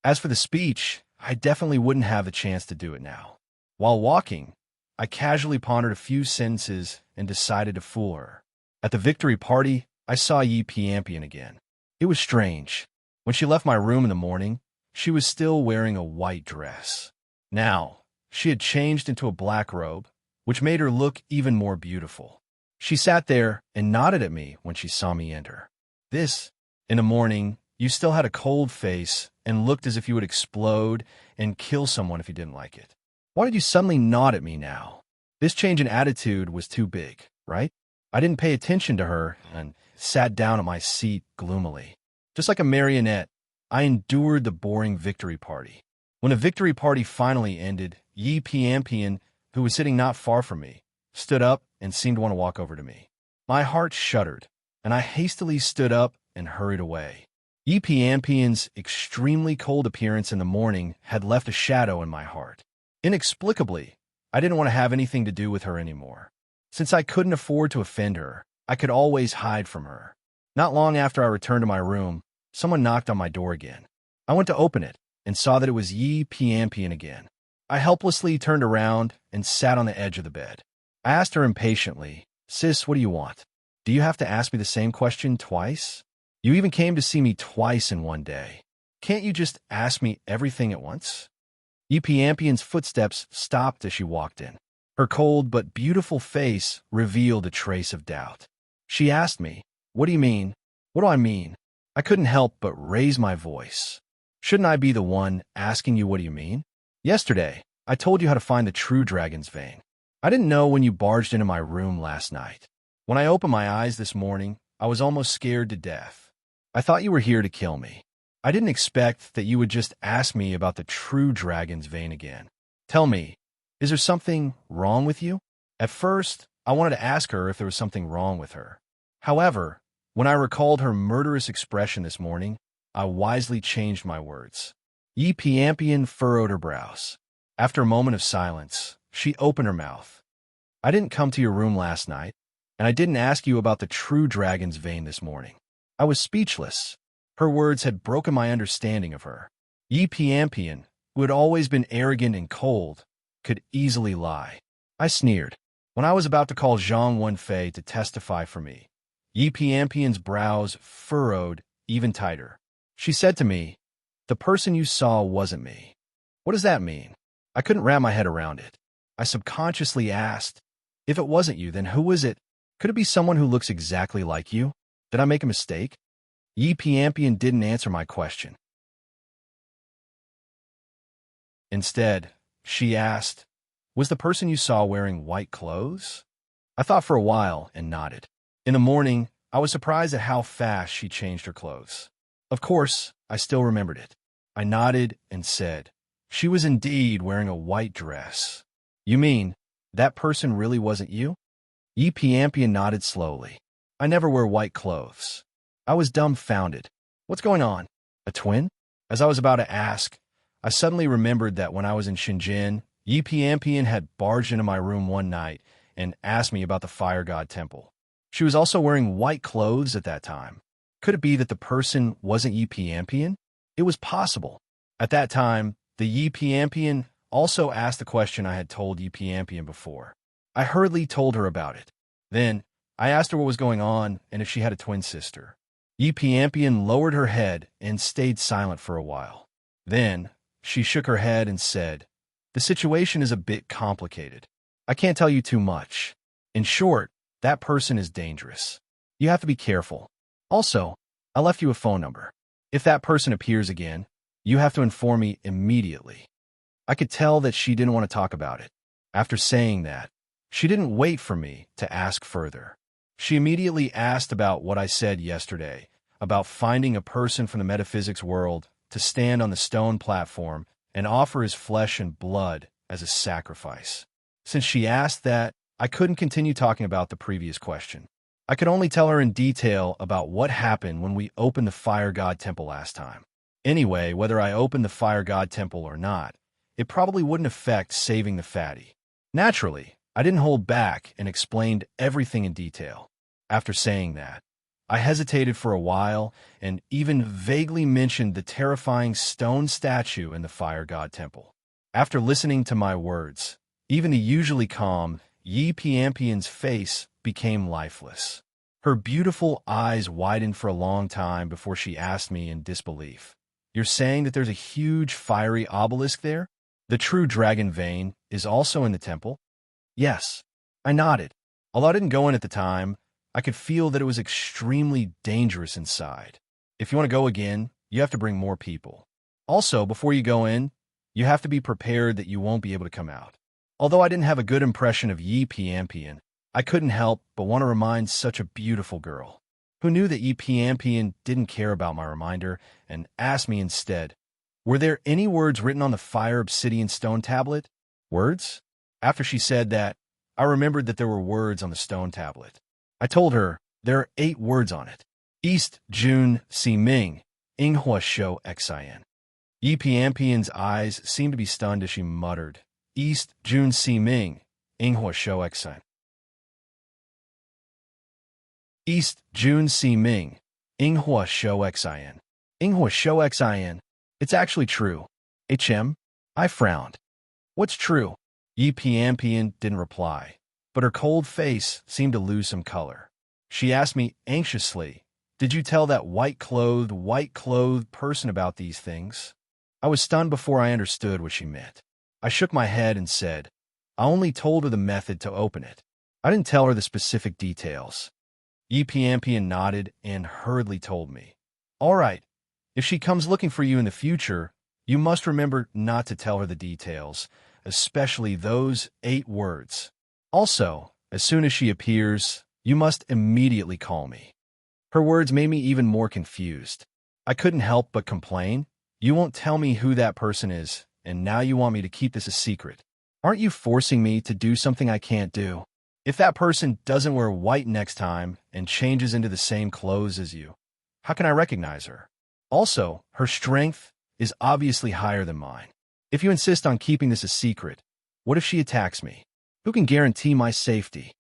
As for the speech, I definitely wouldn't have the chance to do it now. While walking, I casually pondered a few sentences and decided to fool her. At the victory party, I saw Yi Pianpian again. It was strange. When she left my room in the morning, she was still wearing a white dress. Now, she had changed into a black robe, which made her look even more beautiful. She sat there and nodded at me when she saw me enter. In the morning, you still had a cold face and looked as if you would explode and kill someone if you didn't like it. Why did you suddenly nod at me now? This change in attitude was too big, right? I didn't pay attention to her and sat down at my seat gloomily. Just like a marionette, I endured the boring victory party. When the victory party finally ended, Yi Piampian, who was sitting not far from me, stood up and seemed to want to walk over to me. My heart shuddered, and I hastily stood up and hurried away. Yi Piampian's extremely cold appearance in the morning had left a shadow in my heart. Inexplicably, I didn't want to have anything to do with her anymore. Since I couldn't afford to offend her, I could always hide from her. Not long after I returned to my room, someone knocked on my door again. I went to open it and saw that it was Yi Piampian again. I helplessly turned around and sat on the edge of the bed. I asked her impatiently, "Sis, what do you want? Do you have to ask me the same question twice? You even came to see me twice in one day. Can't you just ask me everything at once?" Yi Piampian's footsteps stopped as she walked in. Her cold but beautiful face revealed a trace of doubt. She asked me, "What do you mean? What do I mean?" I couldn't help but raise my voice. "Shouldn't I be the one asking you what do you mean? Yesterday, I told you how to find the true dragon's vein. I didn't know when you barged into my room last night. When I opened my eyes this morning, I was almost scared to death. I thought you were here to kill me. I didn't expect that you would just ask me about the true dragon's vein again. Tell me, is there something wrong with you?" At first, I wanted to ask her if there was something wrong with her. However, when I recalled her murderous expression this morning, I wisely changed my words. Yi Piampian furrowed her brows. After a moment of silence, she opened her mouth. "I didn't come to your room last night, and I didn't ask you about the true dragon's vein this morning." I was speechless. Her words had broken my understanding of her. Yi Piampian, who had always been arrogant and cold, could easily lie. I sneered. When I was about to call Zhang Wenfei to testify for me, Yi Piampian's brows furrowed even tighter. She said to me, "The person you saw wasn't me." What does that mean? I couldn't wrap my head around it. I subconsciously asked, "If it wasn't you, then who is it? Could it be someone who looks exactly like you? Did I make a mistake?" Yi Piampian didn't answer my question. Instead, she asked, "Was the person you saw wearing white clothes?" I thought for a while and nodded. In the morning, I was surprised at how fast she changed her clothes. Of course, I still remembered it. I nodded and said, "She was indeed wearing a white dress." "You mean, that person really wasn't you?" Yi Piampian nodded slowly. "I never wear white clothes." I was dumbfounded. "What's going on? A twin?" As I was about to ask, I suddenly remembered that when I was in Shenzhen, Yi Piampian had barged into my room one night and asked me about the Fire God Temple. She was also wearing white clothes at that time. Could it be that the person wasn't Yi Piampian? It was possible. At that time, the Yi Piampian also asked the question I had told Yi Piampian before. I hurriedly told her about it. Then, I asked her what was going on and if she had a twin sister. Yi Piampian lowered her head and stayed silent for a while. Then, she shook her head and said, "The situation is a bit complicated. I can't tell you too much. In short, that person is dangerous. You have to be careful. Also, I left you a phone number. If that person appears again, you have to inform me immediately." I could tell that she didn't want to talk about it. After saying that, she didn't wait for me to ask further. She immediately asked about what I said yesterday, about finding a person from the metaphysics world to stand on the stone platform and offer his flesh and blood as a sacrifice. Since she asked that, I couldn't continue talking about the previous question. I could only tell her in detail about what happened when we opened the Fire God Temple last time. Anyway, whether I opened the Fire God Temple or not, it probably wouldn't affect saving the fatty. Naturally, I didn't hold back and explained everything in detail. After saying that, I hesitated for a while and even vaguely mentioned the terrifying stone statue in the Fire God Temple. After listening to my words, even the usually calm Yi Piampian's face became lifeless. Her beautiful eyes widened for a long time before she asked me in disbelief, "You're saying that there's a huge fiery obelisk there? The true dragon vein is also in the temple?" "Yes." I nodded. Although I didn't go in at the time, I could feel that it was extremely dangerous inside. If you want to go again, you have to bring more people. Also, before you go in, you have to be prepared that you won't be able to come out. Although I didn't have a good impression of Yi Piampian, I couldn't help but want to remind such a beautiful girl. who knew that Ypiampian didn't care about my reminder and asked me instead, "Were there any words written on the fire obsidian stone tablet?" Words? After she said that, I remembered that there were words on the stone tablet. I told her, "There are 8 words on it. East, June, Si Ming, Inghua Shou Xin." Ypiampian's eyes seemed to be stunned as she muttered, "East, June, Si Ming, Inghua Shou Xin." East, June, Si Ming, Inghua Shou Xin. Inghua Shou Xin. It's actually true. HM? I frowned. What's true? Ypiampian didn't reply, but her cold face seemed to lose some color. She asked me anxiously, "Did you tell that white-clothed person about these things?" I was stunned before I understood what she meant. I shook my head and said, "I only told her the method to open it. I didn't tell her the specific details." Ypiampian nodded and hurriedly told me, "All right, if she comes looking for you in the future, you must remember not to tell her the details, especially those 8 words. Also, as soon as she appears, you must immediately call me." Her words made me even more confused. I couldn't help but complain. "You won't tell me who that person is, and now you want me to keep this a secret. Aren't you forcing me to do something I can't do? If that person doesn't wear white next time and changes into the same clothes as you, how can I recognize her? Also, her strength is obviously higher than mine. If you insist on keeping this a secret, what if she attacks me? Who can guarantee my safety?"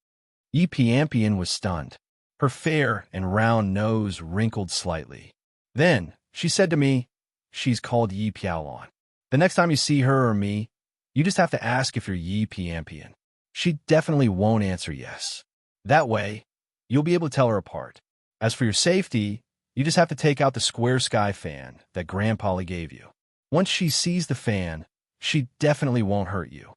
Ypiampian was stunned. Her fair and round nose wrinkled slightly. Then she said to me, "She's called Yi Piaolon. The next time you see her or me, you just have to ask if you're Ypiampian. She definitely won't answer yes. That way, you'll be able to tell her apart. As for your safety, you just have to take out the square sky fan that Grandpa gave you. Once she sees the fan, she definitely won't hurt you."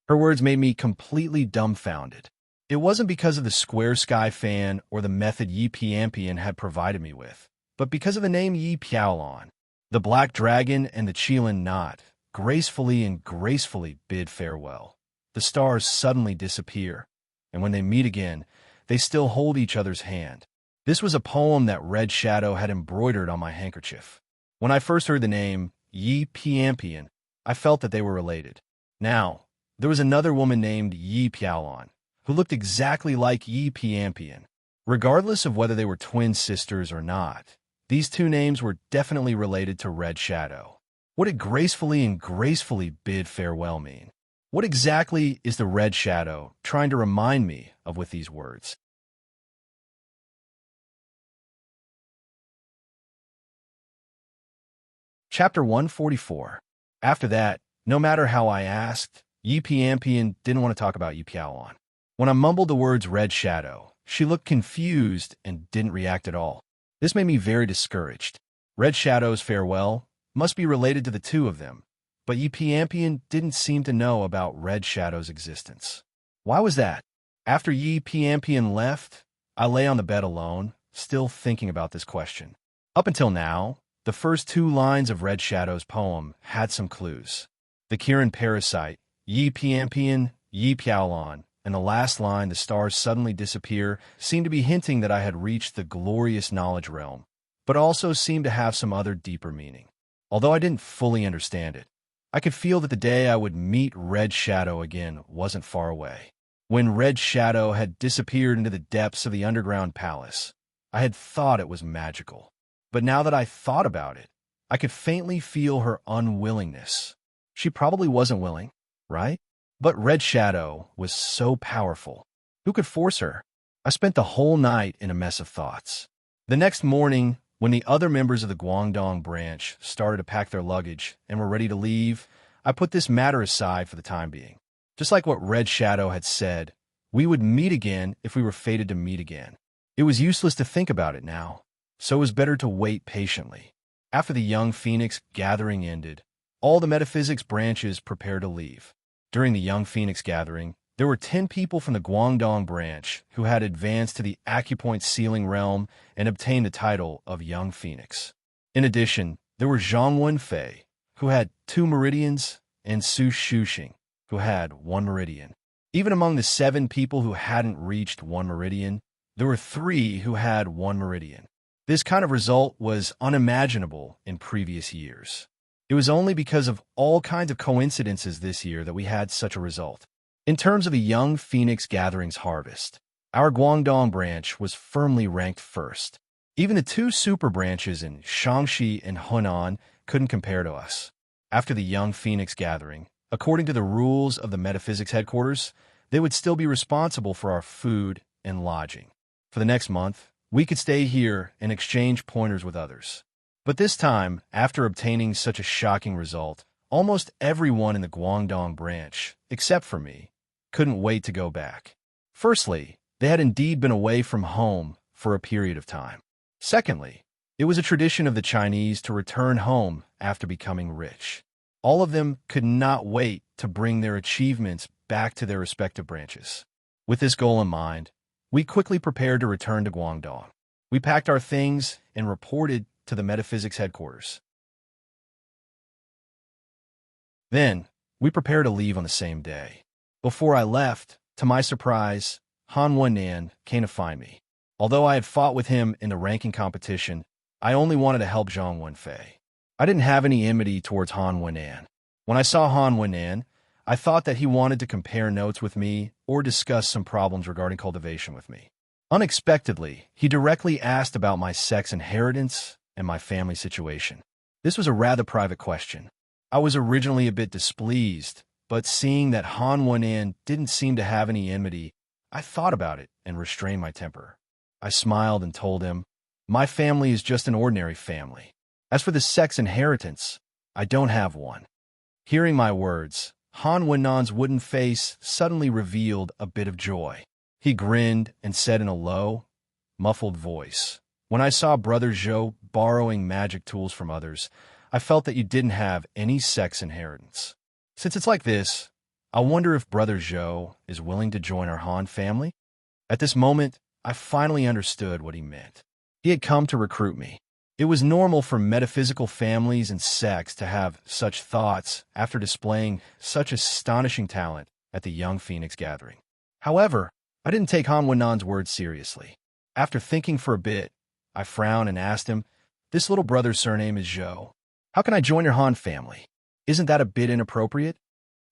Her words made me completely dumbfounded. It wasn't because of the square sky fan or the method Ypiampian had provided me with, but because of the name Yi Piaolon. The black dragon and the Qilin knot gracefully bid farewell. The stars suddenly disappear, and when they meet again, they still hold each other's hand. This was a poem that Red Shadow had embroidered on my handkerchief. When I first heard the name Ypiampian, I felt that they were related. Now, there was another woman named Yi Piaolon, who looked exactly like Ypiampian. Regardless of whether they were twin sisters or not, these 2 names were definitely related to Red Shadow. What did gracefully bid farewell mean? What exactly is the Red Shadow trying to remind me of with these words? Chapter 144. After that, no matter how I asked, Ypiampian didn't want to talk about Ypiaolon. When I mumbled the words Red Shadow, she looked confused and didn't react at all. This made me very discouraged. Red Shadow's farewell must be related to the 2 of them, but Ypiampian didn't seem to know about Red Shadow's existence. Why was that? After Ypiampian left, I lay on the bed alone, still thinking about this question. Up until now, the first 2 lines of Red Shadow's poem had some clues. The Kirin parasite, Ypiampian, Yi Piaolon, and the last line, the stars suddenly disappear, seemed to be hinting that I had reached the glorious knowledge realm, but also seemed to have some other deeper meaning. Although I didn't fully understand it, I could feel that the day I would meet Red Shadow again wasn't far away. When Red Shadow had disappeared into the depths of the underground palace, I had thought it was magical. But now that I thought about it, I could faintly feel her unwillingness. She probably wasn't willing, right? But Red Shadow was so powerful. Who could force her? I spent the whole night in a mess of thoughts. The next morning, when the other members of the Guangdong branch started to pack their luggage and were ready to leave, I put this matter aside for the time being. Just like what Red Shadow had said, we would meet again if we were fated to meet again. It was useless to think about it now, so it was better to wait patiently. After the Young Phoenix gathering ended, all the metaphysics branches prepared to leave. During the Young Phoenix gathering, there were 10 people from the Guangdong branch who had advanced to the acupoint sealing realm and obtained the title of Young Phoenix. In addition, there were Zhang Wenfei, who had 2 meridians, and Su Shuxing, who had 1 meridian. Even among the 7 people who hadn't reached 1 meridian, there were 3 who had 1 meridian. This kind of result was unimaginable in previous years. It was only because of all kinds of coincidences this year that we had such a result. In terms of a young phoenix gatherings harvest, our Guangdong branch was firmly ranked first. Even the 2 super branches in Shaanxi and Hunan couldn't compare to us. After the young phoenix gathering, according to the rules of the metaphysics headquarters, they would still be responsible for our food and lodging. For the next month, we could stay here and exchange pointers with others. But this time, after obtaining such a shocking result, almost everyone in the Guangdong branch, except for me, couldn't wait to go back. Firstly, they had indeed been away from home for a period of time. Secondly, it was a tradition of the Chinese to return home after becoming rich. All of them could not wait to bring their achievements back to their respective branches. With this goal in mind, we quickly prepared to return to Guangdong. We packed our things and reported to the metaphysics headquarters. Then, we prepared to leave on the same day. Before I left, to my surprise, Han Wennan came to find me. Although I had fought with him in the ranking competition, I only wanted to help Zhang Wenfei. I didn't have any enmity towards Han Wennan. When I saw Han Wennan, I thought that he wanted to compare notes with me or discuss some problems regarding cultivation with me. Unexpectedly, he directly asked about my sex inheritance and my family situation. This was a rather private question. I was originally a bit displeased, but seeing that Han Wennan didn't seem to have any enmity, I thought about it and restrained my temper. I smiled and told him, "My family is just an ordinary family. As for the sex inheritance, I don't have one." Hearing my words, Han Wennan's wooden face suddenly revealed a bit of joy. He grinned and said in a low, muffled voice, "When I saw Brother Zhou borrowing magic tools from others, I felt that you didn't have any sex inheritance. Since it's like this, I wonder if Brother Zhou is willing to join our Han family?" At this moment, I finally understood what he meant. He had come to recruit me. It was normal for metaphysical families and sects to have such thoughts after displaying such astonishing talent at the Young Phoenix gathering. However, I didn't take Han Wennan's words seriously. After thinking for a bit, I frowned and asked him, "This little brother's surname is Zhou. How can I join your Han family? Isn't that a bit inappropriate?"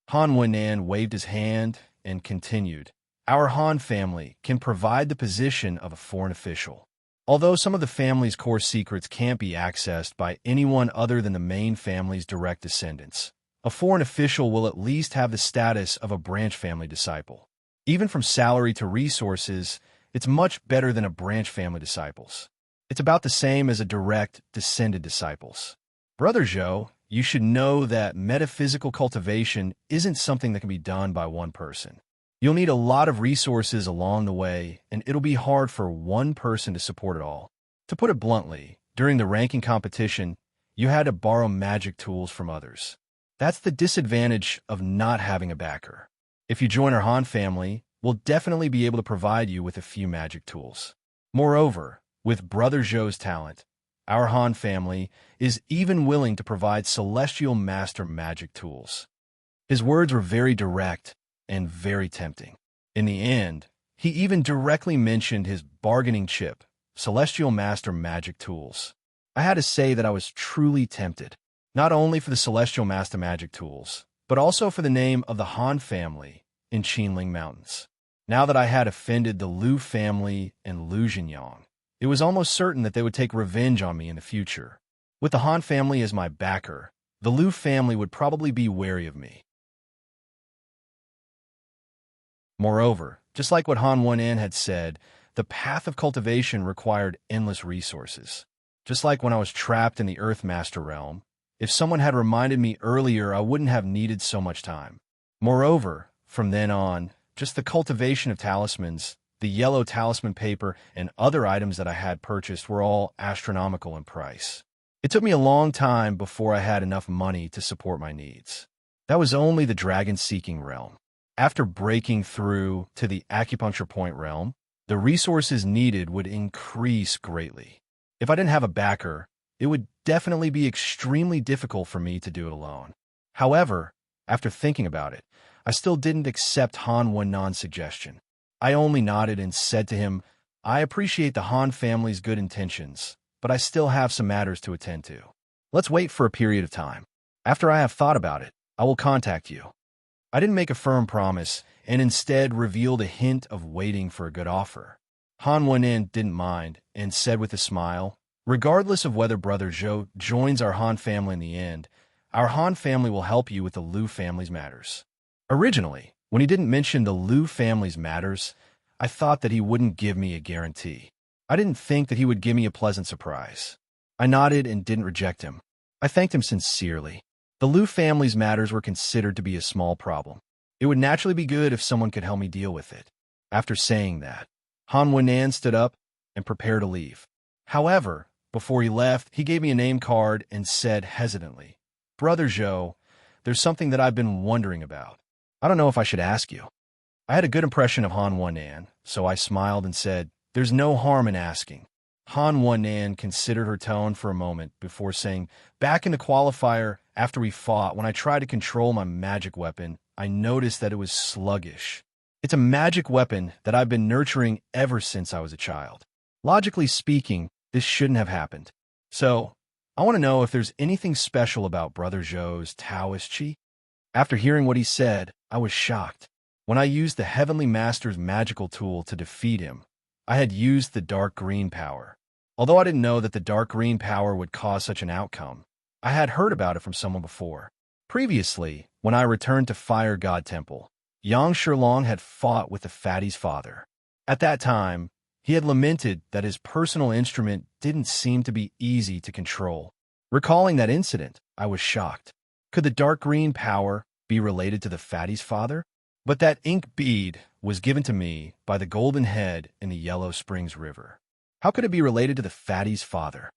Han Wennan waved his hand and continued, "Our Han family can provide the position of a foreign official. Although some of the family's core secrets can't be accessed by anyone other than the main family's direct descendants, a foreign official will at least have the status of a branch family disciple. Even from salary to resources, it's much better than a branch family disciples. It's about the same as a direct descended disciples. Brother Zhou, you should know that metaphysical cultivation isn't something that can be done by one person. You'll need a lot of resources along the way, and it'll be hard for one person to support it all. To put it bluntly, during the ranking competition, you had to borrow magic tools from others. That's the disadvantage of not having a backer. If you join our Han family, we'll definitely be able to provide you with a few magic tools. Moreover, with Brother Zhou's talent, our Han family is even willing to provide Celestial Master magic tools." His words were very direct and very tempting. In the end, he even directly mentioned his bargaining chip, Celestial Master magic tools. I had to say that I was truly tempted, not only for the Celestial Master magic tools, but also for the name of the Han family in Qinling Mountains. Now that I had offended the Liu family and Liu Jinyang, it was almost certain that they would take revenge on me in the future. With the Han family as my backer, the Liu family would probably be wary of me. Moreover, just like what Han Wennan had said, the path of cultivation required endless resources. Just like when I was trapped in the Earth Master realm, if someone had reminded me earlier, I wouldn't have needed so much time. Moreover, from then on, just the cultivation of talismans, the yellow talisman paper, and other items that I had purchased were all astronomical in price. It took me a long time before I had enough money to support my needs. That was only the dragon-seeking realm. After breaking through to the acupuncture point realm, the resources needed would increase greatly. If I didn't have a backer, it would definitely be extremely difficult for me to do it alone. However, after thinking about it, I still didn't accept Han Wennan's suggestion. I only nodded and said to him, I appreciate the Han family's good intentions, but I still have some matters to attend to. Let's wait for a period of time. After I have thought about it, I will contact you." I didn't make a firm promise, and instead revealed a hint of waiting for a good offer. Han Wen didn't mind, and said with a smile, "Regardless of whether Brother Zhou joins our Han family in the end, our Han family will help you with the Liu family's matters." Originally, when he didn't mention the Liu family's matters, I thought that he wouldn't give me a guarantee. I didn't think that he would give me a pleasant surprise. I nodded and didn't reject him. I thanked him sincerely. The Liu family's matters were considered to be a small problem. It would naturally be good if someone could help me deal with it. After saying that, Han Wen stood up and prepared to leave. However, before he left, he gave me a name card and said hesitantly, "Brother Zhou, there's something that I've been wondering about. I don't know if I should ask you." I had a good impression of Han Wen, so I smiled and said, "There's no harm in asking." Han Wen considered her tone for a moment before saying, "Back in the qualifier, after we fought, when I tried to control my magic weapon, I noticed that it was sluggish. It's a magic weapon that I've been nurturing ever since I was a child. Logically speaking, this shouldn't have happened. So, I want to know if there's anything special about Brother Zhou's Taoist Chi." After hearing what he said, I was shocked. When I used the Heavenly Master's magical tool to defeat him, I had used the dark green power. Although I didn't know that the dark green power would cause such an outcome, I had heard about it from someone before. Previously, when I returned to Fire God Temple, Yang Shilong had fought with the fatty's father. At that time, he had lamented that his personal instrument didn't seem to be easy to control. Recalling that incident, I was shocked. Could the dark green power be related to the fatty's father? But that ink bead was given to me by the golden head in the Yellow Springs River. How could it be related to the fatty's father?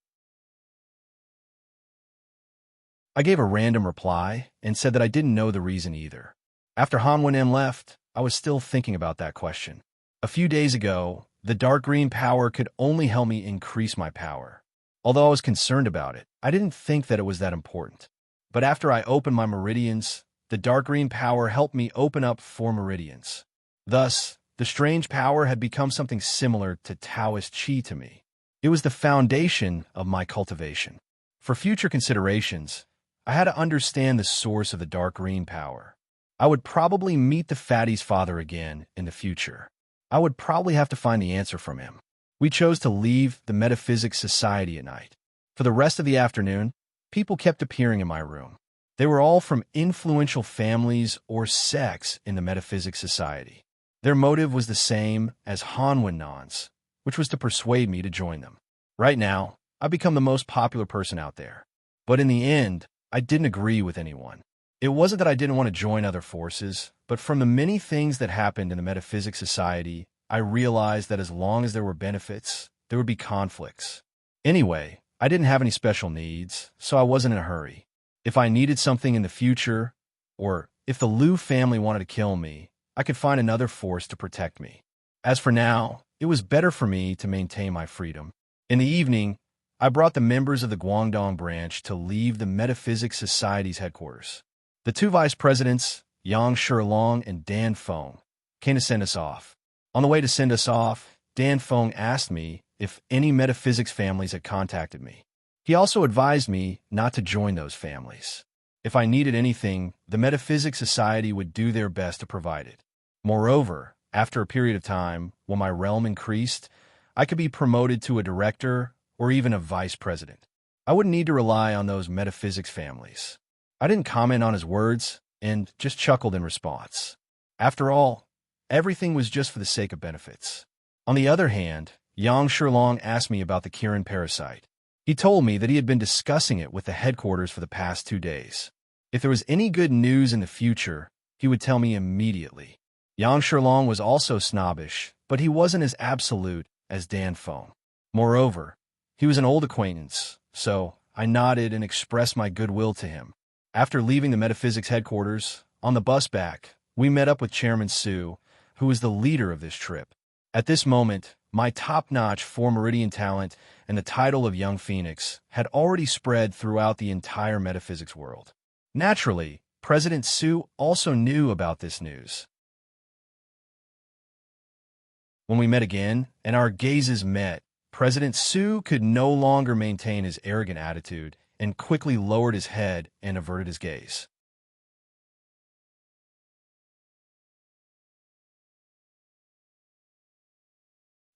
I gave a random reply and said that I didn't know the reason either. After Han Wen left, I was still thinking about that question. A few days ago, the dark green power could only help me increase my power. Although I was concerned about it, I didn't think that it was that important. But after I opened my meridians, the dark green power helped me open up 4 meridians. Thus, the strange power had become something similar to Taoist Chi to me. It was the foundation of my cultivation. For future considerations, I had to understand the source of the dark green power. I would probably meet the fatty's father again in the future. I would probably have to find the answer from him. We chose to leave the Metaphysics Society at night. For the rest of the afternoon, people kept appearing in my room. They were all from influential families or sects in the Metaphysics Society. Their motive was the same as Han Wen's, which was to persuade me to join them. Right now, I've become the most popular person out there. But in the end, I didn't agree with anyone. It wasn't that I didn't want to join other forces, but from the many things that happened in the Metaphysics Society, I realized that as long as there were benefits, there would be conflicts. Anyway, I didn't have any special needs, so I wasn't in a hurry. If I needed something in the future, or if the Liu family wanted to kill me, I could find another force to protect me. As for now, it was better for me to maintain my freedom. In the evening, I brought the members of the Guangdong branch to leave the Metaphysics Society's headquarters. The 2 vice presidents, Yang Shilong and Dan Feng, came to send us off. On the way to send us off, Dan Feng asked me if any metaphysics families had contacted me. He also advised me not to join those families. If I needed anything, the Metaphysics Society would do their best to provide it. Moreover, after a period of time, when my realm increased, I could be promoted to a director or even a vice president. I wouldn't need to rely on those metaphysics families. I didn't comment on his words and just chuckled in response. After all, everything was just for the sake of benefits. On the other hand, Yang Shilong asked me about the Kirin parasite. He told me that he had been discussing it with the headquarters for the past 2 days. If there was any good news in the future, he would tell me immediately. Yang Shilong was also snobbish, but he wasn't as absolute as Dan Feng. Moreover, he was an old acquaintance, so I nodded and expressed my goodwill to him. After leaving the metaphysics headquarters, on the bus back, we met up with Chairman Su, who was the leader of this trip. At this moment, my top-notch 4-meridian talent and the title of Young Phoenix had already spread throughout the entire metaphysics world. Naturally, President Su also knew about this news. When we met again, and our gazes met, President Su could no longer maintain his arrogant attitude and quickly lowered his head and averted his gaze.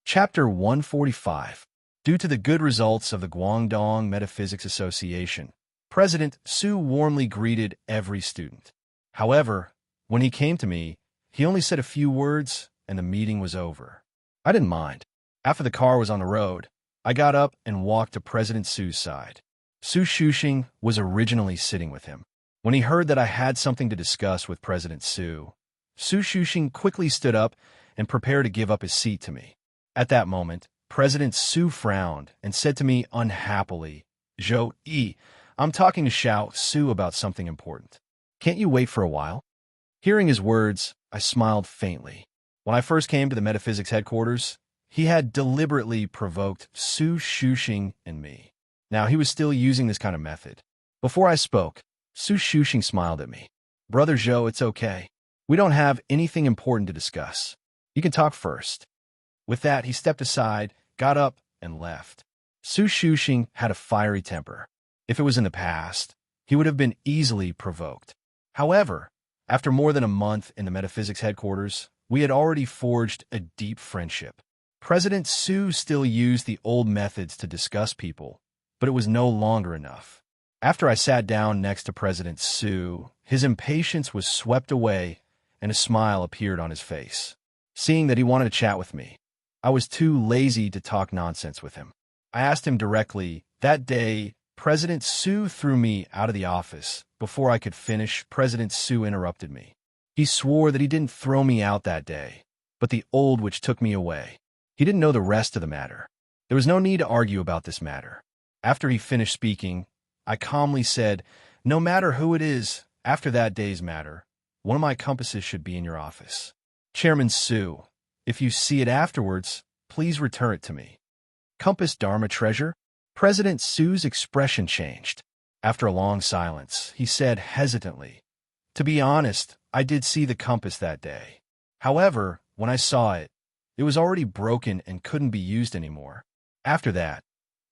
Chapter 145. Due to the good results of the Guangdong Metaphysics Association, President Su warmly greeted every student. However, when he came to me, he only said a few words and the meeting was over. I didn't mind. After the car was on the road, I got up and walked to President Su's side. Su Shuxing was originally sitting with him. When he heard that I had something to discuss with President Su, Su Shuxing quickly stood up and prepared to give up his seat to me. At that moment, President Su frowned and said to me unhappily, "Zhou Yi, I'm talking to Xiao Su about something important. Can't you wait for a while?" Hearing his words, I smiled faintly. When I first came to the metaphysics headquarters, he had deliberately provoked Su Shuxing and me. Now he was still using this kind of method. Before I spoke, Su Shuxing smiled at me. "Brother Zhou, it's okay. We don't have anything important to discuss. You can talk first." With that, he stepped aside, got up, and left. Su Shuxing had a fiery temper. If it was in the past, he would have been easily provoked. However, after more than a month in the metaphysics headquarters, we had already forged a deep friendship. President Su still used the old methods to discuss people, but it was no longer enough. After I sat down next to President Su, his impatience was swept away and a smile appeared on his face. Seeing that he wanted to chat with me, I was too lazy to talk nonsense with him. I asked him directly. That day, President Su threw me out of the office. Before I could finish, President Su interrupted me. He swore that he didn't throw me out that day, but the old witch took me away. He didn't know the rest of the matter. There was no need to argue about this matter. After he finished speaking, I calmly said, "No matter who it is, after that day's matter, one of my compasses should be in your office. Chairman Su, if you see it afterwards, please return it to me." Compass Dharma treasure? President Su's expression changed. After a long silence, he said hesitantly, "To be honest, I did see the compass that day. However, when I saw it, it was already broken and couldn't be used anymore. After that,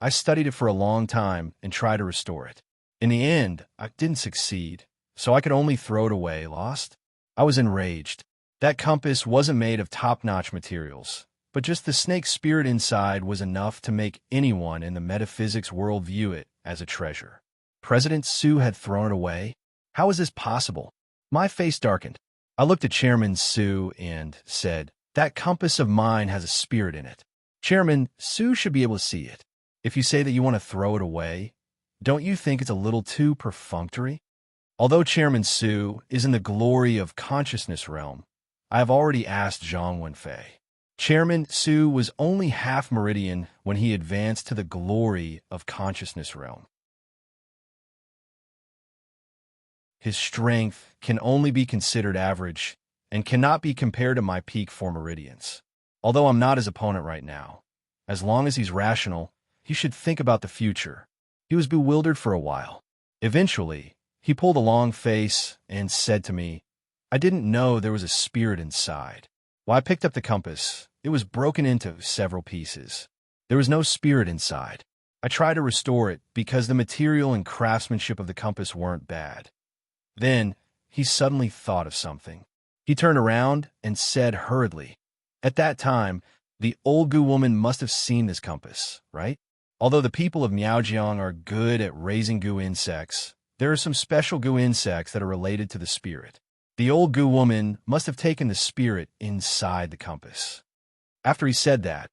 I studied it for a long time and tried to restore it. In the end, I didn't succeed, so I could only throw it away, lost." I was enraged. That compass wasn't made of top-notch materials, but just the snake spirit inside was enough to make anyone in the metaphysics world view it as a treasure. President Su had thrown it away? How is this possible? My face darkened. I looked at Chairman Su and said, "That compass of mine has a spirit in it. Chairman Su should be able to see it. If you say that you want to throw it away, don't you think it's a little too perfunctory?" Although Chairman Su is in the glory of consciousness realm, I have already asked Zhang Wenfei. Chairman Su was only half meridian when he advanced to the glory of consciousness realm. His strength can only be considered average and cannot be compared to my peak 4 meridians. Although I'm not his opponent right now, as long as he's rational, he should think about the future. He was bewildered for a while. Eventually, he pulled a long face and said to me, "I didn't know there was a spirit inside. When I picked up the compass, it was broken into several pieces. There was no spirit inside. I tried to restore it because the material and craftsmanship of the compass weren't bad." Then, he suddenly thought of something. He turned around and said hurriedly, "At that time, the old Gu woman must have seen this compass, right? Although the people of Miaojiang are good at raising Gu insects, there are some special Gu insects that are related to the spirit. The old Gu woman must have taken the spirit inside the compass." After he said that,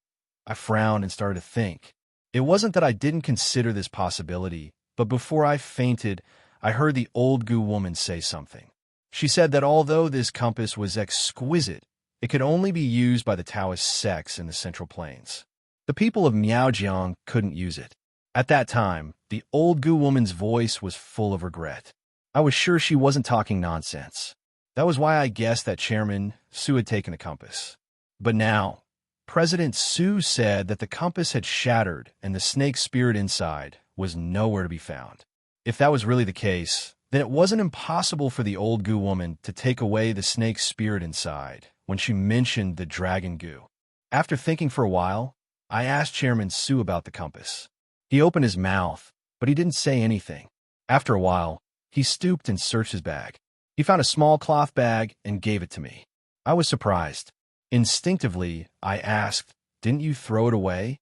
I frowned and started to think. It wasn't that I didn't consider this possibility, but before I fainted, I heard the old Gu woman say something. She said that although this compass was exquisite, it could only be used by the Taoist sects in the Central Plains. The people of Miaojiang couldn't use it. At that time, the old Gu woman's voice was full of regret. I was sure she wasn't talking nonsense. That was why I guessed that Chairman Su had taken the compass. But now, President Su said that the compass had shattered and the snake spirit inside was nowhere to be found. If that was really the case, then it wasn't impossible for the old Gu woman to take away the snake spirit inside when she mentioned the dragon Gu. After thinking for a while, I asked Chairman Su about the compass. He opened his mouth, but he didn't say anything. After a while, he stooped and searched his bag. He found a small cloth bag and gave it to me. I was surprised. Instinctively, I asked, "Didn't you throw it away?"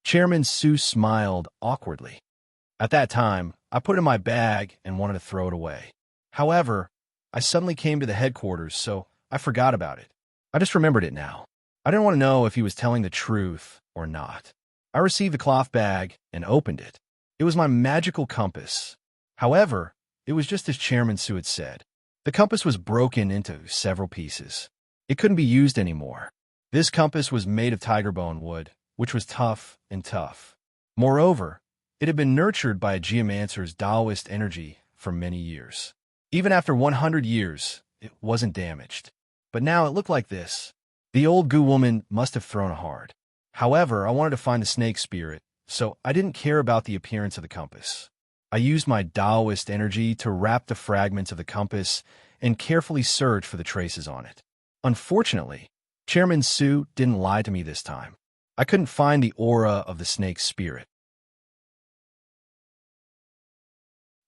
Chairman Su smiled awkwardly. At that time, I put it in my bag and wanted to throw it away. However, I suddenly came to the headquarters, so I forgot about it. I just remembered it now. I didn't want to know if he was telling the truth or not. I received the cloth bag and opened it. It was my magical compass. However, it was just as Chairman Su had said. The compass was broken into several pieces. It couldn't be used anymore. This compass was made of tiger bone wood, which was tough and tough. Moreover, it had been nurtured by a geomancer's Taoist energy for many years. Even after 100 years, it wasn't damaged. But now it looked like this. The old goo woman must have thrown it hard. However, I wanted to find the snake spirit, so I didn't care about the appearance of the compass. I used my Taoist energy to wrap the fragments of the compass and carefully search for the traces on it. Unfortunately, Chairman Su didn't lie to me this time. I couldn't find the aura of the snake spirit.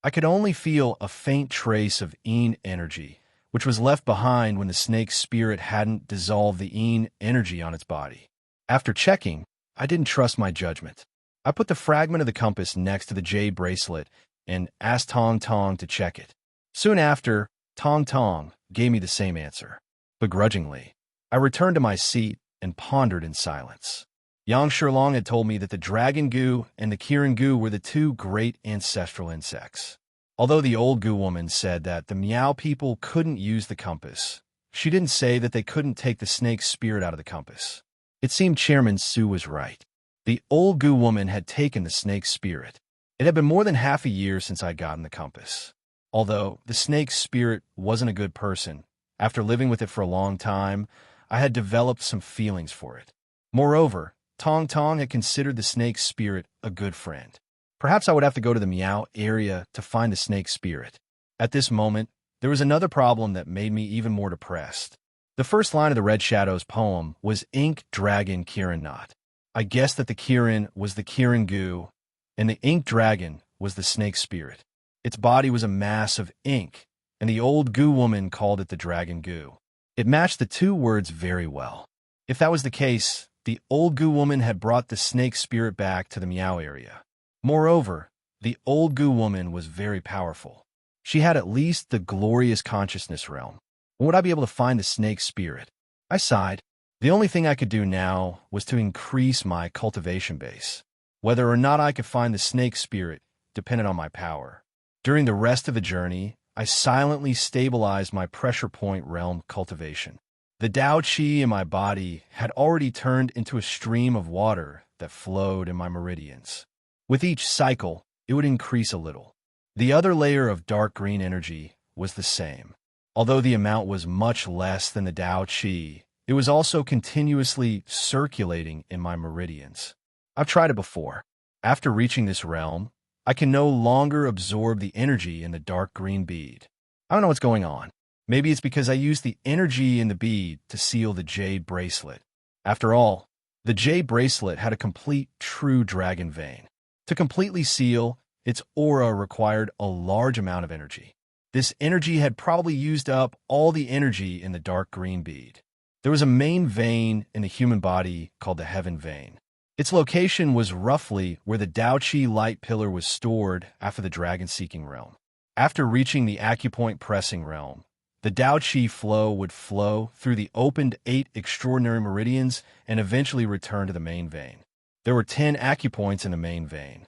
I could only feel a faint trace of yin energy, which was left behind when the snake spirit hadn't dissolved the yin energy on its body. After checking, I didn't trust my judgment. I put the fragment of the compass next to the jade bracelet and asked Tong Tong to check it. Soon after, Tong Tong gave me the same answer. Begrudgingly, I returned to my seat and pondered in silence. Yang Shilong had told me that the dragon goo and the Kirin goo were the two great ancestral insects. Although the old goo woman said that the Miao people couldn't use the compass, she didn't say that they couldn't take the snake spirit out of the compass. It seemed Chairman Su was right. The old goo woman had taken the snake spirit. It had been more than half a year since I'd gotten the compass. Although the snake spirit wasn't a good person, after living with it for a long time, I had developed some feelings for it. Moreover, Tong Tong had considered the snake spirit a good friend. Perhaps I would have to go to the Miao area to find the snake spirit. At this moment, there was another problem that made me even more depressed. The first line of the Red Shadows poem was Ink Dragon Kirin Knot. I guessed that the Kirin was the Kirin goo, and the ink dragon was the snake spirit. Its body was a mass of ink, and the old goo woman called it the dragon goo. It matched the two words very well. If that was the case, the old goo woman had brought the snake spirit back to the Miao area. Moreover, the old goo woman was very powerful. She had at least the glorious consciousness realm. Would I be able to find the snake spirit? I sighed. The only thing I could do now was to increase my cultivation base. Whether or not I could find the snake spirit depended on my power. During the rest of the journey, I silently stabilized my pressure point realm cultivation. The Tao Qi in my body had already turned into a stream of water that flowed in my meridians. With each cycle, it would increase a little. The other layer of dark green energy was the same. Although the amount was much less than the Tao Qi, it was also continuously circulating in my meridians. I've tried it before. After reaching this realm, I can no longer absorb the energy in the dark green bead. I don't know what's going on. Maybe it's because I used the energy in the bead to seal the jade bracelet. After all, the jade bracelet had a complete true dragon vein. To completely seal, its aura required a large amount of energy. This energy had probably used up all the energy in the dark green bead. There was a main vein in the human body called the heaven vein. Its location was roughly where the Tao Qi light pillar was stored after the dragon-seeking realm. After reaching the acupoint pressing realm, the Tao Qi flow would flow through the opened 8 extraordinary meridians and eventually return to the main vein. There were 10 acupoints in the main vein.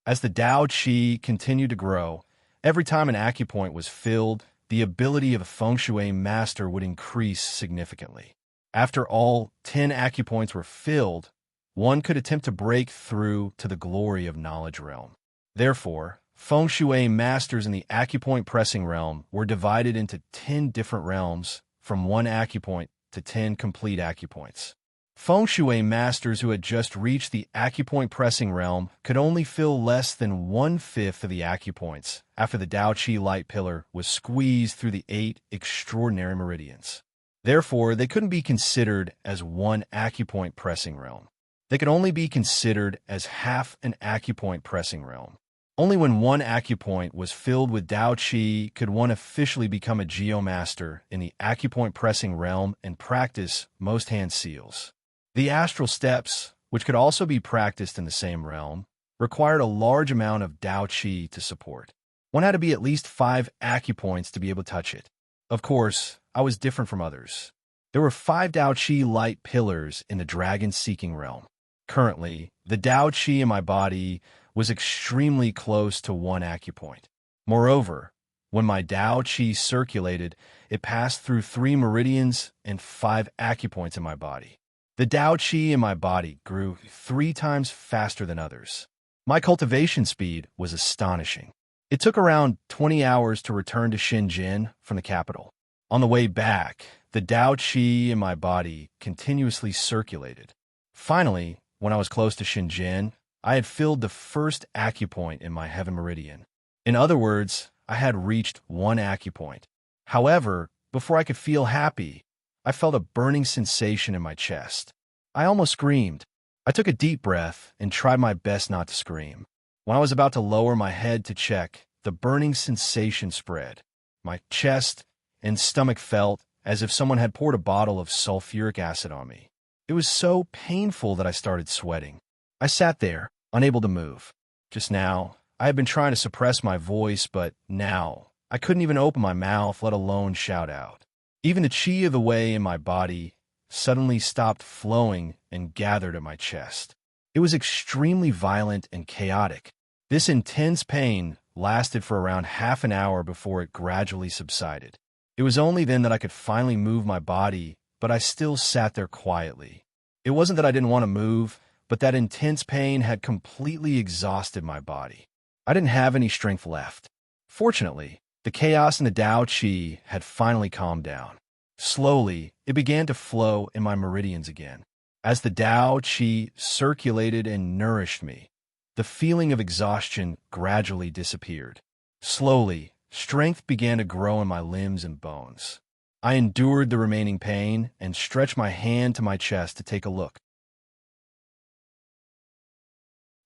As the Tao Qi continued to grow, every time an acupoint was filled, the ability of a feng shui master would increase significantly. After all 10 acupoints were filled, one could attempt to break through to the glory of knowledge realm. Therefore, feng shui masters in the acupoint pressing realm were divided into 10 different realms, from 1 acupoint to 10 complete acupoints. Feng shui masters who had just reached the acupoint pressing realm could only fill less than 1/5 of the acupoints after the Tao Qi light pillar was squeezed through the 8 extraordinary meridians. Therefore, they couldn't be considered as one acupoint pressing realm. They could only be considered as half an acupoint pressing realm. Only when one acupoint was filled with Tao Qi could one officially become a geomaster in the acupoint pressing realm and practice most hand seals. The astral steps, which could also be practiced in the same realm, required a large amount of Tao Qi to support. One had to be at least 5 acupoints to be able to touch it. Of course, I was different from others. There were 5 Tao Qi light pillars in the dragon-seeking realm. Currently, the Tao Qi in my body was extremely close to 1 acupoint. Moreover, when my Tao Qi circulated, it passed through 3 meridians and 5 acupoints in my body. The Tao Qi in my body grew 3 times faster than others. My cultivation speed was astonishing. It took around 20 hours to return to Shenzhen from the capital. On the way back, the Tao Qi in my body continuously circulated. Finally, when I was close to Shenzhen, I had filled the first acupoint in my heaven meridian. In other words, I had reached 1 acupoint. However, before I could feel happy, I felt a burning sensation in my chest. I almost screamed. I took a deep breath and tried my best not to scream. When I was about to lower my head to check, the burning sensation spread. My chest and stomach felt as if someone had poured a bottle of sulfuric acid on me. It was so painful that I started sweating. I sat there, unable to move. Just now, I had been trying to suppress my voice, but now, I couldn't even open my mouth, let alone shout out. Even the qi of the way in my body suddenly stopped flowing and gathered at my chest. It was extremely violent and chaotic. This intense pain lasted for around half an hour before it gradually subsided. It was only then that I could finally move my body, but I still sat there quietly. It wasn't that I didn't want to move, but that intense pain had completely exhausted my body. I didn't have any strength left. Fortunately, the chaos in the Tao Qi had finally calmed down. Slowly, it began to flow in my meridians again. As the Tao Qi circulated and nourished me, the feeling of exhaustion gradually disappeared. Slowly, strength began to grow in my limbs and bones. I endured the remaining pain and stretched my hand to my chest to take a look.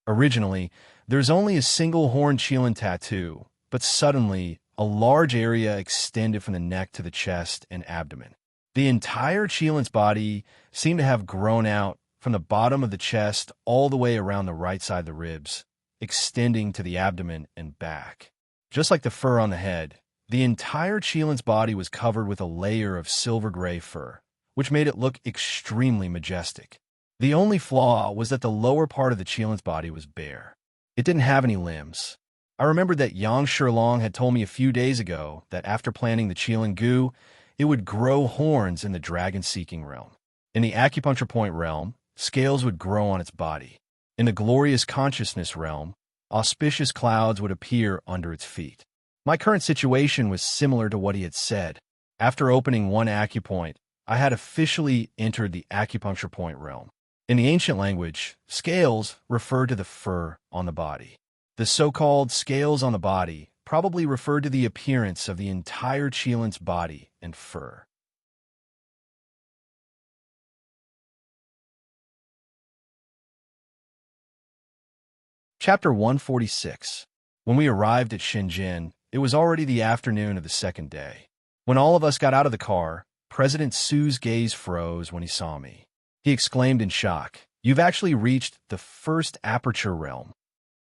Originally, there's only a single horn qilin tattoo, but suddenly, a large area extended from the neck to the chest and abdomen. The entire qilin's body seemed to have grown out from the bottom of the chest all the way around the right side of the ribs, extending to the abdomen and back. Just like the fur on the head, the entire qilin's body was covered with a layer of silver-gray fur, which made it look extremely majestic. The only flaw was that the lower part of the qilin's body was bare. It didn't have any limbs. I remembered that Yang Shilong had told me a few days ago that after planting the qilin gu, it would grow horns in the dragon-seeking realm. In the acupuncture point realm, scales would grow on its body. In the glorious consciousness realm, auspicious clouds would appear under its feet. My current situation was similar to what he had said. After opening 1 acupoint, I had officially entered the acupuncture point realm. In the ancient language, scales referred to the fur on the body. The so-called scales on the body probably referred to the appearance of the entire qilin's body and fur. Chapter 146. When we arrived at Shenzhen, it was already the afternoon of the second day. When all of us got out of the car, President Su's gaze froze when he saw me. He exclaimed in shock, "You've actually reached the first aperture realm."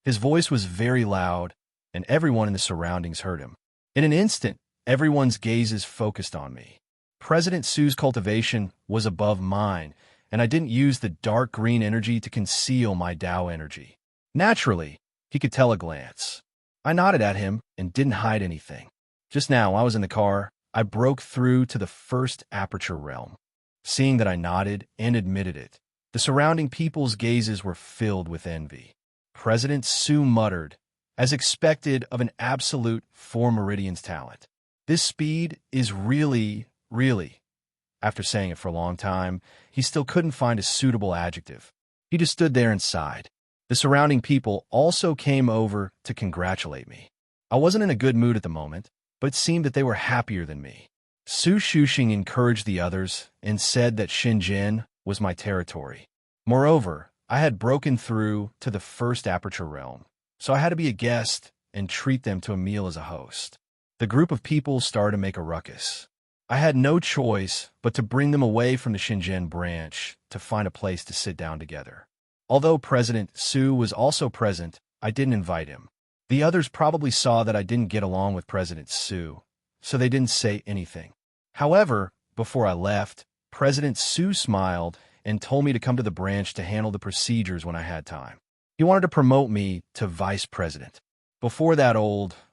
His voice was very loud, and everyone in the surroundings heard him. In an instant, everyone's gazes focused on me. President Su's cultivation was above mine, and I didn't use the dark green energy to conceal my Tao energy. Naturally, he could tell a glance. I nodded at him and didn't hide anything. Just now, while I was in the car, I broke through to the first aperture realm. Seeing that I nodded and admitted it, the surrounding people's gazes were filled with envy. President Su muttered, as expected of an absolute 4 meridians talent, "This speed is really. After saying it for a long time, he still couldn't find a suitable adjective. He just stood there and sighed. The surrounding people also came over to congratulate me. I wasn't in a good mood at the moment, but it seemed that they were happier than me. Su Shuxing encouraged the others and said that Shenzhen was my territory. Moreover, I had broken through to the first aperture realm, so I had to be a guest and treat them to a meal as a host. The group of people started to make a ruckus. I had no choice but to bring them away from the Shenzhen branch to find a place to sit down together. Although President Su was also present, I didn't invite him. The others probably saw that I didn't get along with President Su, so they didn't say anything. However, before I left, President Su smiled and told me to come to the branch to handle the procedures when I had time. He wanted to promote me to vice president. Before that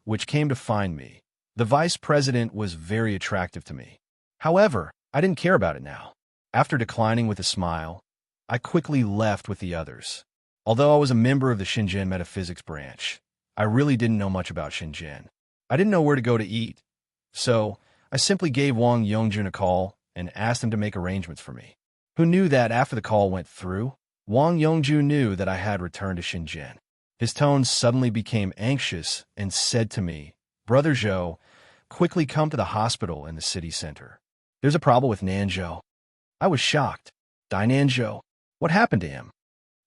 which came to find me, the vice president was very attractive to me. However, I didn't care about it now. After declining with a smile, I quickly left with the others. Although I was a member of the Shenzhen Metaphysics branch, I really didn't know much about Shenzhen. I didn't know where to go to eat, so I simply gave Wang Yongjun a call and asked him to make arrangements for me. Who knew that after the call went through, Wang Yongjun knew that I had returned to Shenzhen. His tone suddenly became anxious and said to me, "Brother Zhou, quickly come to the hospital in the city center. There's a problem with Nanzhou." I was shocked. Dai Nanzhou? What happened to him?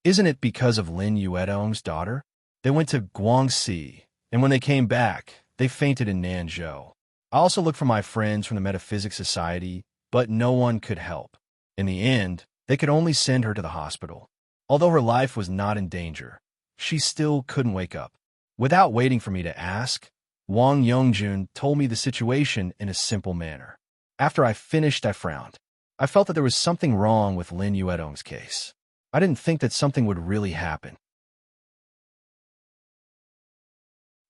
Isn't it because of Lin Yuedong's daughter? They went to Guangxi, and when they came back, they fainted in Nanzhou. I also looked for my friends from the Metaphysics Society, but no one could help. In the end, they could only send her to the hospital. Although her life was not in danger, she still couldn't wake up. Without waiting for me to ask, Wang Yongjun told me the situation in a simple manner. After I finished, I frowned. I felt that there was something wrong with Lin Yuedong's case. I didn't think that something would really happen.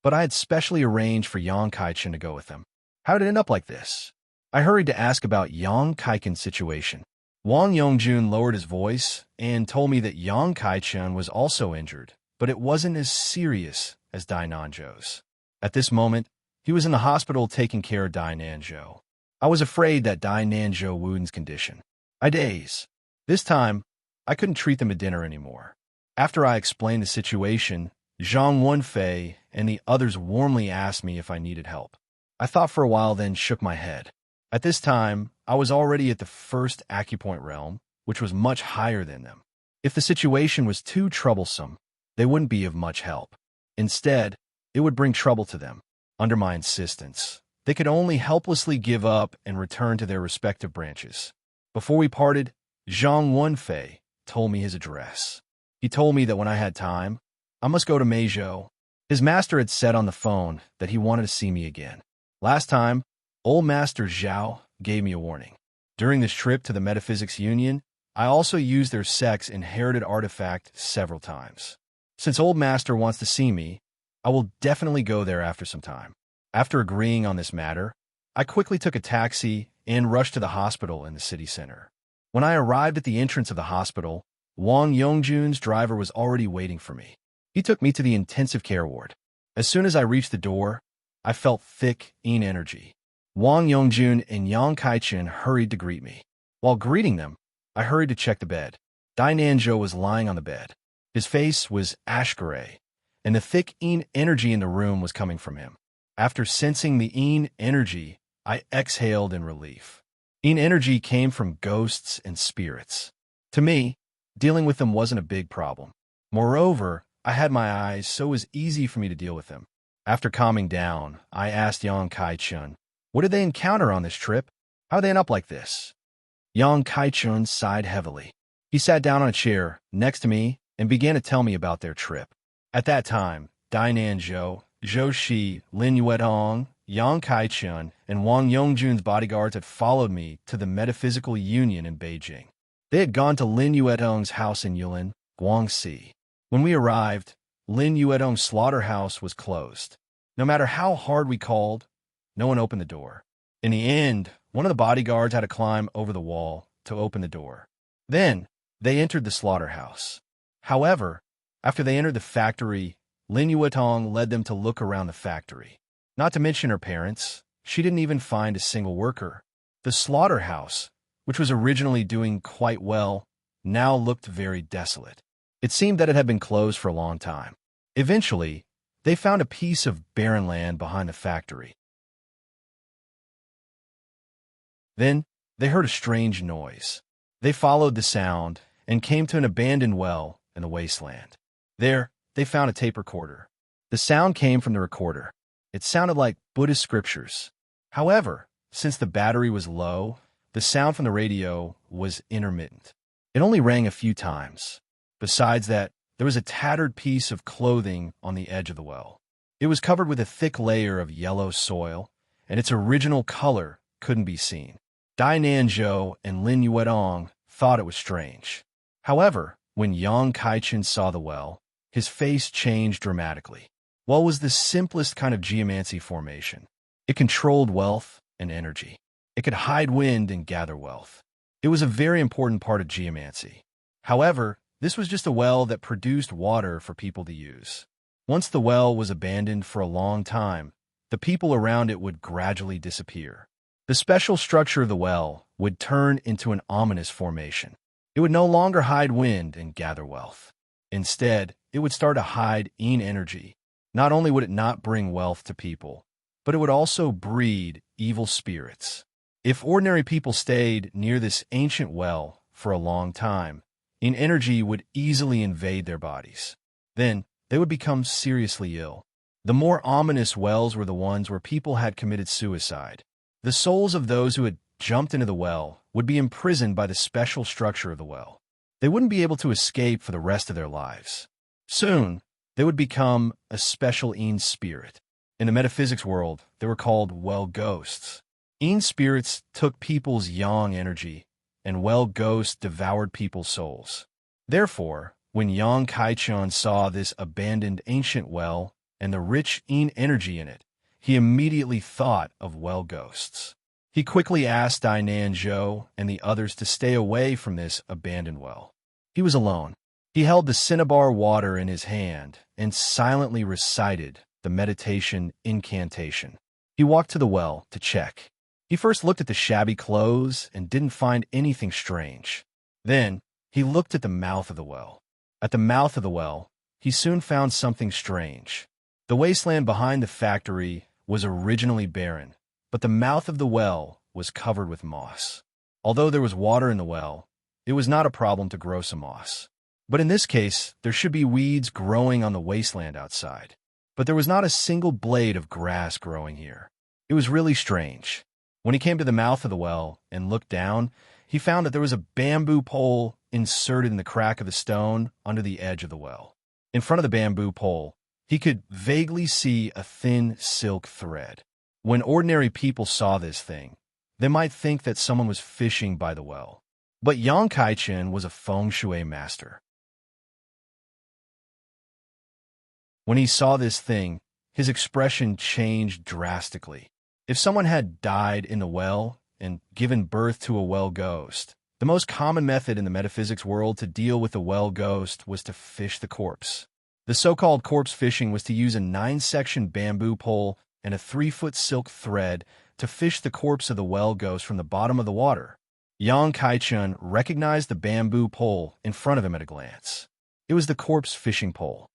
But I had specially arranged for Yang Kaichen to go with them. How did it end up like this? I hurried to ask about Yang Kaichen's situation. Wang Yongjun lowered his voice and told me that Yang Kaichen was also injured, but it wasn't as serious as Dai Nanzhou's. At this moment, he was in the hospital taking care of Dai Nanzhou. I was afraid that Dai Nanzhou Wu's condition. I dazed. This time, I couldn't treat them to dinner anymore. After I explained the situation, Zhang Wenfei and the others warmly asked me if I needed help. I thought for a while, then shook my head. At this time, I was already at the first acupoint realm, which was much higher than them. If the situation was too troublesome, they wouldn't be of much help. Instead, it would bring trouble to them. Under my insistence, they could only helplessly give up and return to their respective branches. Before we parted, Zhang Wenfei told me his address. He told me that when I had time, I must go to Meizhou. His master had said on the phone that he wanted to see me again. Last time, old Master Zhao gave me a warning. During this trip to the Metaphysics Union, I also used their sect's inherited artifact several times. Since old Master wants to see me, I will definitely go there after some time. After agreeing on this matter, I quickly took a taxi and rushed to the hospital in the city center. When I arrived at the entrance of the hospital, Wang Yongjun's driver was already waiting for me. He took me to the intensive care ward. As soon as I reached the door, I felt thick energy. Wang Yongjun and Yang Kaichen hurried to greet me. While greeting them, I hurried to check the bed. Dai Nanzhou was lying on the bed. His face was ash gray, and the thick energy in the room was coming from him. After sensing the energy, I exhaled in relief. Energy came from ghosts and spirits. To me, dealing with them wasn't a big problem. Moreover, I had my eyes, so it was easy for me to deal with them. After calming down, I asked Yang Kaichen, what did they encounter on this trip? How did they end up like this? Yang Kaichen sighed heavily. He sat down on a chair next to me and began to tell me about their trip. At that time, Dai Nanzhou, Zhou Shi, Lin Yuedong, Yang Kaichen, and Wang Yongjun's bodyguards had followed me to the Metaphysical Union in Beijing. They had gone to Lin Yuedong's house in Yulin, Guangxi. When we arrived, Lin Yuedong's slaughterhouse was closed. No matter how hard we called, no one opened the door. In the end, one of the bodyguards had to climb over the wall to open the door. Then, they entered the slaughterhouse. However, after they entered the factory, Lin Yuedong led them to look around the factory. Not to mention her parents, she didn't even find a single worker. The slaughterhouse, which was originally doing quite well, now looked very desolate. It seemed that it had been closed for a long time. Eventually, they found a piece of barren land behind the factory. Then, they heard a strange noise. They followed the sound and came to an abandoned well in the wasteland. There, they found a tape recorder. The sound came from the recorder. It sounded like Buddhist scriptures. However, since the battery was low, the sound from the radio was intermittent. It only rang a few times. Besides that, there was a tattered piece of clothing on the edge of the well. It was covered with a thick layer of yellow soil, and its original color couldn't be seen. Dai Nanzhou and Lin Yuedong thought it was strange. However, when Yang Kaichen saw the well, his face changed dramatically. Well was the simplest kind of geomancy formation. It controlled wealth and energy. It could hide wind and gather wealth. It was a very important part of geomancy. However, this was just a well that produced water for people to use. Once the well was abandoned for a long time, the people around it would gradually disappear. The special structure of the well would turn into an ominous formation. It would no longer hide wind and gather wealth. Instead, it would start to hide yin energy. Not only would it not bring wealth to people, but it would also breed evil spirits. If ordinary people stayed near this ancient well for a long time, yin energy would easily invade their bodies. Then, they would become seriously ill. The more ominous wells were the ones where people had committed suicide. The souls of those who had jumped into the well would be imprisoned by the special structure of the well. They wouldn't be able to escape for the rest of their lives. Soon, they would become a special yin spirit. In the metaphysics world, they were called well ghosts. Yin spirits took people's yang energy, and well ghosts devoured people's souls. Therefore, when Yang Kaichun saw this abandoned ancient well and the rich yin energy in it, he immediately thought of well ghosts. He quickly asked Dai Nanzhou and the others to stay away from this abandoned well. He was alone. He held the cinnabar water in his hand and silently recited the meditation incantation. He walked to the well to check. He first looked at the shabby clothes and didn't find anything strange. Then, he looked at the mouth of the well. At the mouth of the well, he soon found something strange. The wasteland behind the factory was originally barren, but the mouth of the well was covered with moss. Although there was water in the well, it was not a problem to grow some moss. But in this case, there should be weeds growing on the wasteland outside. But there was not a single blade of grass growing here. It was really strange. When he came to the mouth of the well and looked down, he found that there was a bamboo pole inserted in the crack of the stone under the edge of the well. In front of the bamboo pole, he could vaguely see a thin silk thread. When ordinary people saw this thing, they might think that someone was fishing by the well. But Yang Kaichen was a feng shui master. When he saw this thing, his expression changed drastically. If someone had died in the well and given birth to a well ghost, the most common method in the metaphysics world to deal with a well ghost was to fish the corpse. The so-called corpse fishing was to use a 9-section bamboo pole and a 3-foot silk thread to fish the corpse of the well ghost from the bottom of the water. Yang Kaichun recognized the bamboo pole in front of him at a glance. It was the corpse fishing pole.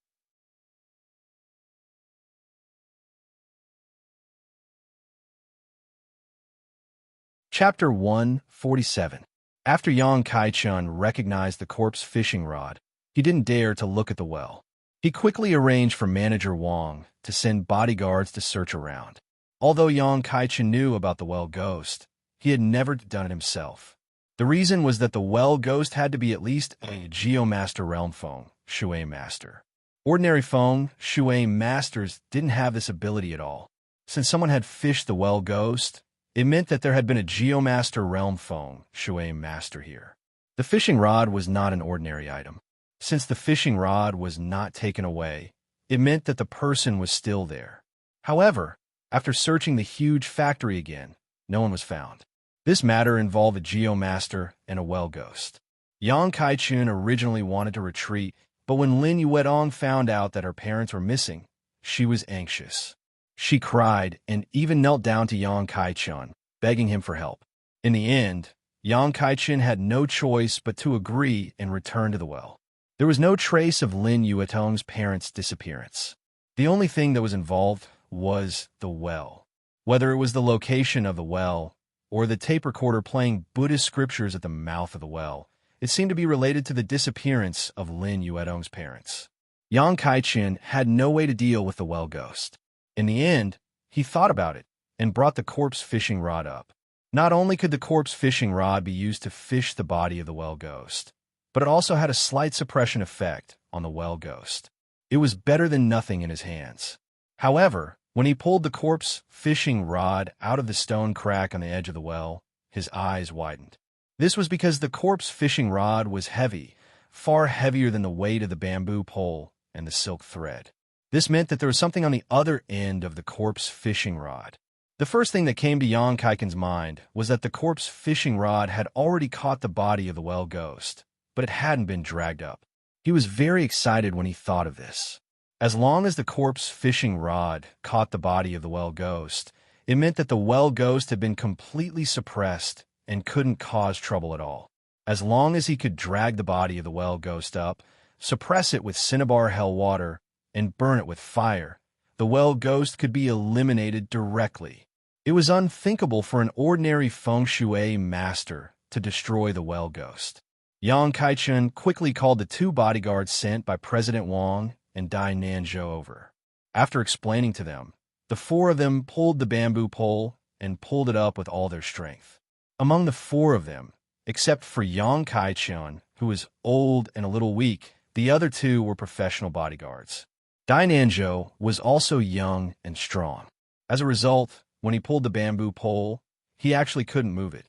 Chapter 147. After Yang Kaichun recognized the corpse fishing rod, he didn't dare to look at the well. He quickly arranged for Manager Wang to send bodyguards to search around. Although Yang Kaichun knew about the well ghost, he had never done it himself. The reason was that the well ghost had to be at least a Geomaster Realm Feng Shui Master. Ordinary Feng Shui Masters didn't have this ability at all. Since someone had fished the well ghost, it meant that there had been a Geomaster Realm Feng Shui Master here. The fishing rod was not an ordinary item. Since the fishing rod was not taken away, it meant that the person was still there. However, after searching the huge factory again, no one was found. This matter involved a Geomaster and a well ghost. Yang Kaichun originally wanted to retreat, but when Lin Yuedong found out that her parents were missing, she was anxious. She cried and even knelt down to Yang Kaichun, begging him for help. In the end, Yang Kaichun had no choice but to agree and return to the well. There was no trace of Lin Yuetong's parents' disappearance. The only thing that was involved was the well. Whether it was the location of the well or the tape recorder playing Buddhist scriptures at the mouth of the well. It seemed to be related to the disappearance of Lin Yuedong's parents. Yang Kaichen had no way to deal with the well ghost. In the end, he thought about it and brought the corpse fishing rod up. Not only could the corpse fishing rod be used to fish the body of the well ghost, but it also had a slight suppression effect on the well ghost. It was better than nothing in his hands. However, when he pulled the corpse fishing rod out of the stone crack on the edge of the well, his eyes widened. This was because the corpse fishing rod was heavy, far heavier than the weight of the bamboo pole and the silk thread. This meant that there was something on the other end of the corpse fishing rod. The first thing that came to Yang Kaiken's mind was that the corpse fishing rod had already caught the body of the well ghost, but it hadn't been dragged up. He was very excited when he thought of this. As long as the corpse fishing rod caught the body of the well ghost, it meant that the well ghost had been completely suppressed and couldn't cause trouble at all. As long as he could drag the body of the well ghost up, suppress it with cinnabar hell water, and burn it with fire, the well ghost could be eliminated directly. It was unthinkable for an ordinary feng shui master to destroy the well ghost. Yang Kaichen quickly called the two bodyguards sent by President Wang and Dai Nanzhou over. After explaining to them, the four of them pulled the bamboo pole and pulled it up with all their strength. Among the four of them, except for Yang Kaichen, who was old and a little weak, the other two were professional bodyguards. Dai Nanzhou was also young and strong. As a result, when he pulled the bamboo pole, he actually couldn't move it.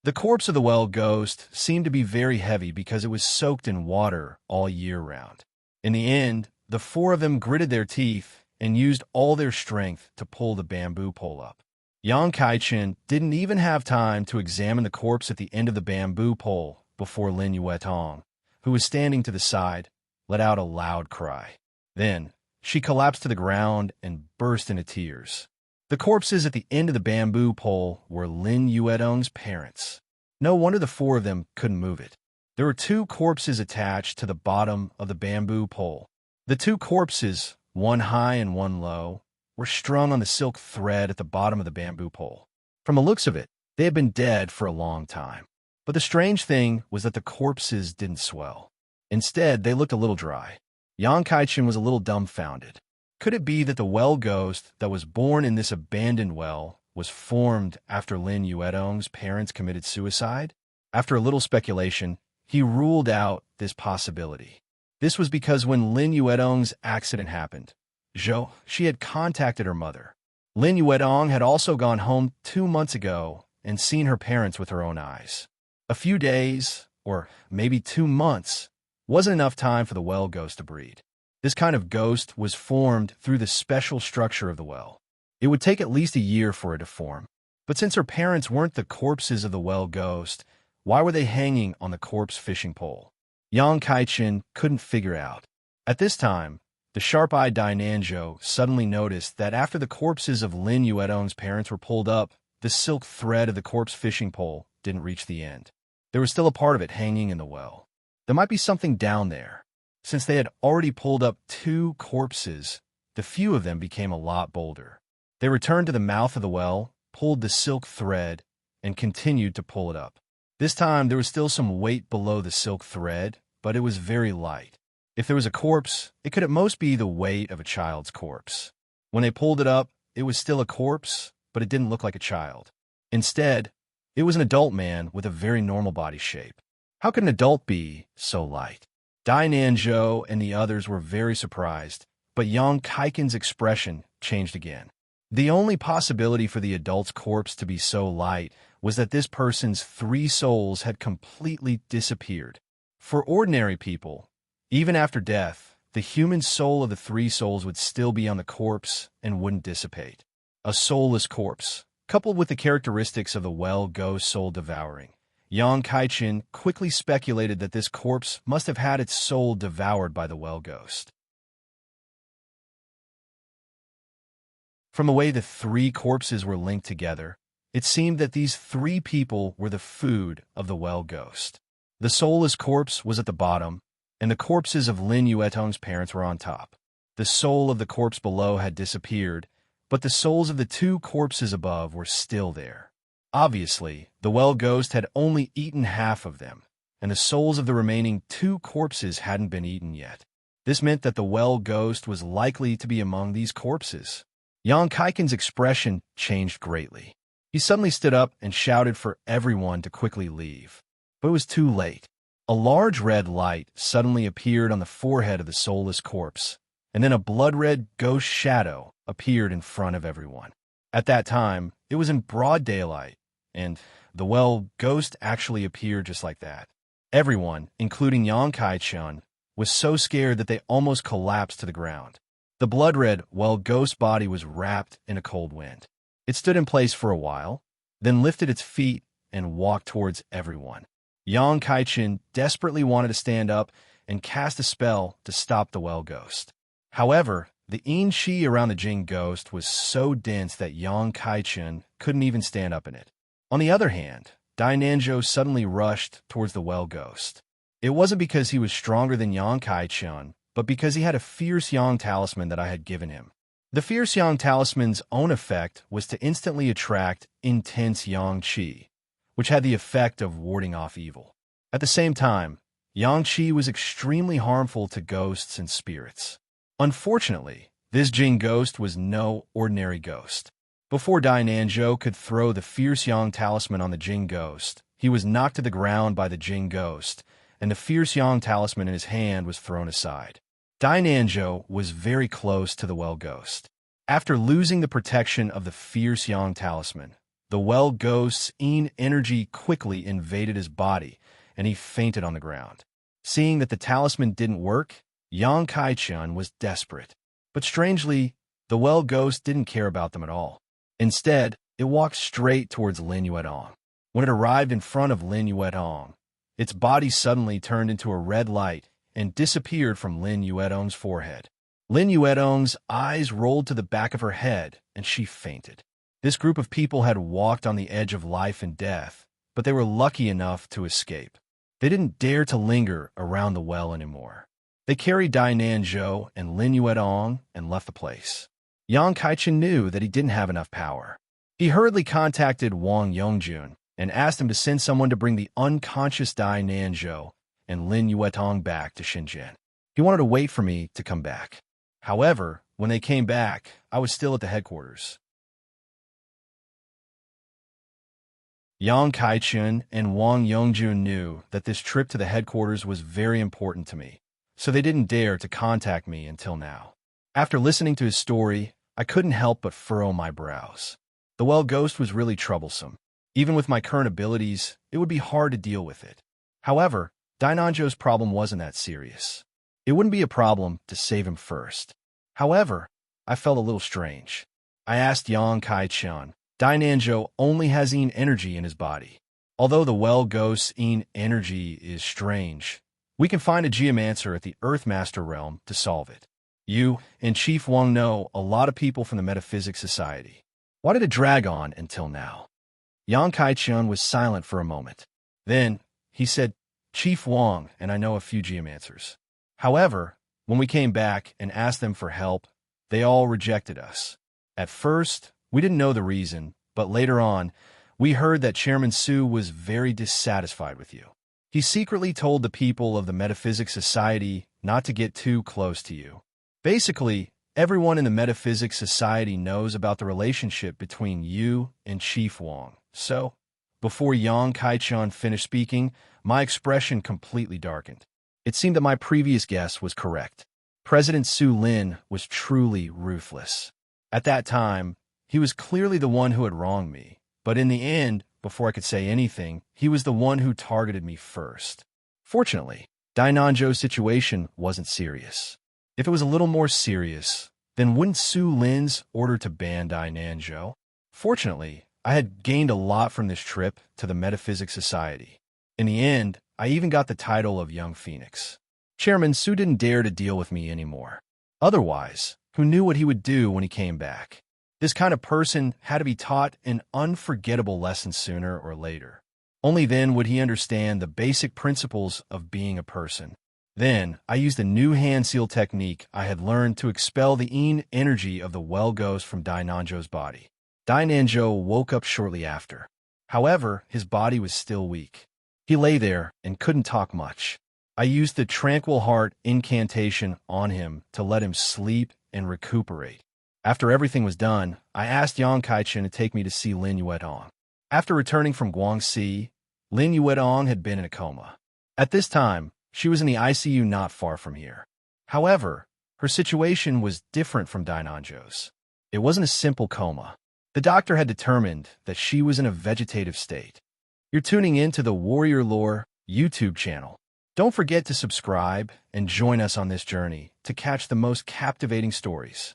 The corpse of the well ghost seemed to be very heavy because it was soaked in water all year round. In the end, the four of them gritted their teeth and used all their strength to pull the bamboo pole up. Yang Kaichen didn't even have time to examine the corpse at the end of the bamboo pole before Lin Yuetong, who was standing to the side, let out a loud cry. Then, she collapsed to the ground and burst into tears. The corpses at the end of the bamboo pole were Lin Yuedong's parents. No wonder the four of them couldn't move it. There were two corpses attached to the bottom of the bamboo pole. The two corpses, one high and one low, were strung on the silk thread at the bottom of the bamboo pole. From the looks of it, they had been dead for a long time. But the strange thing was that the corpses didn't swell. Instead, they looked a little dry. Yang Kaichen was a little dumbfounded. Could it be that the well ghost that was born in this abandoned well was formed after Lin Yuedong's parents committed suicide? After a little speculation, he ruled out this possibility. This was because when Lin Yuedong's accident happened, she had contacted her mother. Lin Yuedong had also gone home 2 months ago and seen her parents with her own eyes. A few days, or maybe 2 months, wasn't enough time for the well ghost to breed. This kind of ghost was formed through the special structure of the well. It would take at least a year for it to form. But since her parents weren't the corpses of the well ghost, why were they hanging on the corpse fishing pole? Yang Kaichen couldn't figure out. At this time, the sharp-eyed Dai Nanzhou suddenly noticed that after the corpses of Lin Yuedong's parents were pulled up, the silk thread of the corpse fishing pole didn't reach the end. There was still a part of it hanging in the well. There might be something down there. Since they had already pulled up 2 corpses, the few of them became a lot bolder. They returned to the mouth of the well, pulled the silk thread, and continued to pull it up. This time, there was still some weight below the silk thread, but it was very light. If there was a corpse, it could at most be the weight of a child's corpse. When they pulled it up, it was still a corpse, but it didn't look like a child. Instead, it was an adult man with a very normal body shape. How could an adult be so light? Dai Nanzhou and the others were very surprised, but Yang Kaiken's expression changed again. The only possibility for the adult's corpse to be so light was that this person's 3 souls had completely disappeared. For ordinary people, even after death, the human soul of the 3 souls would still be on the corpse and wouldn't dissipate. A soulless corpse, coupled with the characteristics of the well ghost soul devouring. Yang Kaichen quickly speculated that this corpse must have had its soul devoured by the well ghost. From the way the 3 corpses were linked together, it seemed that these 3 people were the food of the well ghost. The soulless corpse was at the bottom, and the corpses of Lin Yuetong's parents were on top. The soul of the corpse below had disappeared, but the souls of the two corpses above were still there. Obviously, the well ghost had only eaten half of them, and the souls of the remaining two corpses hadn't been eaten yet. This meant that the well ghost was likely to be among these corpses. Yang Kaiken's expression changed greatly. He suddenly stood up and shouted for everyone to quickly leave. But it was too late. A large red light suddenly appeared on the forehead of the soulless corpse, and then a blood-red ghost shadow appeared in front of everyone. At that time, it was in broad daylight, and the well ghost actually appeared just like that. Everyone, including Yang Kai-chun, was so scared that they almost collapsed to the ground. The blood-red well ghost body was wrapped in a cold wind. It stood in place for a while, then lifted its feet and walked towards everyone. Yang Kai-chun desperately wanted to stand up and cast a spell to stop the well ghost. However, the yin qi around the Jing ghost was so dense that Yang Kai-chun couldn't even stand up in it. On the other hand, Dai Nanzhou suddenly rushed towards the well ghost. It wasn't because he was stronger than Yang Kai-chun, but because he had a fierce Yang talisman that I had given him. The fierce Yang talisman's own effect was to instantly attract intense Yang qi, which had the effect of warding off evil. At the same time, Yang qi was extremely harmful to ghosts and spirits. Unfortunately, this Jing ghost was no ordinary ghost. Before Dai Nanzhou could throw the fierce Yang talisman on the Jing ghost, he was knocked to the ground by the Jing ghost, and the fierce Yang talisman in his hand was thrown aside. Dai Nanzhou was very close to the well ghost. After losing the protection of the fierce Yang talisman, the well ghost's yin energy quickly invaded his body, and he fainted on the ground. Seeing that the talisman didn't work, Yang Kai-chun was desperate. But strangely, the well ghost didn't care about them at all. Instead, it walked straight towards Lin Yuetong. When it arrived in front of Lin Yuetong, its body suddenly turned into a red light and disappeared from Lin Yuetong's forehead. Lin Yuetong's eyes rolled to the back of her head, and she fainted. This group of people had walked on the edge of life and death, but they were lucky enough to escape. They didn't dare to linger around the well anymore. They carried Dai Nanzhou and Lin Yuetong and left the place. Yang Kai-chun knew that he didn't have enough power. He hurriedly contacted Wang Yongjun and asked him to send someone to bring the unconscious Dai Nanzhou and Lin Yuetong back to Shenzhen. He wanted to wait for me to come back. However, when they came back, I was still at the headquarters. Yang Kai-chun and Wang Yongjun knew that this trip to the headquarters was very important to me, so they didn't dare to contact me until now. After listening to his story, I couldn't help but furrow my brows. The well ghost was really troublesome. Even with my current abilities, it would be hard to deal with it. However, Dai Nanzhou's problem wasn't that serious. It wouldn't be a problem to save him first. However, I felt a little strange. I asked Yang Kai-chun, Dai Nanzhou only has yin energy in his body. Although the well ghost's yin energy is strange, we can find a geomancer at the Earthmaster realm to solve it. You and Chief Wang know a lot of people from the Metaphysics Society. Why did it drag on until now? Yang Kai-chun was silent for a moment. Then, he said, Chief Wang and I know a few geomancers. However, when we came back and asked them for help, they all rejected us. At first, we didn't know the reason, but later on, we heard that Chairman Su was very dissatisfied with you. He secretly told the people of the Metaphysics Society not to get too close to you. Basically, everyone in the Metaphysics Society knows about the relationship between you and Chief Wang. So, before Yang Kai-chun finished speaking, my expression completely darkened. It seemed that my previous guess was correct. President Su Lin was truly ruthless. At that time, he was clearly the one who had wronged me, but in the end, before I could say anything, he was the one who targeted me first. Fortunately, Dai Nanzhou's situation wasn't serious. If it was a little more serious, then wouldn't Su Lin's order to ban Dai Nanzhou? Fortunately, I had gained a lot from this trip to the Metaphysics Society. In the end, I even got the title of Young Phoenix. Chairman Su didn't dare to deal with me anymore. Otherwise, who knew what he would do when he came back? This kind of person had to be taught an unforgettable lesson sooner or later. Only then would he understand the basic principles of being a person. Then, I used a new hand seal technique I had learned to expel the energy of the well ghost from Dainanjo's body. Dainanjo woke up shortly after. However, his body was still weak. He lay there and couldn't talk much. I used the tranquil heart incantation on him to let him sleep and recuperate. After everything was done, I asked Yang Kaichen to take me to see Lin Yuetong. After returning from Guangxi, Lin Yuetong had been in a coma. At this time, she was in the ICU not far from here. However, her situation was different from Dainanjo's. It wasn't a simple coma. The doctor had determined that she was in a vegetative state. You're tuning in to the Warrior Lore YouTube channel. Don't forget to subscribe and join us on this journey to catch the most captivating stories.